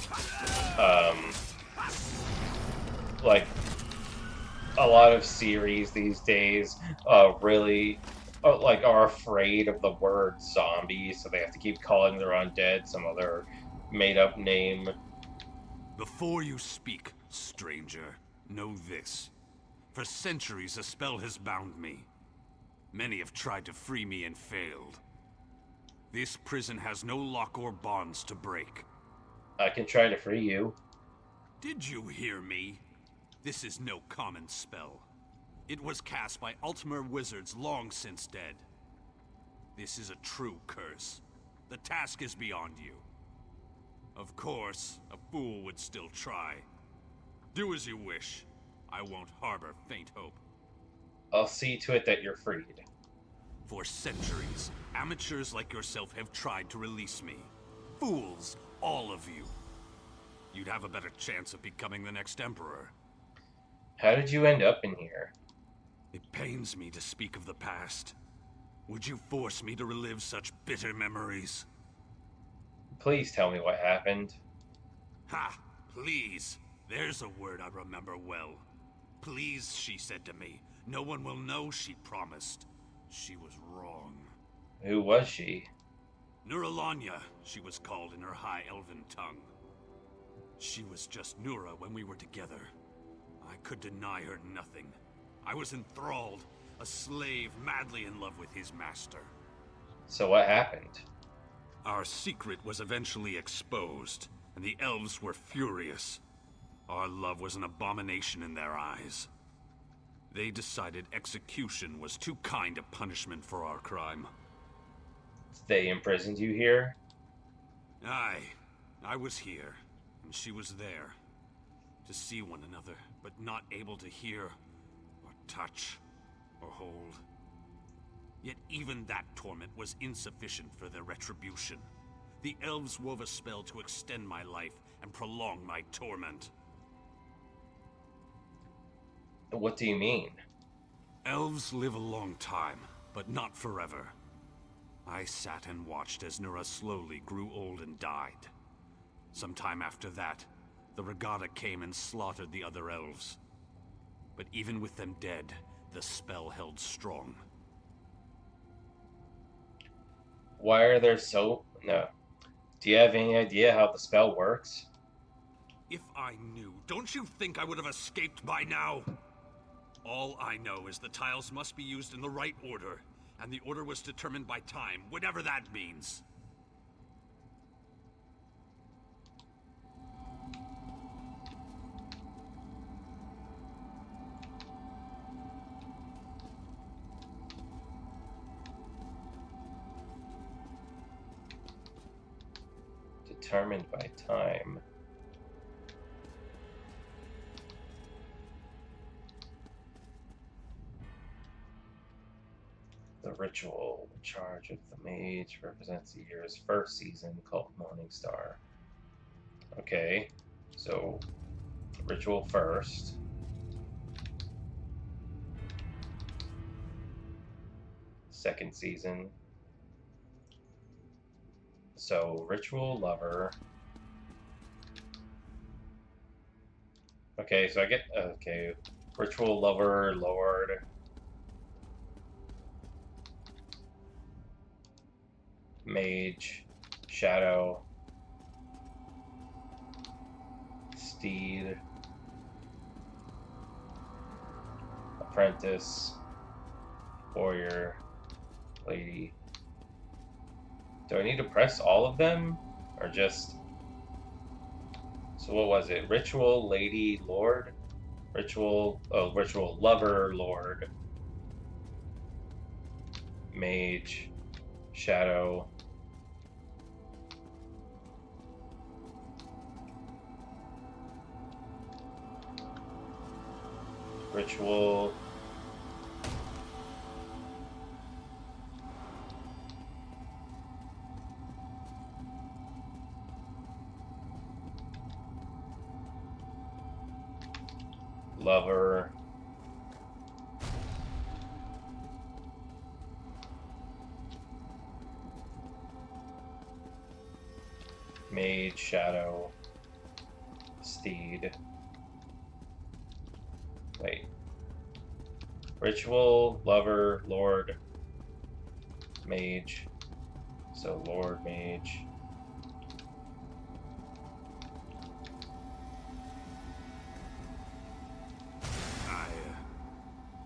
a lot of series these days really are afraid of the word zombie, so they have to keep calling their undead some other made up name. Before you speak, stranger, know this. For centuries a spell has bound me. Many have tried to free me and failed. This prison has no lock or bonds to break. I can try to free you. Did you hear me? This is no common spell. It was cast by Ultimate wizards long since dead. This is a true curse. The task is beyond you. Of course, a fool would still try. Do as you wish. I won't harbor faint hope. I'll see to it that you're freed. For centuries, amateurs like yourself have tried to release me. Fools, all of you. You'd have a better chance of becoming the next emperor. How did you end up in here? It pains me to speak of the past. Would you force me to relive such bitter memories? Please tell me what happened. Ha! Please! There's a word I remember well. Please, she said to me. No one will know, she promised. She was wrong. Who was she? Nuralanya, she was called in her high elven tongue. She was just Nura when we were together. I could deny her nothing. I was enthralled, a slave madly in love with his master. So what happened? Our secret was eventually exposed, and the elves were furious. Our love was an abomination in their eyes. They decided execution was too kind a punishment for our crime. They imprisoned you here? Aye, I was here, and she was there. To see one another, but not able to hear, or touch, or hold. Yet even that torment was insufficient for their retribution. The elves wove a spell to extend my life and prolong my torment. What do you mean? Elves live a long time, but not forever. I sat and watched as Nura slowly grew old and died. Sometime after that, the Regatta came and slaughtered the other elves. But even with them dead, the spell held strong. Why are there so... No. Do you have any idea how the spell works? If I knew, don't you think I would have escaped by now? All I know is the tiles must be used in the right order, and the order was determined by time, whatever that means. Determined by time. The ritual in charge of the mage represents the year's first season called Morning Star. Okay, so ritual first. Second season. So ritual lover. Okay, so I get okay. Ritual lover, lord. Mage, shadow, steed, apprentice, warrior, lady. Do I need to press all of them? Or just... So what was it? Ritual, lady, lord? Ritual... Oh, ritual, lover, lord. Mage, shadow. Ritual... Lover. Mage, shadow, steed. Wait. Ritual, lover, lord, mage. So lord, mage.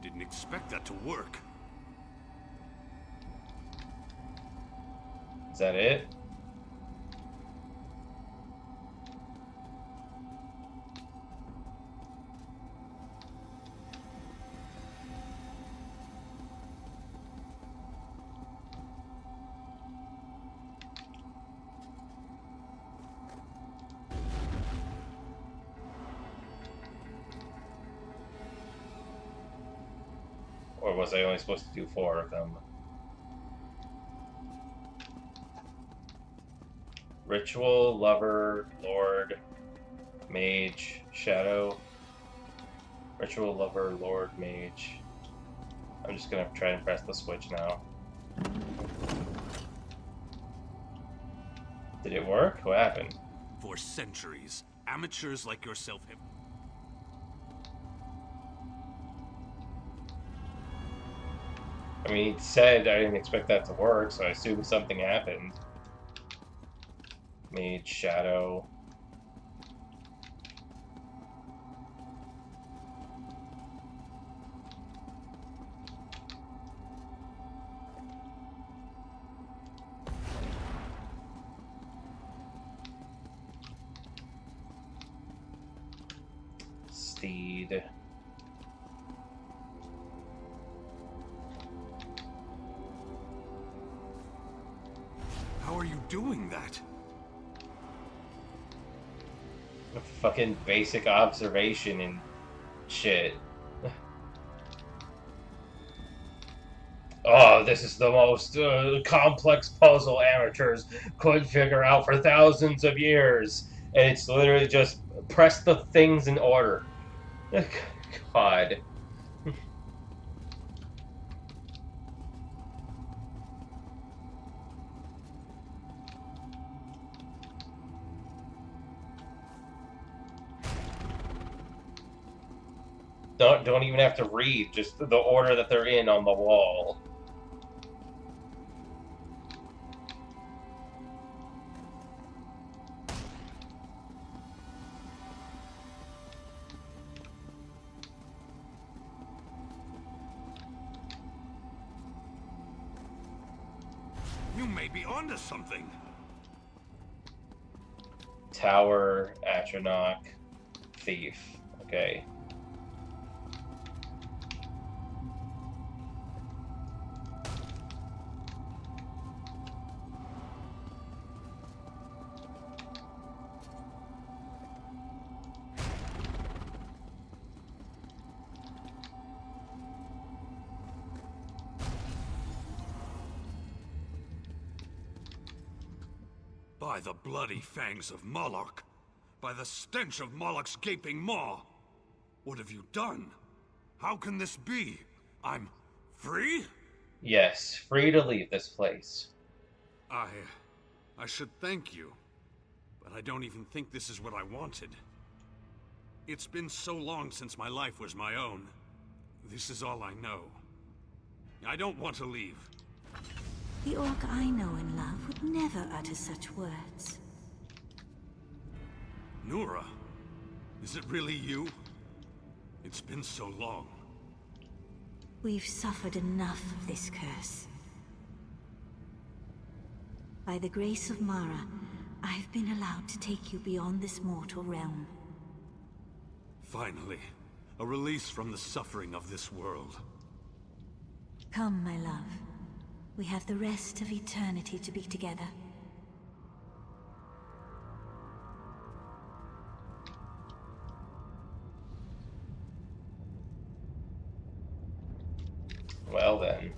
Didn't expect that to work. Is that it? Or was I only supposed to do 4 of them? Ritual, lover, lord, mage, shadow. Ritual, lover, lord, mage. I'm just gonna try and press the switch now. Did it work? What happened? For centuries, amateurs like yourself have... I mean, he said I didn't expect that to work, so I assumed something happened. Mage, Shadow. Steed. How are you doing that? A fucking basic observation and shit. Oh, this is the most complex puzzle amateurs could figure out for thousands of years. And it's literally just press the things in order. God. Don't even have to read, just the order that they're in on the wall. You may be onto something. Tower, Atronach, Thief. Okay. By the bloody fangs of Moloch. By the stench of Moloch's gaping maw. What have you done? How can this be? I'm free? Yes, free to leave this place. I should thank you. But I don't even think this is what I wanted. It's been so long since my life was my own. This is all I know. I don't want to leave. The orc I know and love would never utter such words. Nura, is it really you? It's been so long. We've suffered enough of this curse. By the grace of Mara, I've been allowed to take you beyond this mortal realm. Finally, a release from the suffering of this world. Come, my love. We have the rest of eternity to be together. Well then.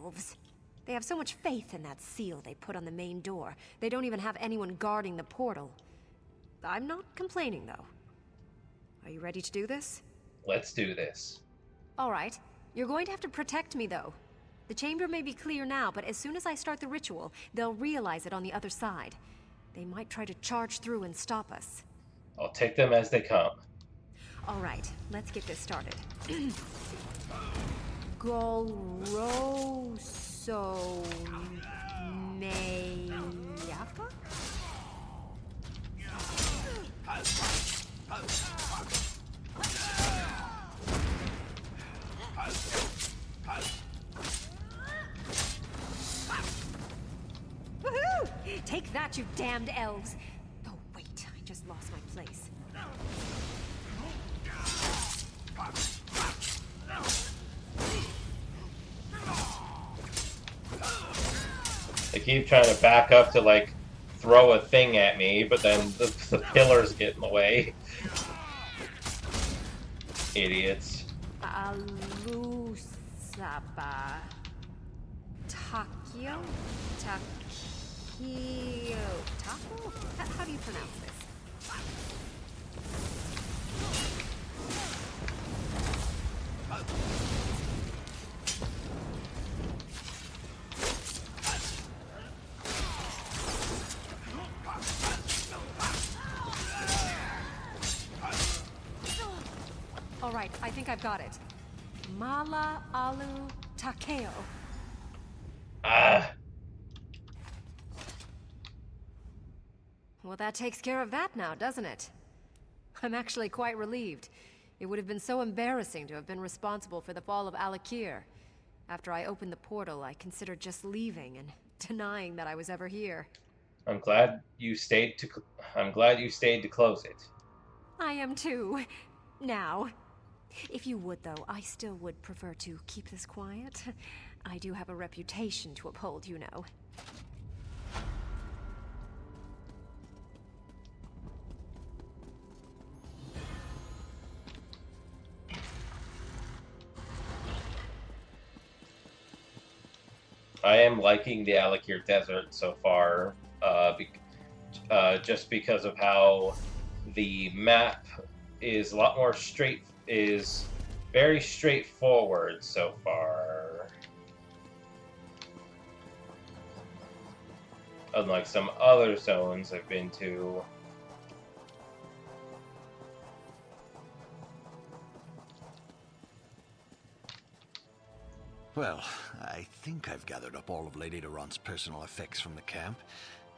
elves. They have so much faith in that seal they put on the main door. They don't even have anyone guarding the portal. I'm not complaining, though. Are you ready to do this? Let's do this. All right. You're going to have to protect me, though. The chamber may be clear now, but as soon as I start the ritual, they'll realize it on the other side. They might try to charge through and stop us. I'll take them as they come. All right, let's get this started. Golroso Mayaka? Woohoo! Take that, you damned elves! Oh, wait, I just lost my place. They keep trying to back up to, like, throw a thing at me, but then the pillars get in the way. Idiots. Alusaba. Takio? Takio. Taco? How do you pronounce this? All right, I think I've got it. Mala Alu Takeo. Ah. Well, that takes care of that now, doesn't it? I'm actually quite relieved. It would have been so embarrassing to have been responsible for the fall of Alik'r. After I opened the portal, I considered just leaving and denying that I was ever here. I'm glad you stayed to close it. I am too. Now. If you would, though, I still would prefer to keep this quiet. I do have a reputation to uphold, you know. I am liking the Alik'r Desert so far, just because of how the map is a lot more very straightforward so far. Unlike some other zones I've been to. Well, I think I've gathered up all of Lady Laurent's personal effects from the camp.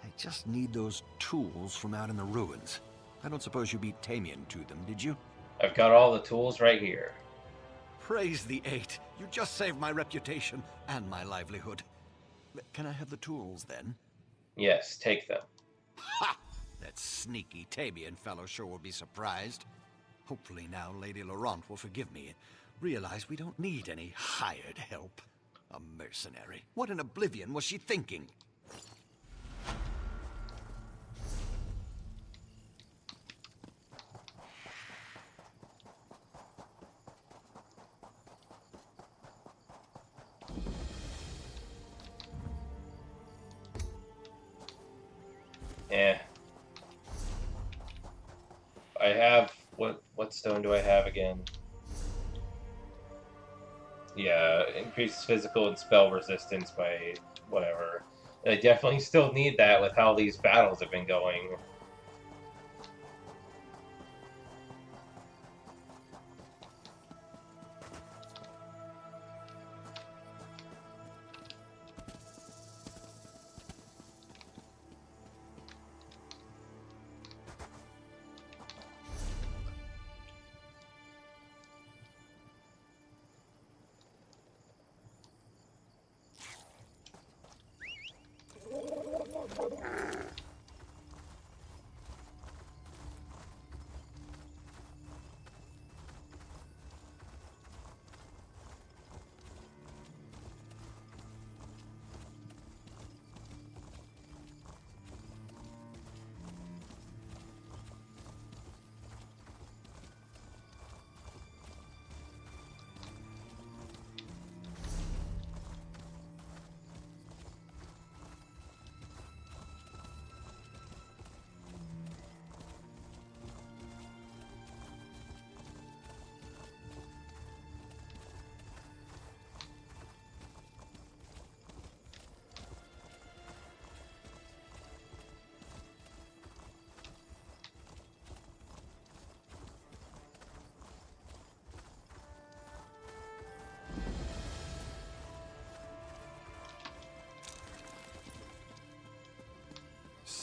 I just need those tools from out in the ruins. I don't suppose you beat Tamian to them, did you? I've got all the tools right here. Praise the Eight. You just saved my reputation and my livelihood. Can I have the tools, then? Yes, take them. Ha! That sneaky Tamian fellow sure will be surprised. Hopefully now Lady Laurent will forgive me and realize we don't need any hired help. A mercenary. What in oblivion was she thinking? Eh. I have what stone do I have again? Yeah, increases physical and spell resistance by whatever. I definitely still need that with how these battles have been going.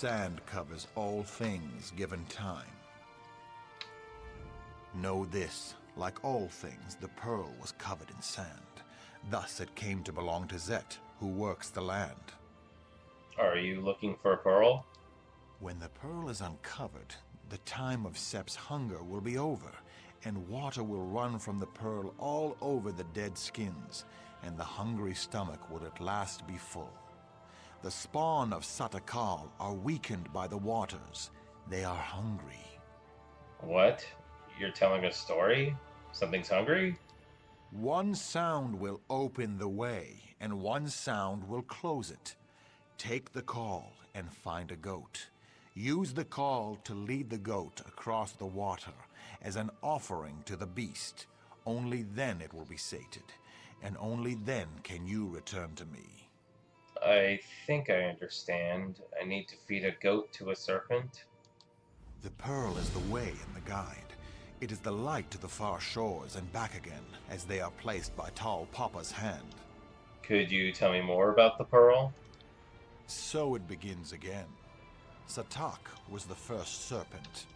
Sand covers all things given time. Know this, like all things, the pearl was covered in sand. Thus it came to belong to Zet, who works the land. Are you looking for a pearl? When the pearl is uncovered, the time of Sep's hunger will be over, and water will run from the pearl all over the dead skins, and the hungry stomach will at last be full. The spawn of Satakal are weakened by the waters. They are hungry. What? You're telling a story? Something's hungry? One sound will open the way, and one sound will close it. Take the call and find a goat. Use the call to lead the goat across the water as an offering to the beast. Only then it will be sated, and only then can you return to me. I think I understand. I need to feed a goat to a serpent? The pearl is the way in the guide. It is the light to the far shores and back again, as they are placed by Tall Papa's hand. Could you tell me more about the pearl? So it begins again. Satak was the first serpent.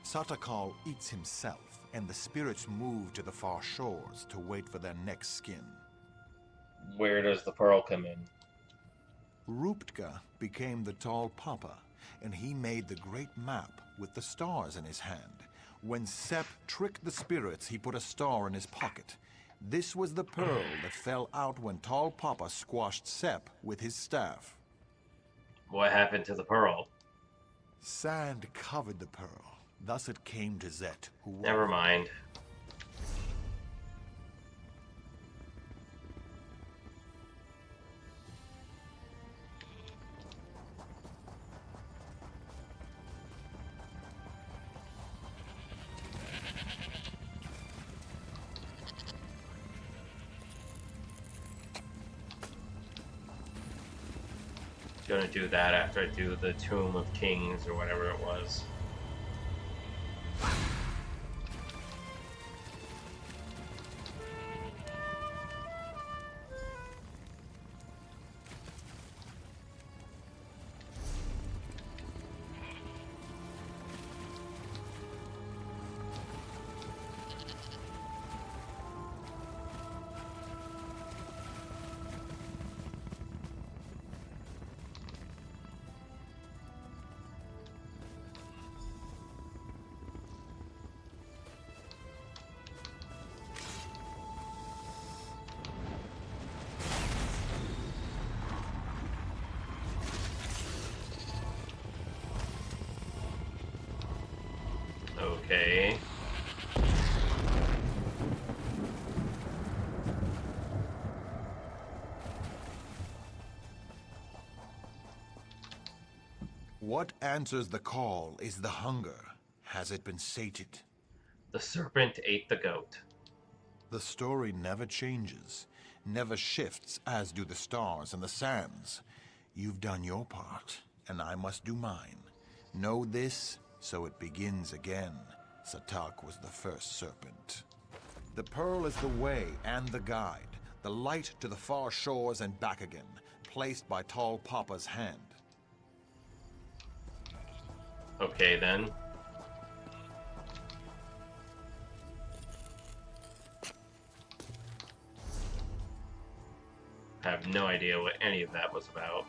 Satakal eats himself, and the spirits move to the far shores to wait for their next skin. Where does the pearl come in? Ruptka became the Tall Papa, and he made the great map with the stars in his hand. When Sep tricked the spirits, he put a star in his pocket. This was the pearl that fell out when Tall Papa squashed Sep with his staff. What happened to the pearl? Sand covered the pearl. Thus it came to Zet, who... Never mind. Gonna do that after I do the Tomb of Kings or whatever it was. Okay. What answers the call is the hunger. Has it been sated? The serpent ate the goat. The story never changes, never shifts, as do the stars and the sands. You've done your part, and I must do mine. Know this, so it begins again. Satak was the first serpent. The pearl is the way and the guide, the light to the far shores and back again, placed by Tall Papa's hand. Okay, then. I have no idea what any of that was about.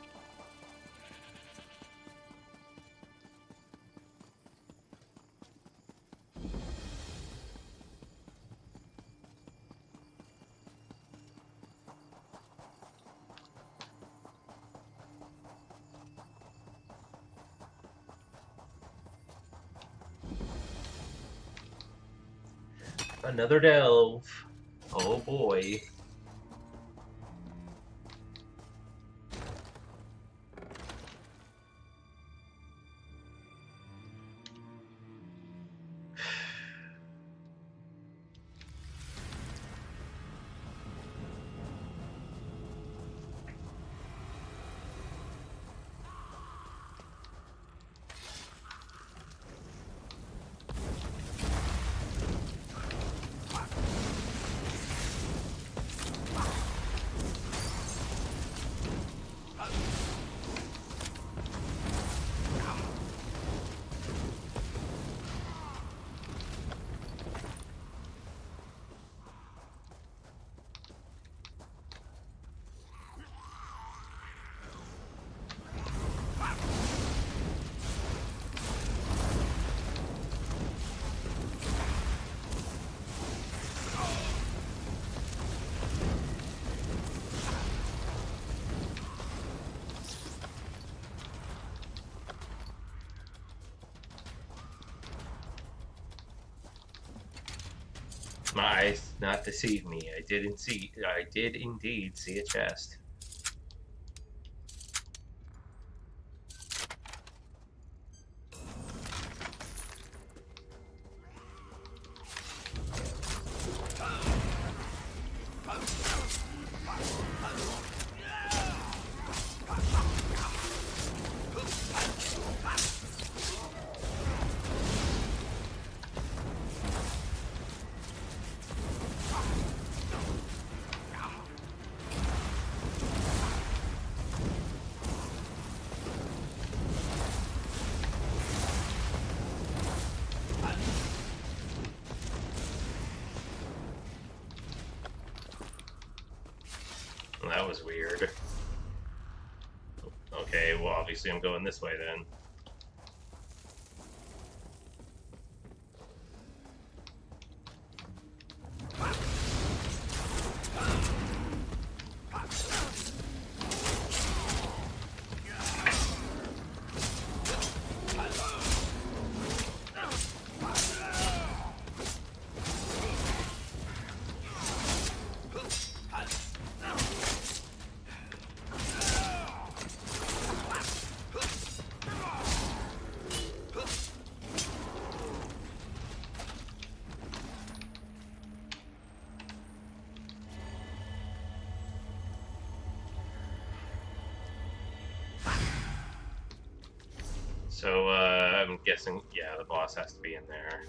Another delve. Oh boy. My eyes not deceive me. I did indeed see a chest. Well, that was weird. Okay, well, obviously I'm going this way then. So, I'm guessing, yeah, the boss has to be in there.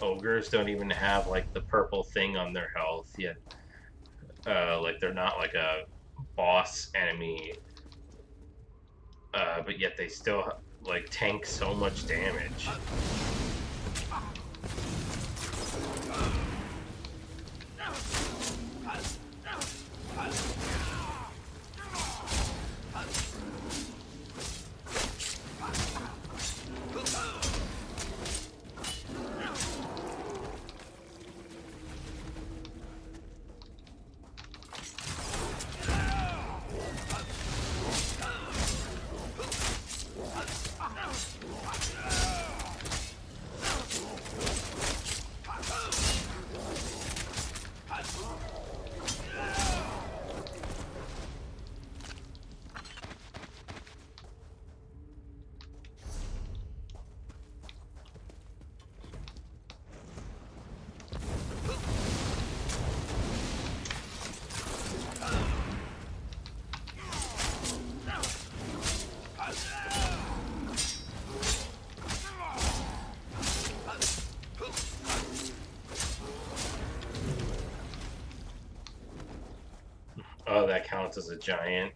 Ogres don't even have like the purple thing on their health yet. Like they're not like a boss enemy, but yet they still like tank so much damage. Oh, that counts as a giant.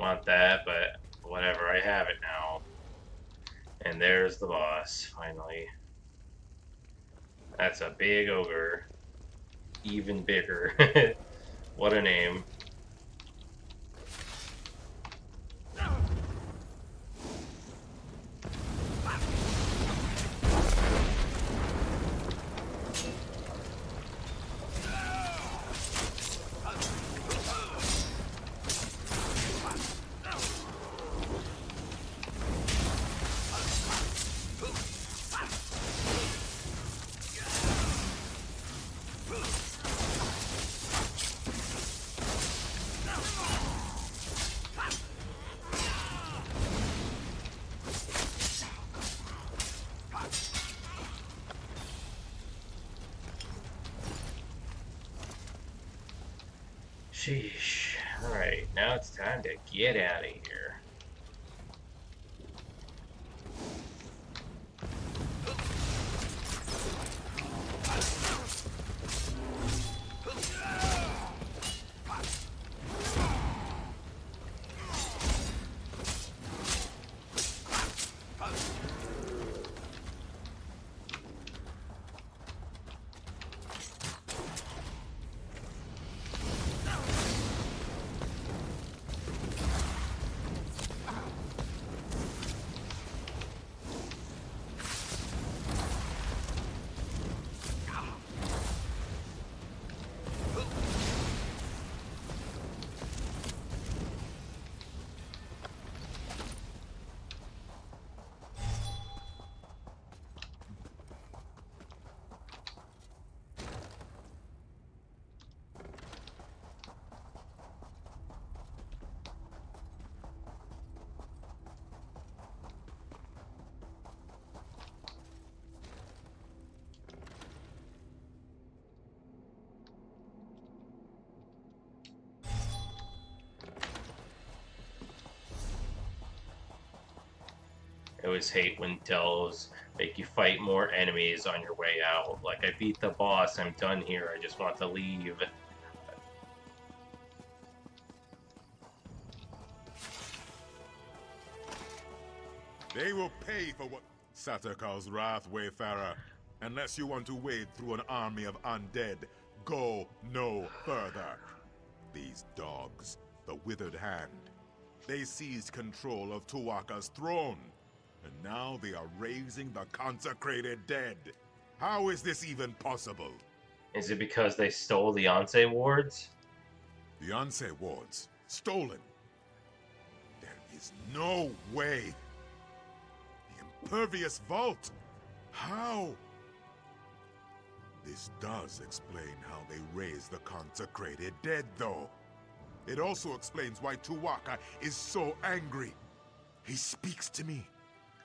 want that, but whatever, I have it now. And there's the boss, finally. That's a big ogre. Even bigger. What a name. Sheesh. Alright, now it's time to get out of here. I always hate when tells make you fight more enemies on your way out. Like, I beat the boss, I'm done here, I just want to leave. They will pay for what Satakar's wrath, Wayfarer. Unless you want to wade through an army of undead, go no further. These dogs, the Withered Hand, they seized control of Tuwaka's throne. And now they are raising the consecrated dead. How is this even possible? Is it because they stole the Onse wards? The Onse wards? Stolen? There is no way. The Impervious Vault? How? This does explain how they raise the consecrated dead, though. It also explains why Tuwaka is so angry. He speaks to me.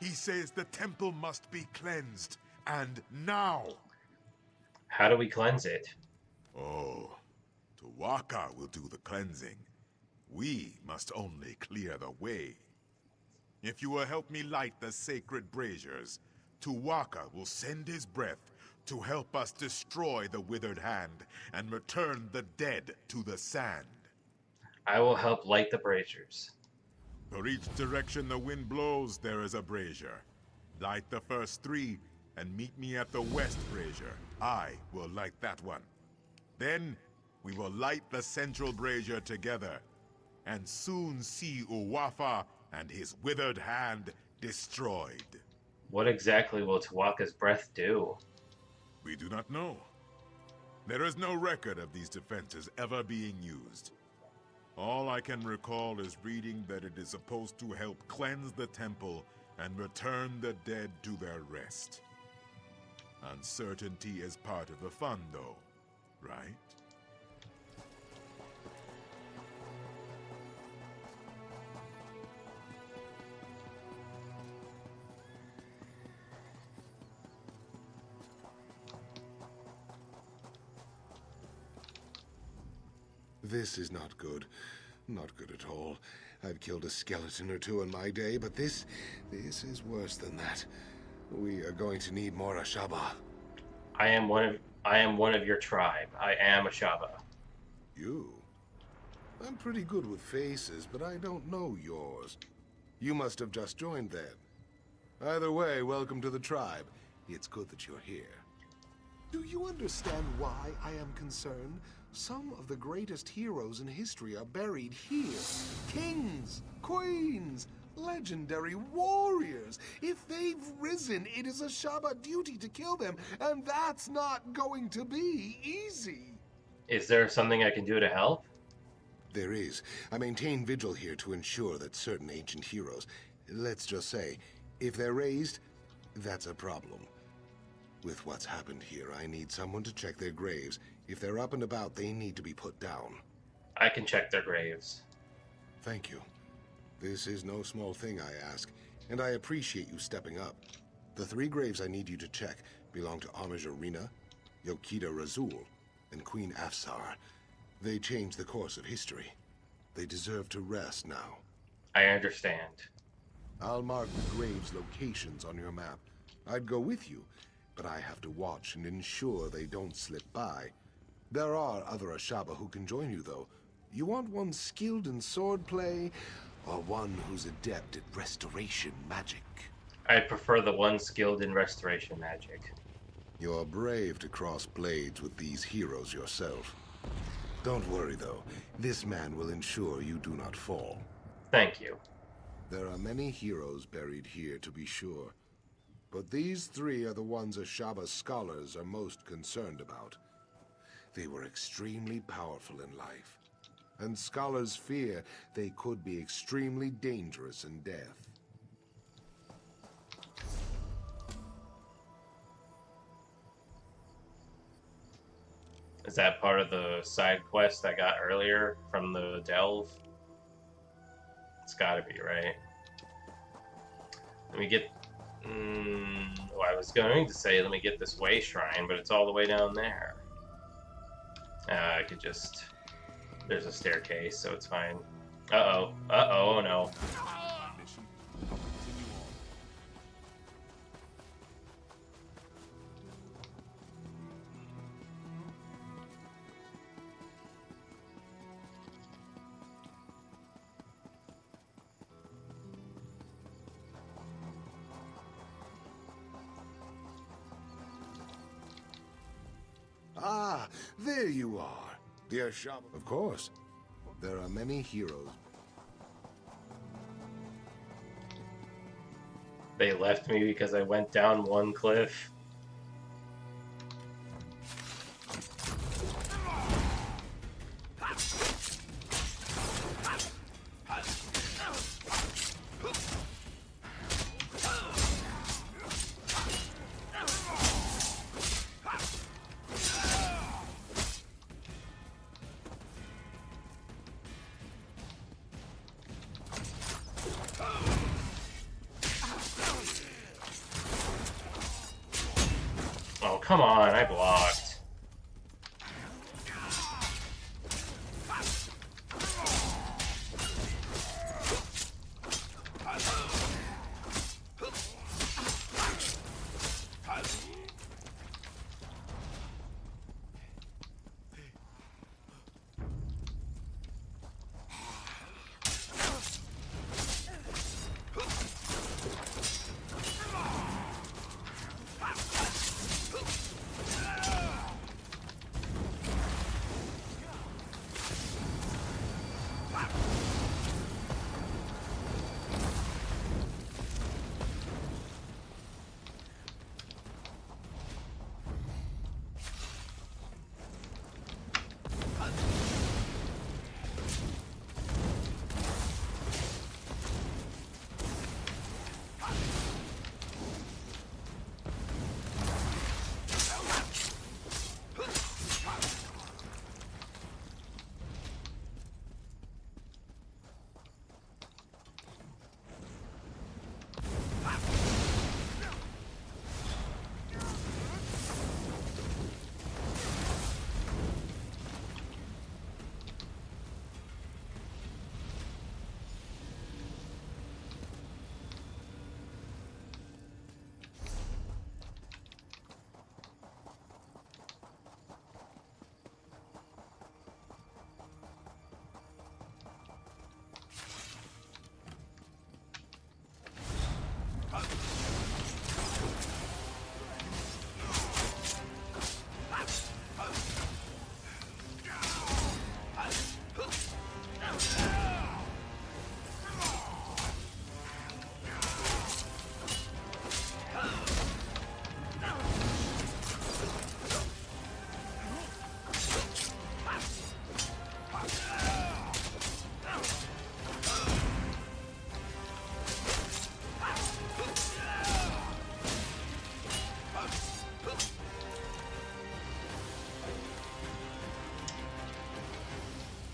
He says the temple must be cleansed, and now. How do we cleanse it? Oh, Tuwaka will do the cleansing. We must only clear the way. If you will help me light the sacred braziers, Tuwaka will send his breath to help us destroy the Withered Hand and return the dead to the sand. I will help light the braziers. For each direction the wind blows, there is a brazier. Light the first 3 and meet me at the west brazier. I will light that one. Then we will light the central brazier together, and soon see Uwafa and his Withered Hand destroyed. What exactly will Tuwaka's breath do? We do not know. There is no record of these defenses ever being used. All I can recall is reading that it is supposed to help cleanse the temple and return the dead to their rest. Uncertainty is part of the fun, though, right? This is not good. Not good at all. I've killed a skeleton or 2 in my day, but this is worse than that. We are going to need more Ashaba. I am one of your tribe. I am Ashaba. You? I'm pretty good with faces, but I don't know yours. You must have just joined then. Either way, welcome to the tribe. It's good that you're here. Do you understand why I am concerned? Some of the greatest heroes in history are buried here. Kings, queens, legendary warriors. If they've risen, it is a Shaba duty to kill them, and that's not going to be easy. Is there something I can do to help? There is. I maintain vigil here to ensure that certain ancient heroes, let's just say, if they're raised, that's a problem. With what's happened here, I need someone to check their graves. If they're up and about, they need to be put down. I can check their graves. Thank you. This is no small thing, I ask, and I appreciate you stepping up. The 3 graves I need you to check belong to Homage Arena, Yokita Razul, and Queen Afsar. They changed the course of history. They deserve to rest now. I understand. I'll mark the graves' locations on your map. I'd go with you, but I have to watch and ensure they don't slip by. There are other Ashaba who can join you, though. You want one skilled in swordplay, or one who's adept at restoration magic? I prefer the one skilled in restoration magic. You're brave to cross blades with these heroes yourself. Don't worry, though. This man will ensure you do not fall. Thank you. There are many heroes buried here, to be sure. But these 3 are the ones Ashaba scholars are most concerned about. They were extremely powerful in life, and scholars fear they could be extremely dangerous in death. Is that part of the side quest I got earlier from the delve? It's gotta be, right? Let me get... well, I was going to say let me get this way shrine, but it's all the way down there. I could just... There's a staircase, so it's fine. Uh-oh. Uh-oh, oh no. Ah, there you are. Dear Shab, of course. There are many heroes. They left me because I went down one cliff. Oh, come on, I blocked.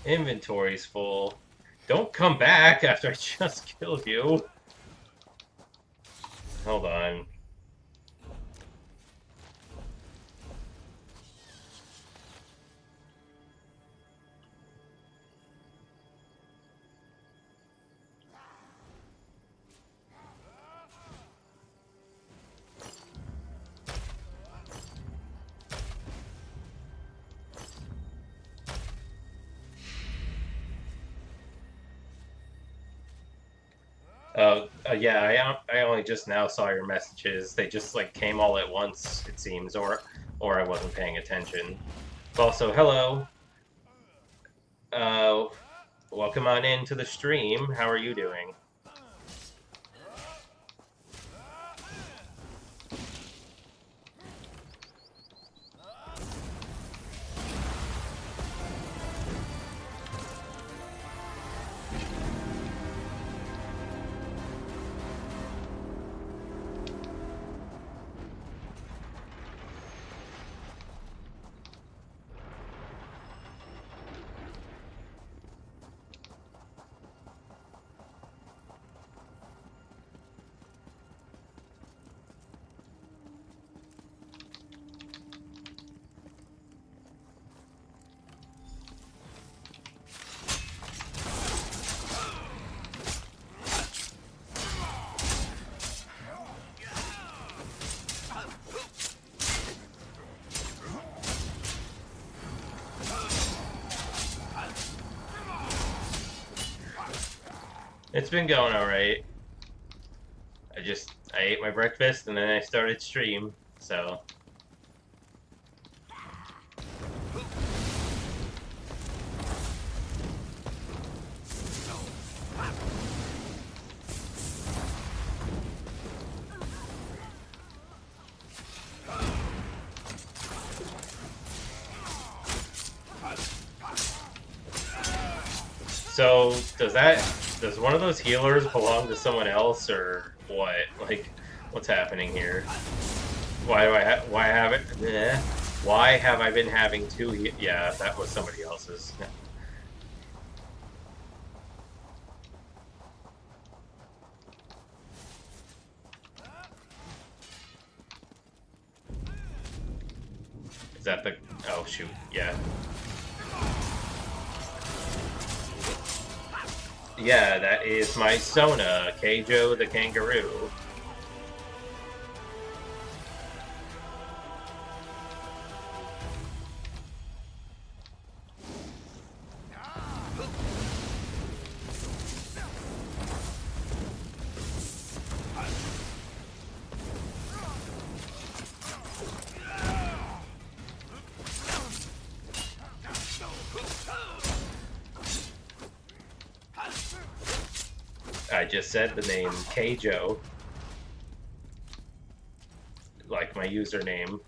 Inventory's full. Don't come back after I just killed you. Hold on. Yeah, I only just now saw your messages. They just like came all at once, it seems, or I wasn't paying attention. Also, hello. Uh, welcome on into the stream. How are you doing? It's been going alright. I ate my breakfast and then I started stream, so. So, does one of those healers belong to someone else, or what? Like, what's happening here? Why have I been having two yeah, that was somebody else's. Is that the... oh, shoot, yeah. Yeah, that is my Sona, Keijo the kangaroo. I just said the name Keijo, like my username.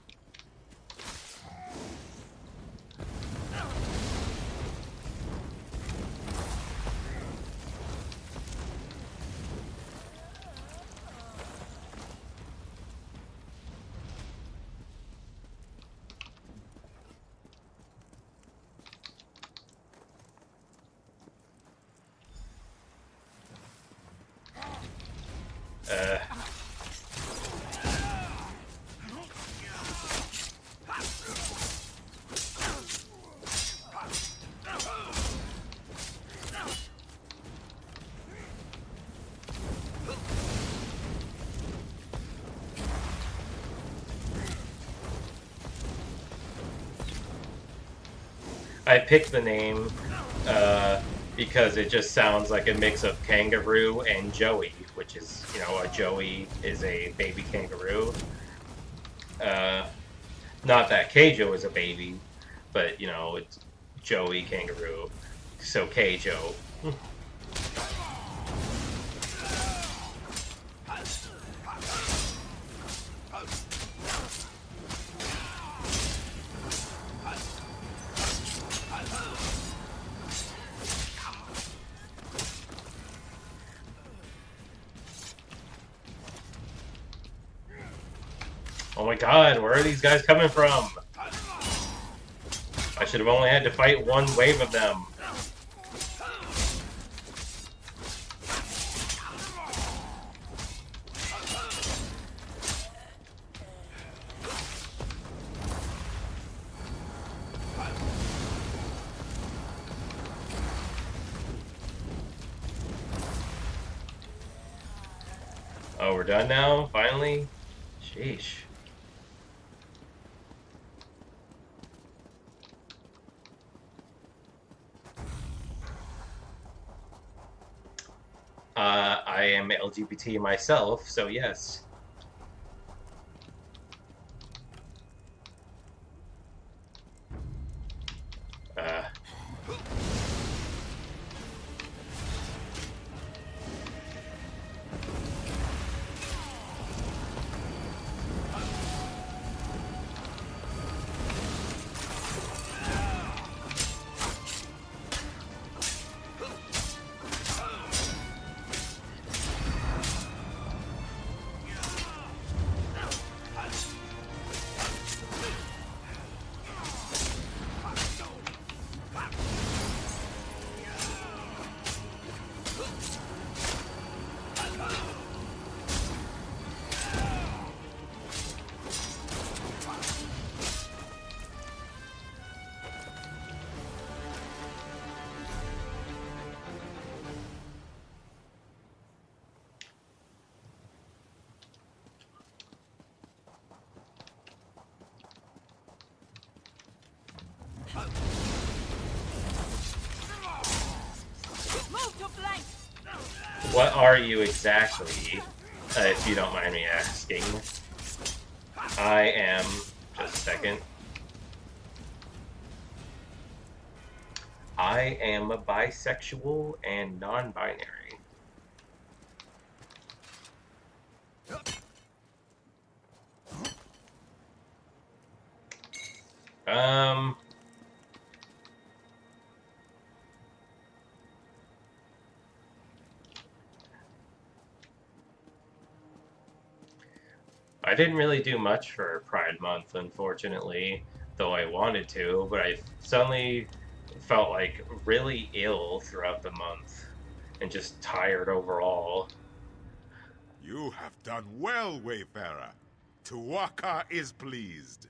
I picked the name because it just sounds like a mix of kangaroo and Joey, which is, you know, a Joey is a baby kangaroo. Not that Keijo is a baby, but, you know, it's Joey kangaroo, so Keijo. Oh my god, where are these guys coming from? I should have only had to fight one wave of them. Oh, we're done now? Finally? Sheesh. I am LGBT myself, so yes. Uh... What are you exactly, if you don't mind me asking? I am... Just a second. I am bisexual and non-binary. I didn't really do much for Pride Month, unfortunately, though I wanted to, but I suddenly felt like really ill throughout the month and just tired overall. You have done well, Wayfarer. Tuwaka is pleased.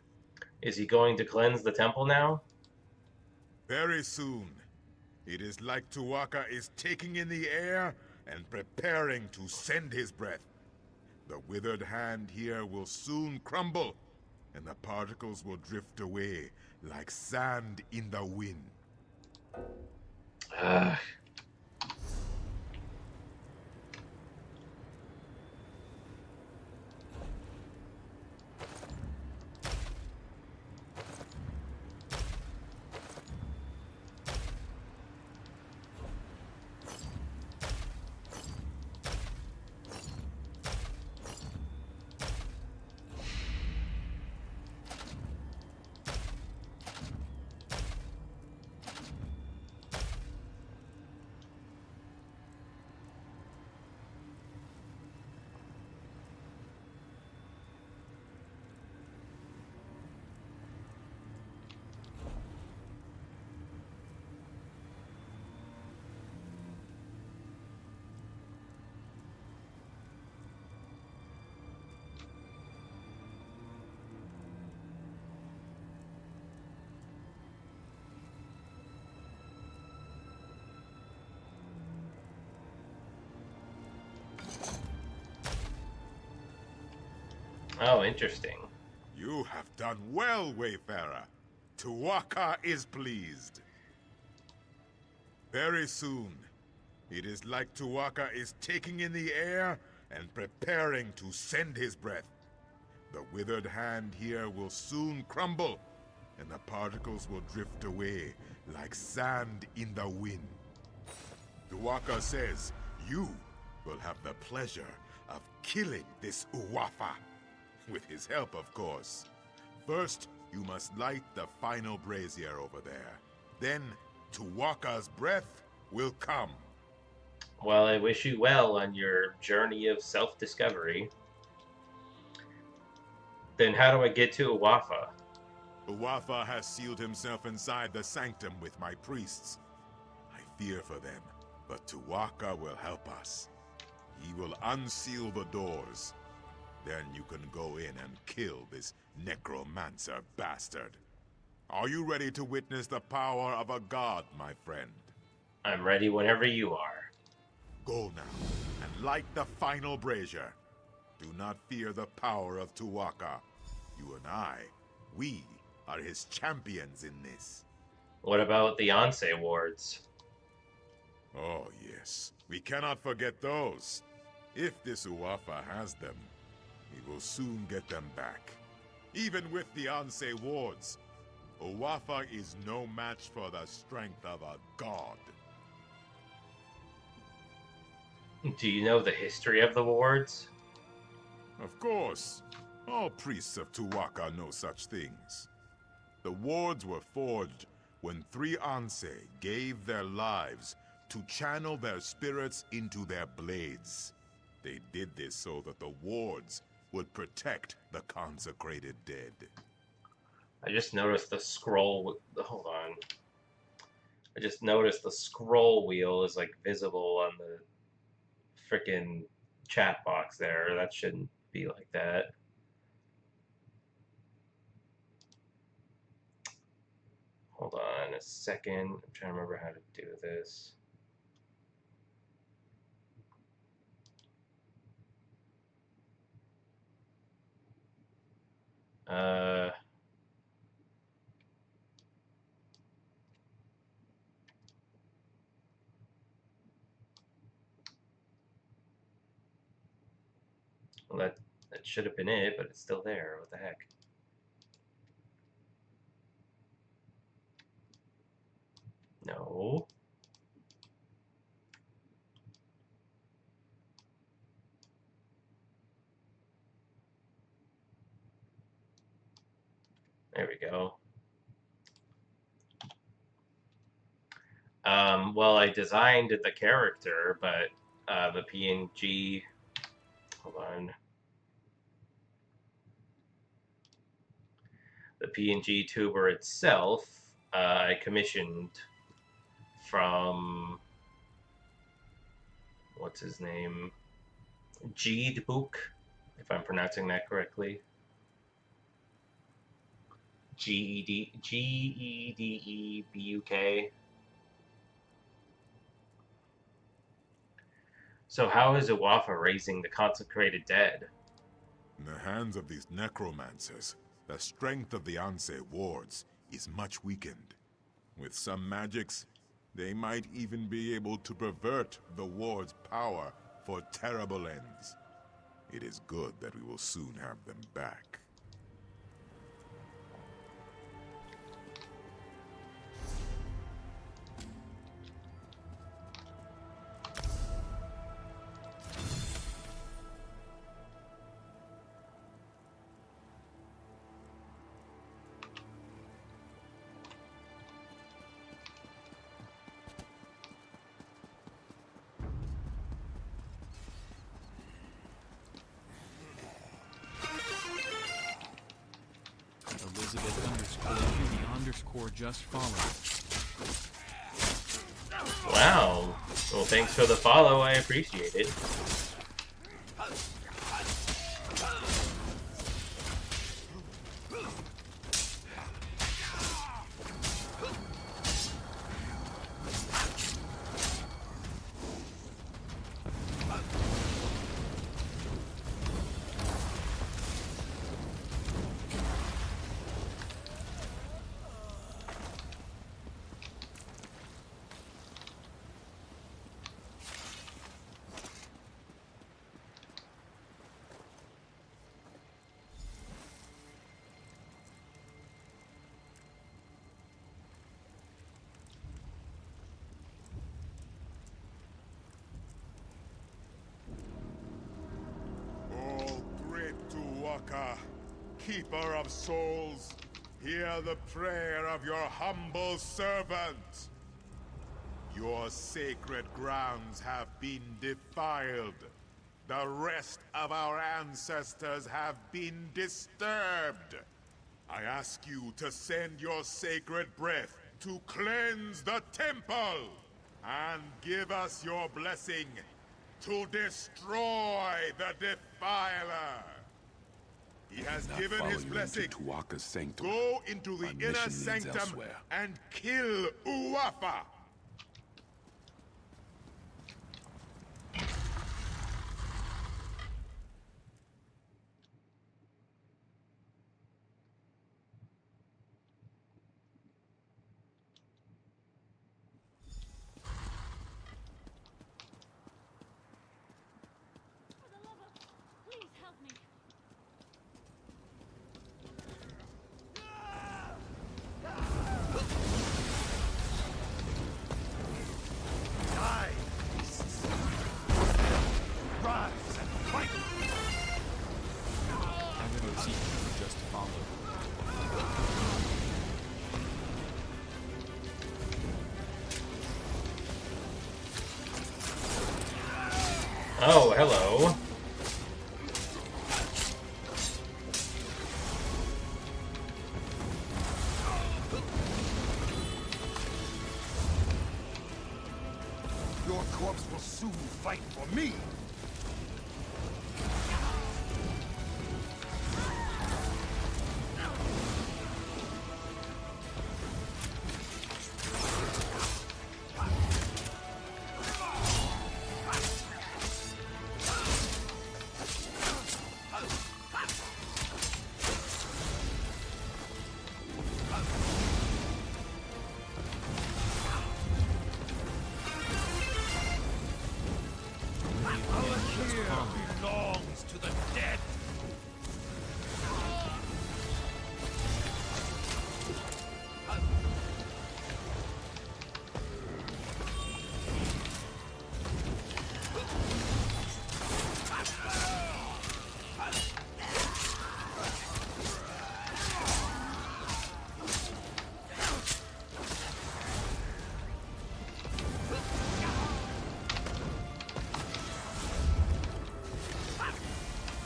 Is he going to cleanse the temple now? Very soon. It is like Tuwaka is taking in the air and preparing to send his breath. The withered hand here will soon crumble, and the particles will drift away like sand in the wind. Oh, interesting. You have done well, Wayfarer. Tuwaka is pleased. Very soon, it is like Tuwaka is taking in the air and preparing to send his breath. The withered hand here will soon crumble, and the particles will drift away like sand in the wind. Tuwaka says you will have the pleasure of killing this Uwafa. With his help, of course. First, you must light the final brazier over there. Then, Tuwaka's breath will come. Well, I wish you well on your journey of self-discovery. Then how do I get to Uwafa? Uwafa has sealed himself inside the sanctum with my priests. I fear for them, but Tuwaka will help us. He will unseal the doors. Then you can go in and kill this necromancer bastard. Are you ready to witness the power of a god, my friend? I'm ready whenever you are. Go now, and light the final brazier. do not fear the power of Tuwaka. You and I, we are his champions in this. What about the Ansei wards? Oh, yes. We cannot forget those. If this Uwafa has them, he will soon get them back. Even with the Ansei wards, Uwafa is no match for the strength of a god. Do you know the history of the wards? Of course. All priests of Tuwaka know such things. The wards were forged when 3 Ansei gave their lives to channel their spirits into their blades. They did this so that the wards would protect the consecrated dead. I just noticed the scroll. Hold on. I just noticed the scroll wheel is like visible on the freaking chat box there. That shouldn't be like that. Hold on a second. I'm trying to remember how to do this. Well, that should have been it, but it's still there. What the heck? No. There we go. Well, I designed the character, but the PNG. Hold on. The PNG tuber itself, I commissioned from what's his name, Jeedbuk, if I'm pronouncing that correctly. Gedebuk. So how is Uwafa raising the consecrated dead? In the hands of these necromancers, the strength of the Ansei wards is much weakened. With some magics, they might even be able to pervert the ward's power for terrible ends. It is good that we will soon have them back. Core just followed. Wow. Well, thanks for the follow. I appreciate it. Keeper of souls, hear the prayer of your humble servant. Your sacred grounds have been defiled. The rest of our ancestors have been disturbed. I ask you to send your sacred breath to cleanse the temple and give us your blessing to destroy the defiler. He has given his blessing. Go into the inner sanctum and kill Uwafa. Oh, hello. Your corpse will soon fight for me! Alik'r belongs to the dead.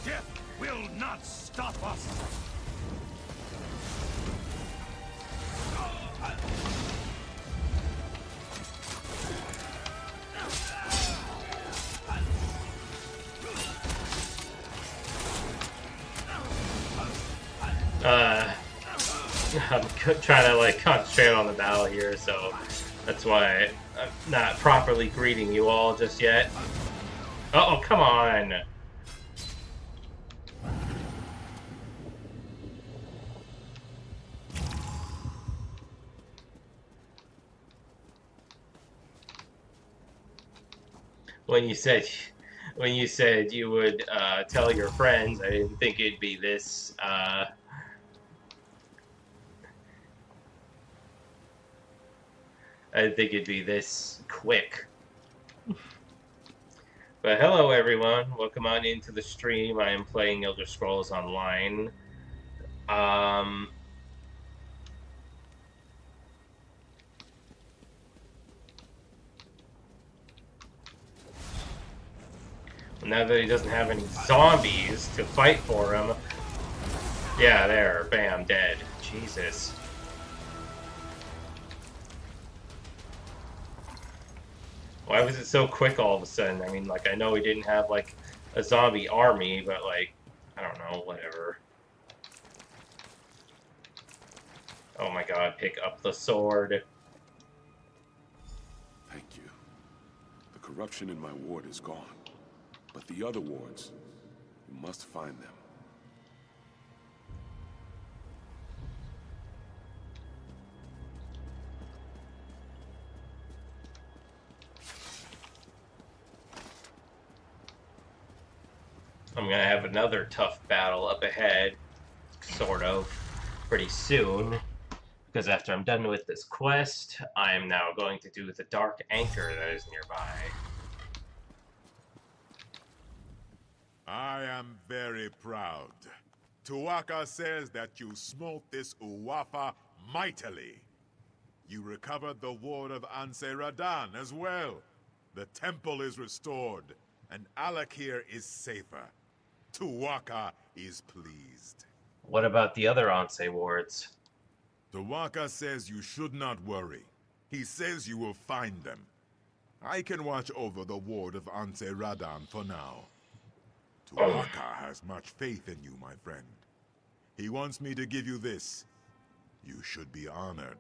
Death will not stop us! I'm trying to like concentrate on the battle here, so that's why I'm not properly greeting you all just yet. Uh oh, come on! When you said you would tell your friends, I didn't think it'd be this. I didn't think it'd be this quick. But hello everyone, welcome on into the stream. I am playing Elder Scrolls Online. Now that he doesn't have any zombies to fight for him. Yeah, there, bam, dead. Jesus. Why was it so quick all of a sudden? I mean, like, I know he didn't have, like, a zombie army, but, like, I don't know, whatever. Oh my god, pick up the sword. Thank you. The corruption in my ward is gone. But the other wards, you must find them. I'm gonna have another tough battle up ahead, sort of, pretty soon. Because after I'm done with this quest, I am now going to do the Dark Anchor that is nearby. I am very proud. Tuaka says that you smote this Uwafa mightily. You recovered the ward of Anse Radan as well. The temple is restored, and Alik'r is safer. Tuaka is pleased. What about the other Anse wards? Tuaka says you should not worry. He says you will find them. I can watch over the ward of Anse Radan for now. Tuaka has much faith in you, my friend. He wants me to give you this. You should be honored.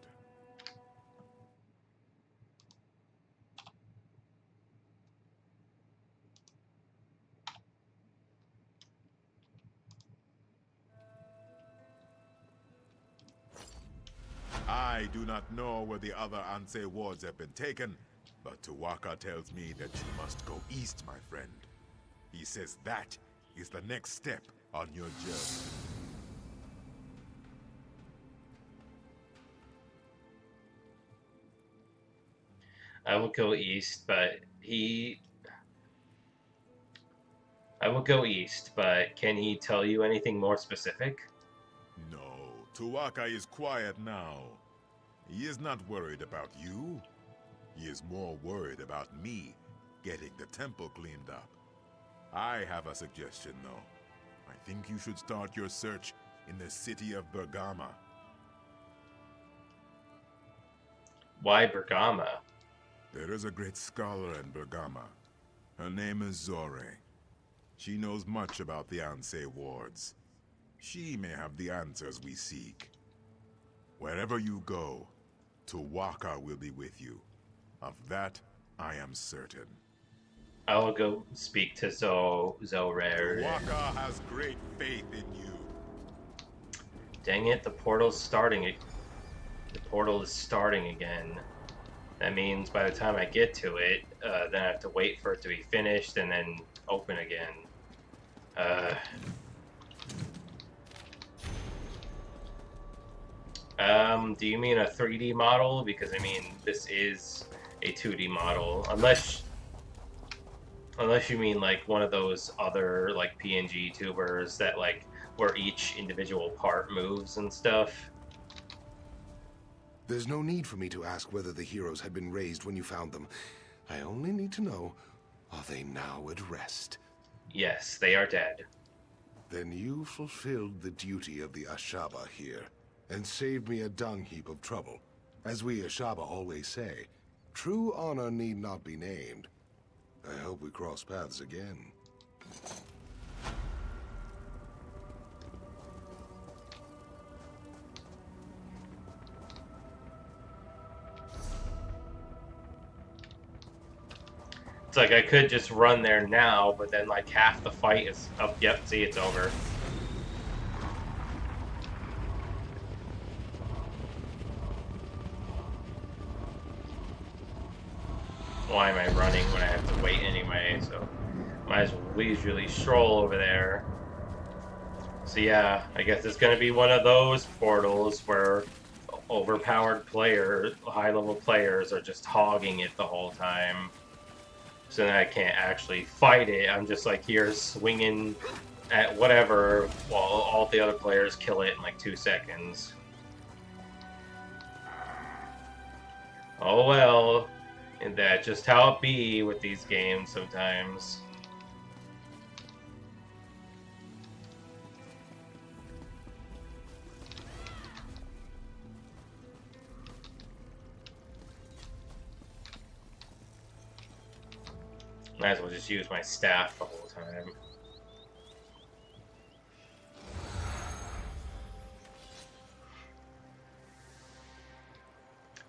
I do not know where the other Anse wards have been taken, but Tuaka tells me that you must go east, my friend. He says that is the next step on your journey. I will go east, but I will go east, but can he tell you anything more specific? No, Tuaka is quiet now. He is not worried about you. He is more worried about me getting the temple cleaned up. I have a suggestion, though. I think you should start your search in the city of Bergama. Why Bergama? There is a great scholar in Bergama. Her name is Zore. She knows much about the Ansei wards. She may have the answers we seek. Wherever you go, Tuwaka will be with you. Of that, I am certain. I will go speak to Zore. Tuwaka has great faith in you. Dang it, the portal's starting. The portal is starting again. That means by the time I get to it, then I have to wait for it to be finished and then open again. Do you mean a 3D model? Because I mean, this is a 2D model. Unless you mean like one of those other like PNG tubers that like where each individual part moves and stuff. There's no need for me to ask whether the heroes had been raised when you found them. I only need to know, are they now at rest? Yes, they are dead. Then you fulfilled the duty of the Ashaba here, and saved me a dung heap of trouble. As we Ashaba always say, true honor need not be named. I hope we cross paths again. It's like I could just run there now, but then like half the fight is up. Yep, see, it's over. Why am I running when I have to wait anyway? So might as well leisurely stroll over there. So yeah, I guess it's gonna be one of those portals where overpowered players, high-level players, are just hogging it the whole time. So then I can't actually fight it. I'm just like here swinging at whatever while all the other players kill it in like 2 seconds. Oh well, and that's just how it be with these games sometimes. Might as well just use my staff the whole time.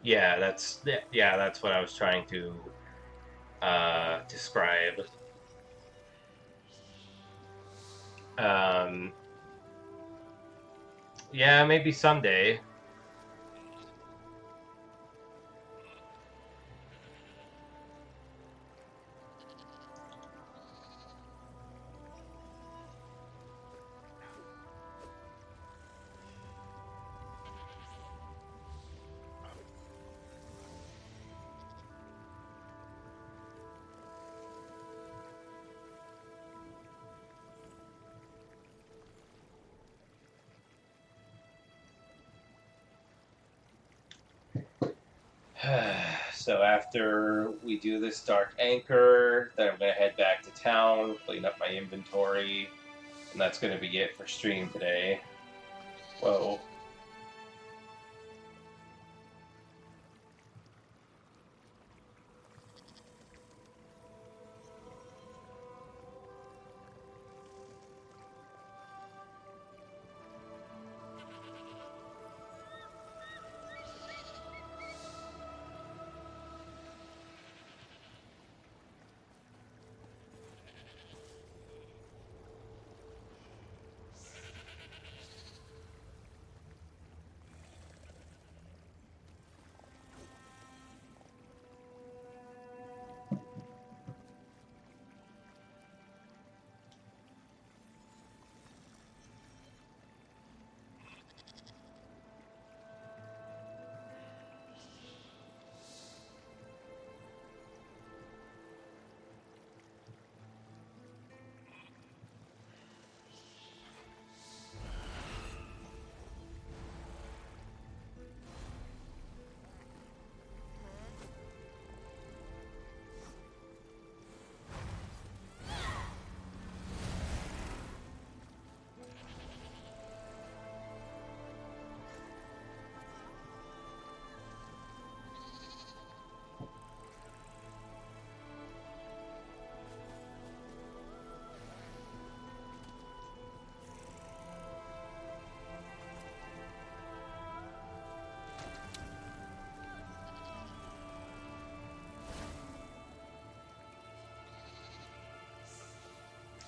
Yeah, that's what I was trying to describe. Yeah, maybe someday. So after we do this Dark Anchor, then I'm going to head back to town, clean up my inventory, and that's going to be it for stream today. Whoa.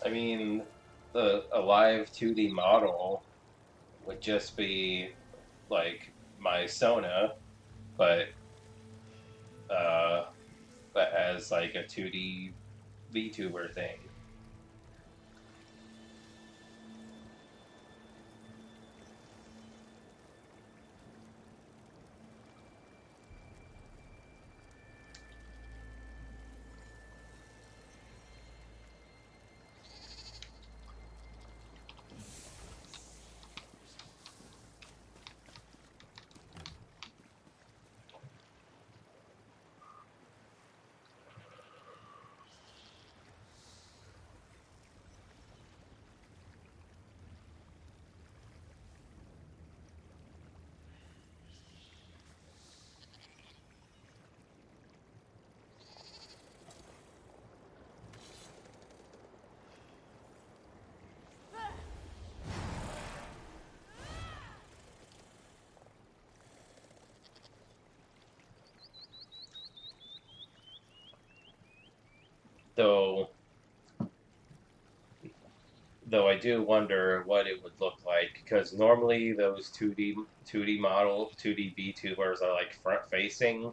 I mean, a live 2D model would just be like my Sona, but uh, but as like a 2D VTuber thing. Though though I do wonder what it would look like because normally those 2D model 2D VTubers are like front facing,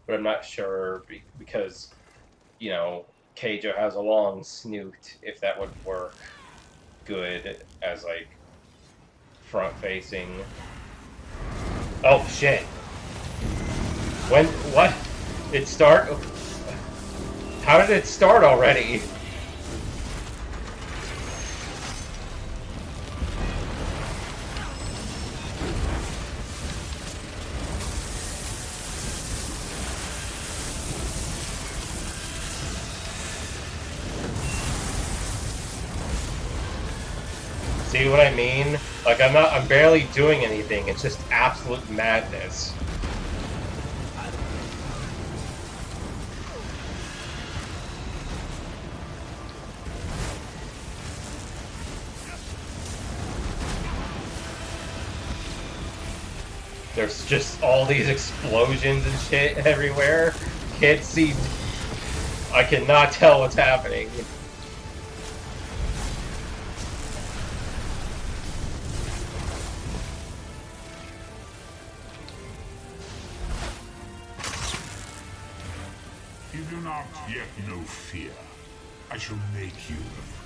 but I'm not sure because you know Keijo has a long snoot if that would work good as like front facing. Oh shit! When what? It start? How did it start already? See what I mean? Like I'm barely doing anything. It's just absolute madness. There's just all these explosions and shit everywhere. Can't see. I cannot tell what's happening. You do not yet know fear. I shall make you afraid.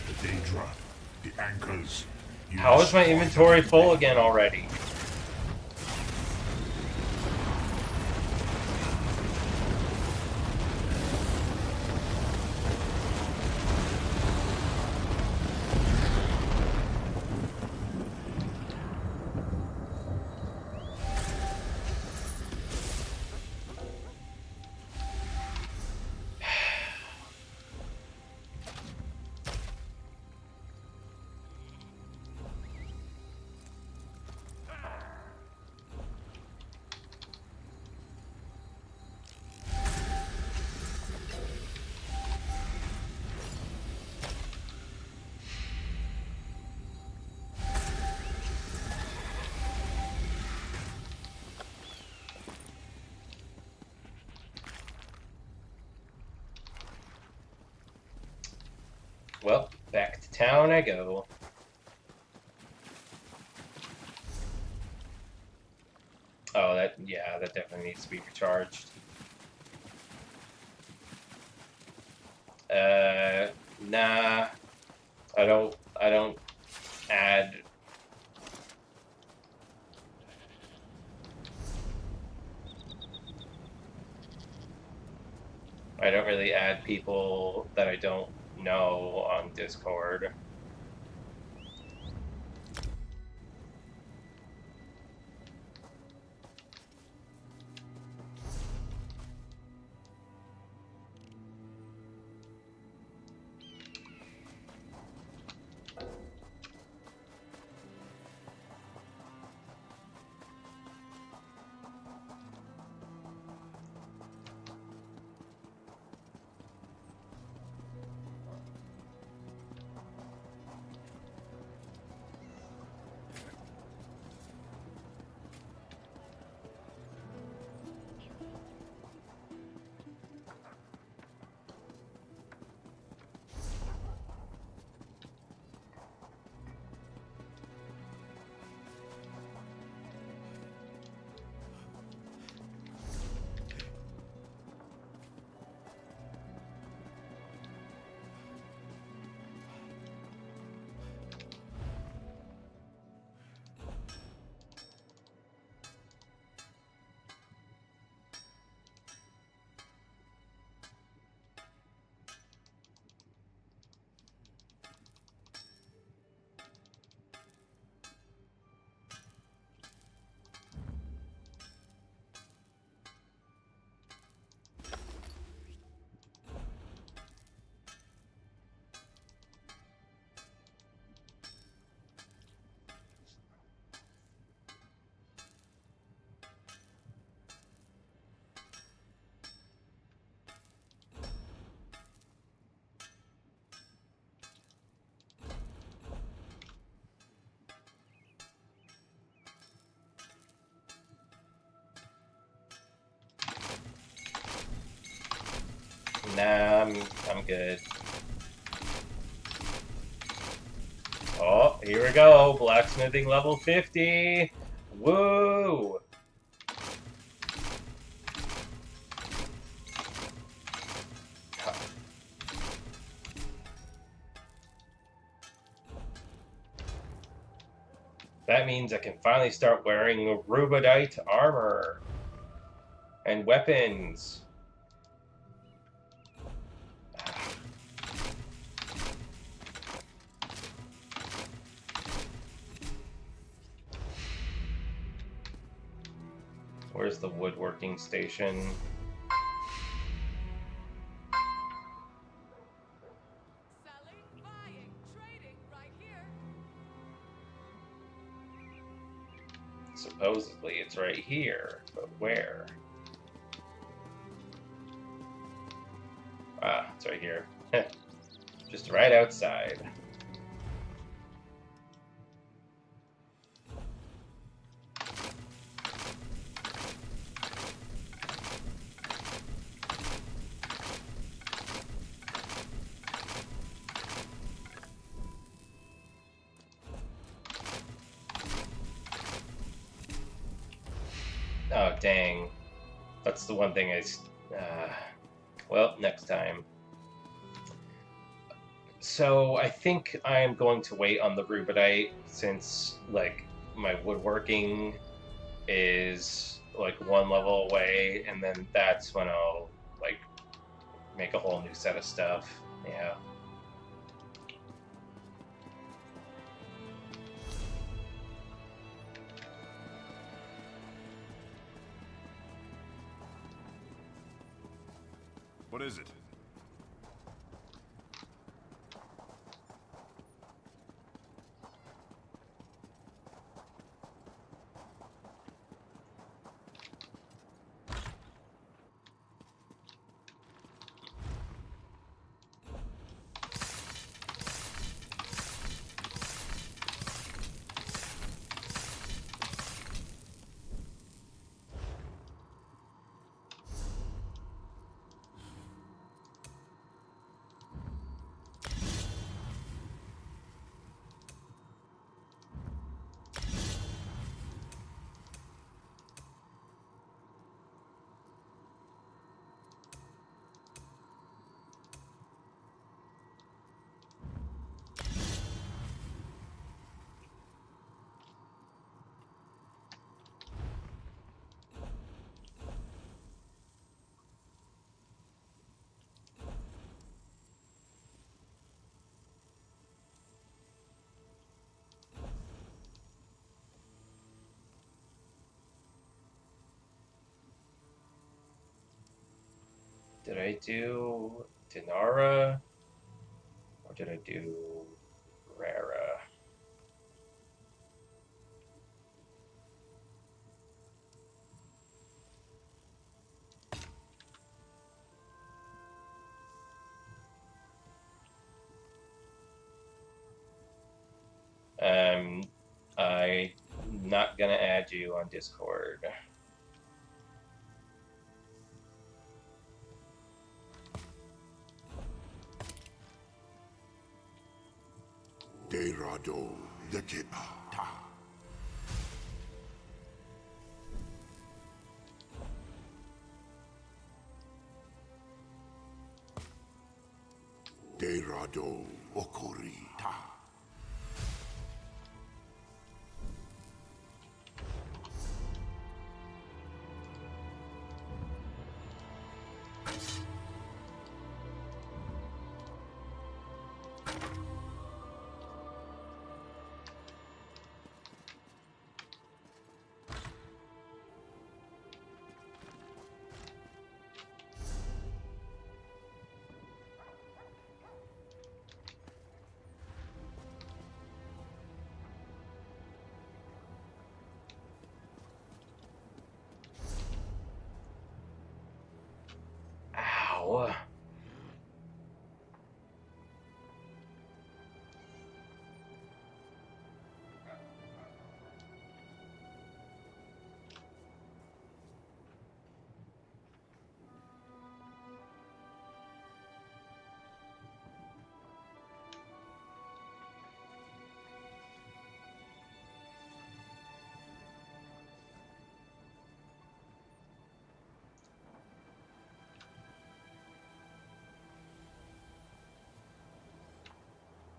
The Daedra, the anchors. How is my inventory full again already? Well, back to town I go. Oh, that definitely needs to be recharged. Nah, I don't add. I don't really add people that I don't know on Discord. I'm good. Oh, here we go. Blacksmithing level 50. Woo! That means I can finally start wearing rubedite armor and weapons. Where's the woodworking station? Supposedly it's right here, but where? Ah, it's right here. Just right outside. Oh, dang. That's the one thing well, next time. So I think I am going to wait on the rubedite since, like, my woodworking is, like, one level away, and then that's when I'll, like, make a whole new set of stuff. Yeah. What is it? Did I do Dinara? Or did I do Rara? I'm not gonna add you on Discord. Derado the Kepa. Derado Okori. Ow.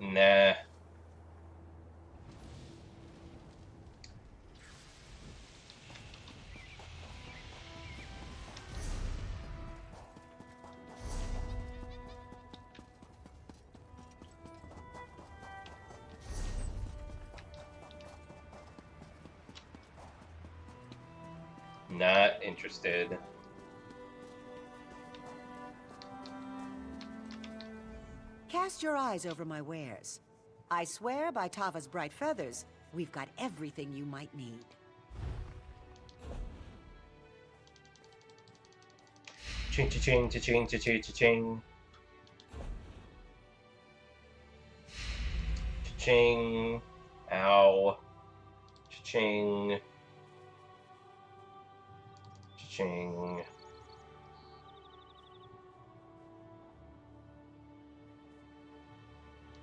Nah. Not interested. Cast your eyes over my wares. I swear by Tava's bright feathers, we've got everything you might need. Ching cha-ching, cha-ching, cha-ching, cha-ching. Cha-ching. Ow. Cha-ching. Cha-ching.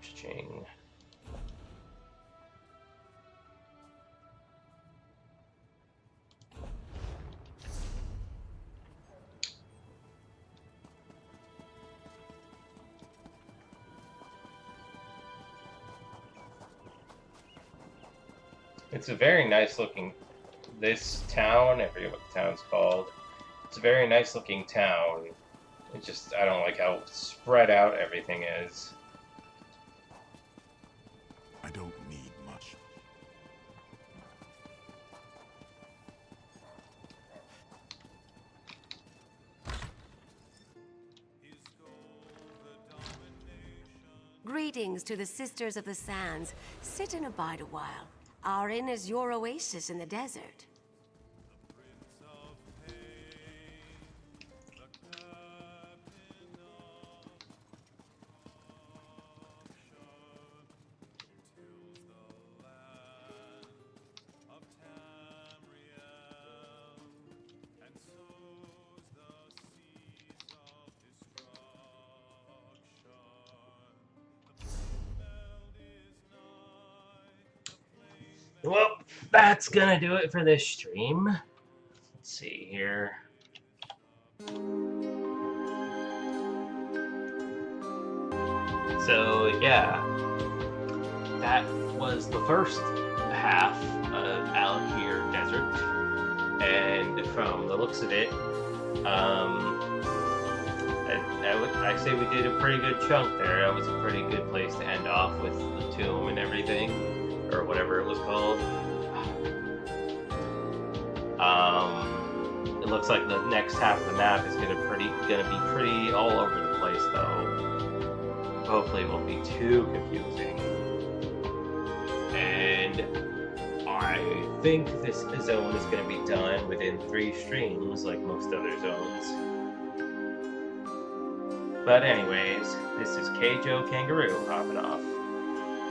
Cha-ching. It's a very nice looking, this town, I forget what the town's called. It's a very nice looking town. It just, I don't like how spread out everything is. I don't need much. Greetings to the Sisters of the Sands. Sit and abide a while. Our inn is your oasis in the desert. Well, that's gonna do it for this stream. Let's see here. So, yeah. That was the first half of Alik'r Desert. And from the looks of it, I say we did a pretty good chunk there. That was a pretty good place to end off with the tomb and everything. Or whatever it was called. It looks like the next half of the map is gonna be pretty all over the place, though. Hopefully, it won't be too confusing. And I think this zone is gonna be done within 3 streams, like most other zones. But anyways, this is Keijo Kangaroo hopping off.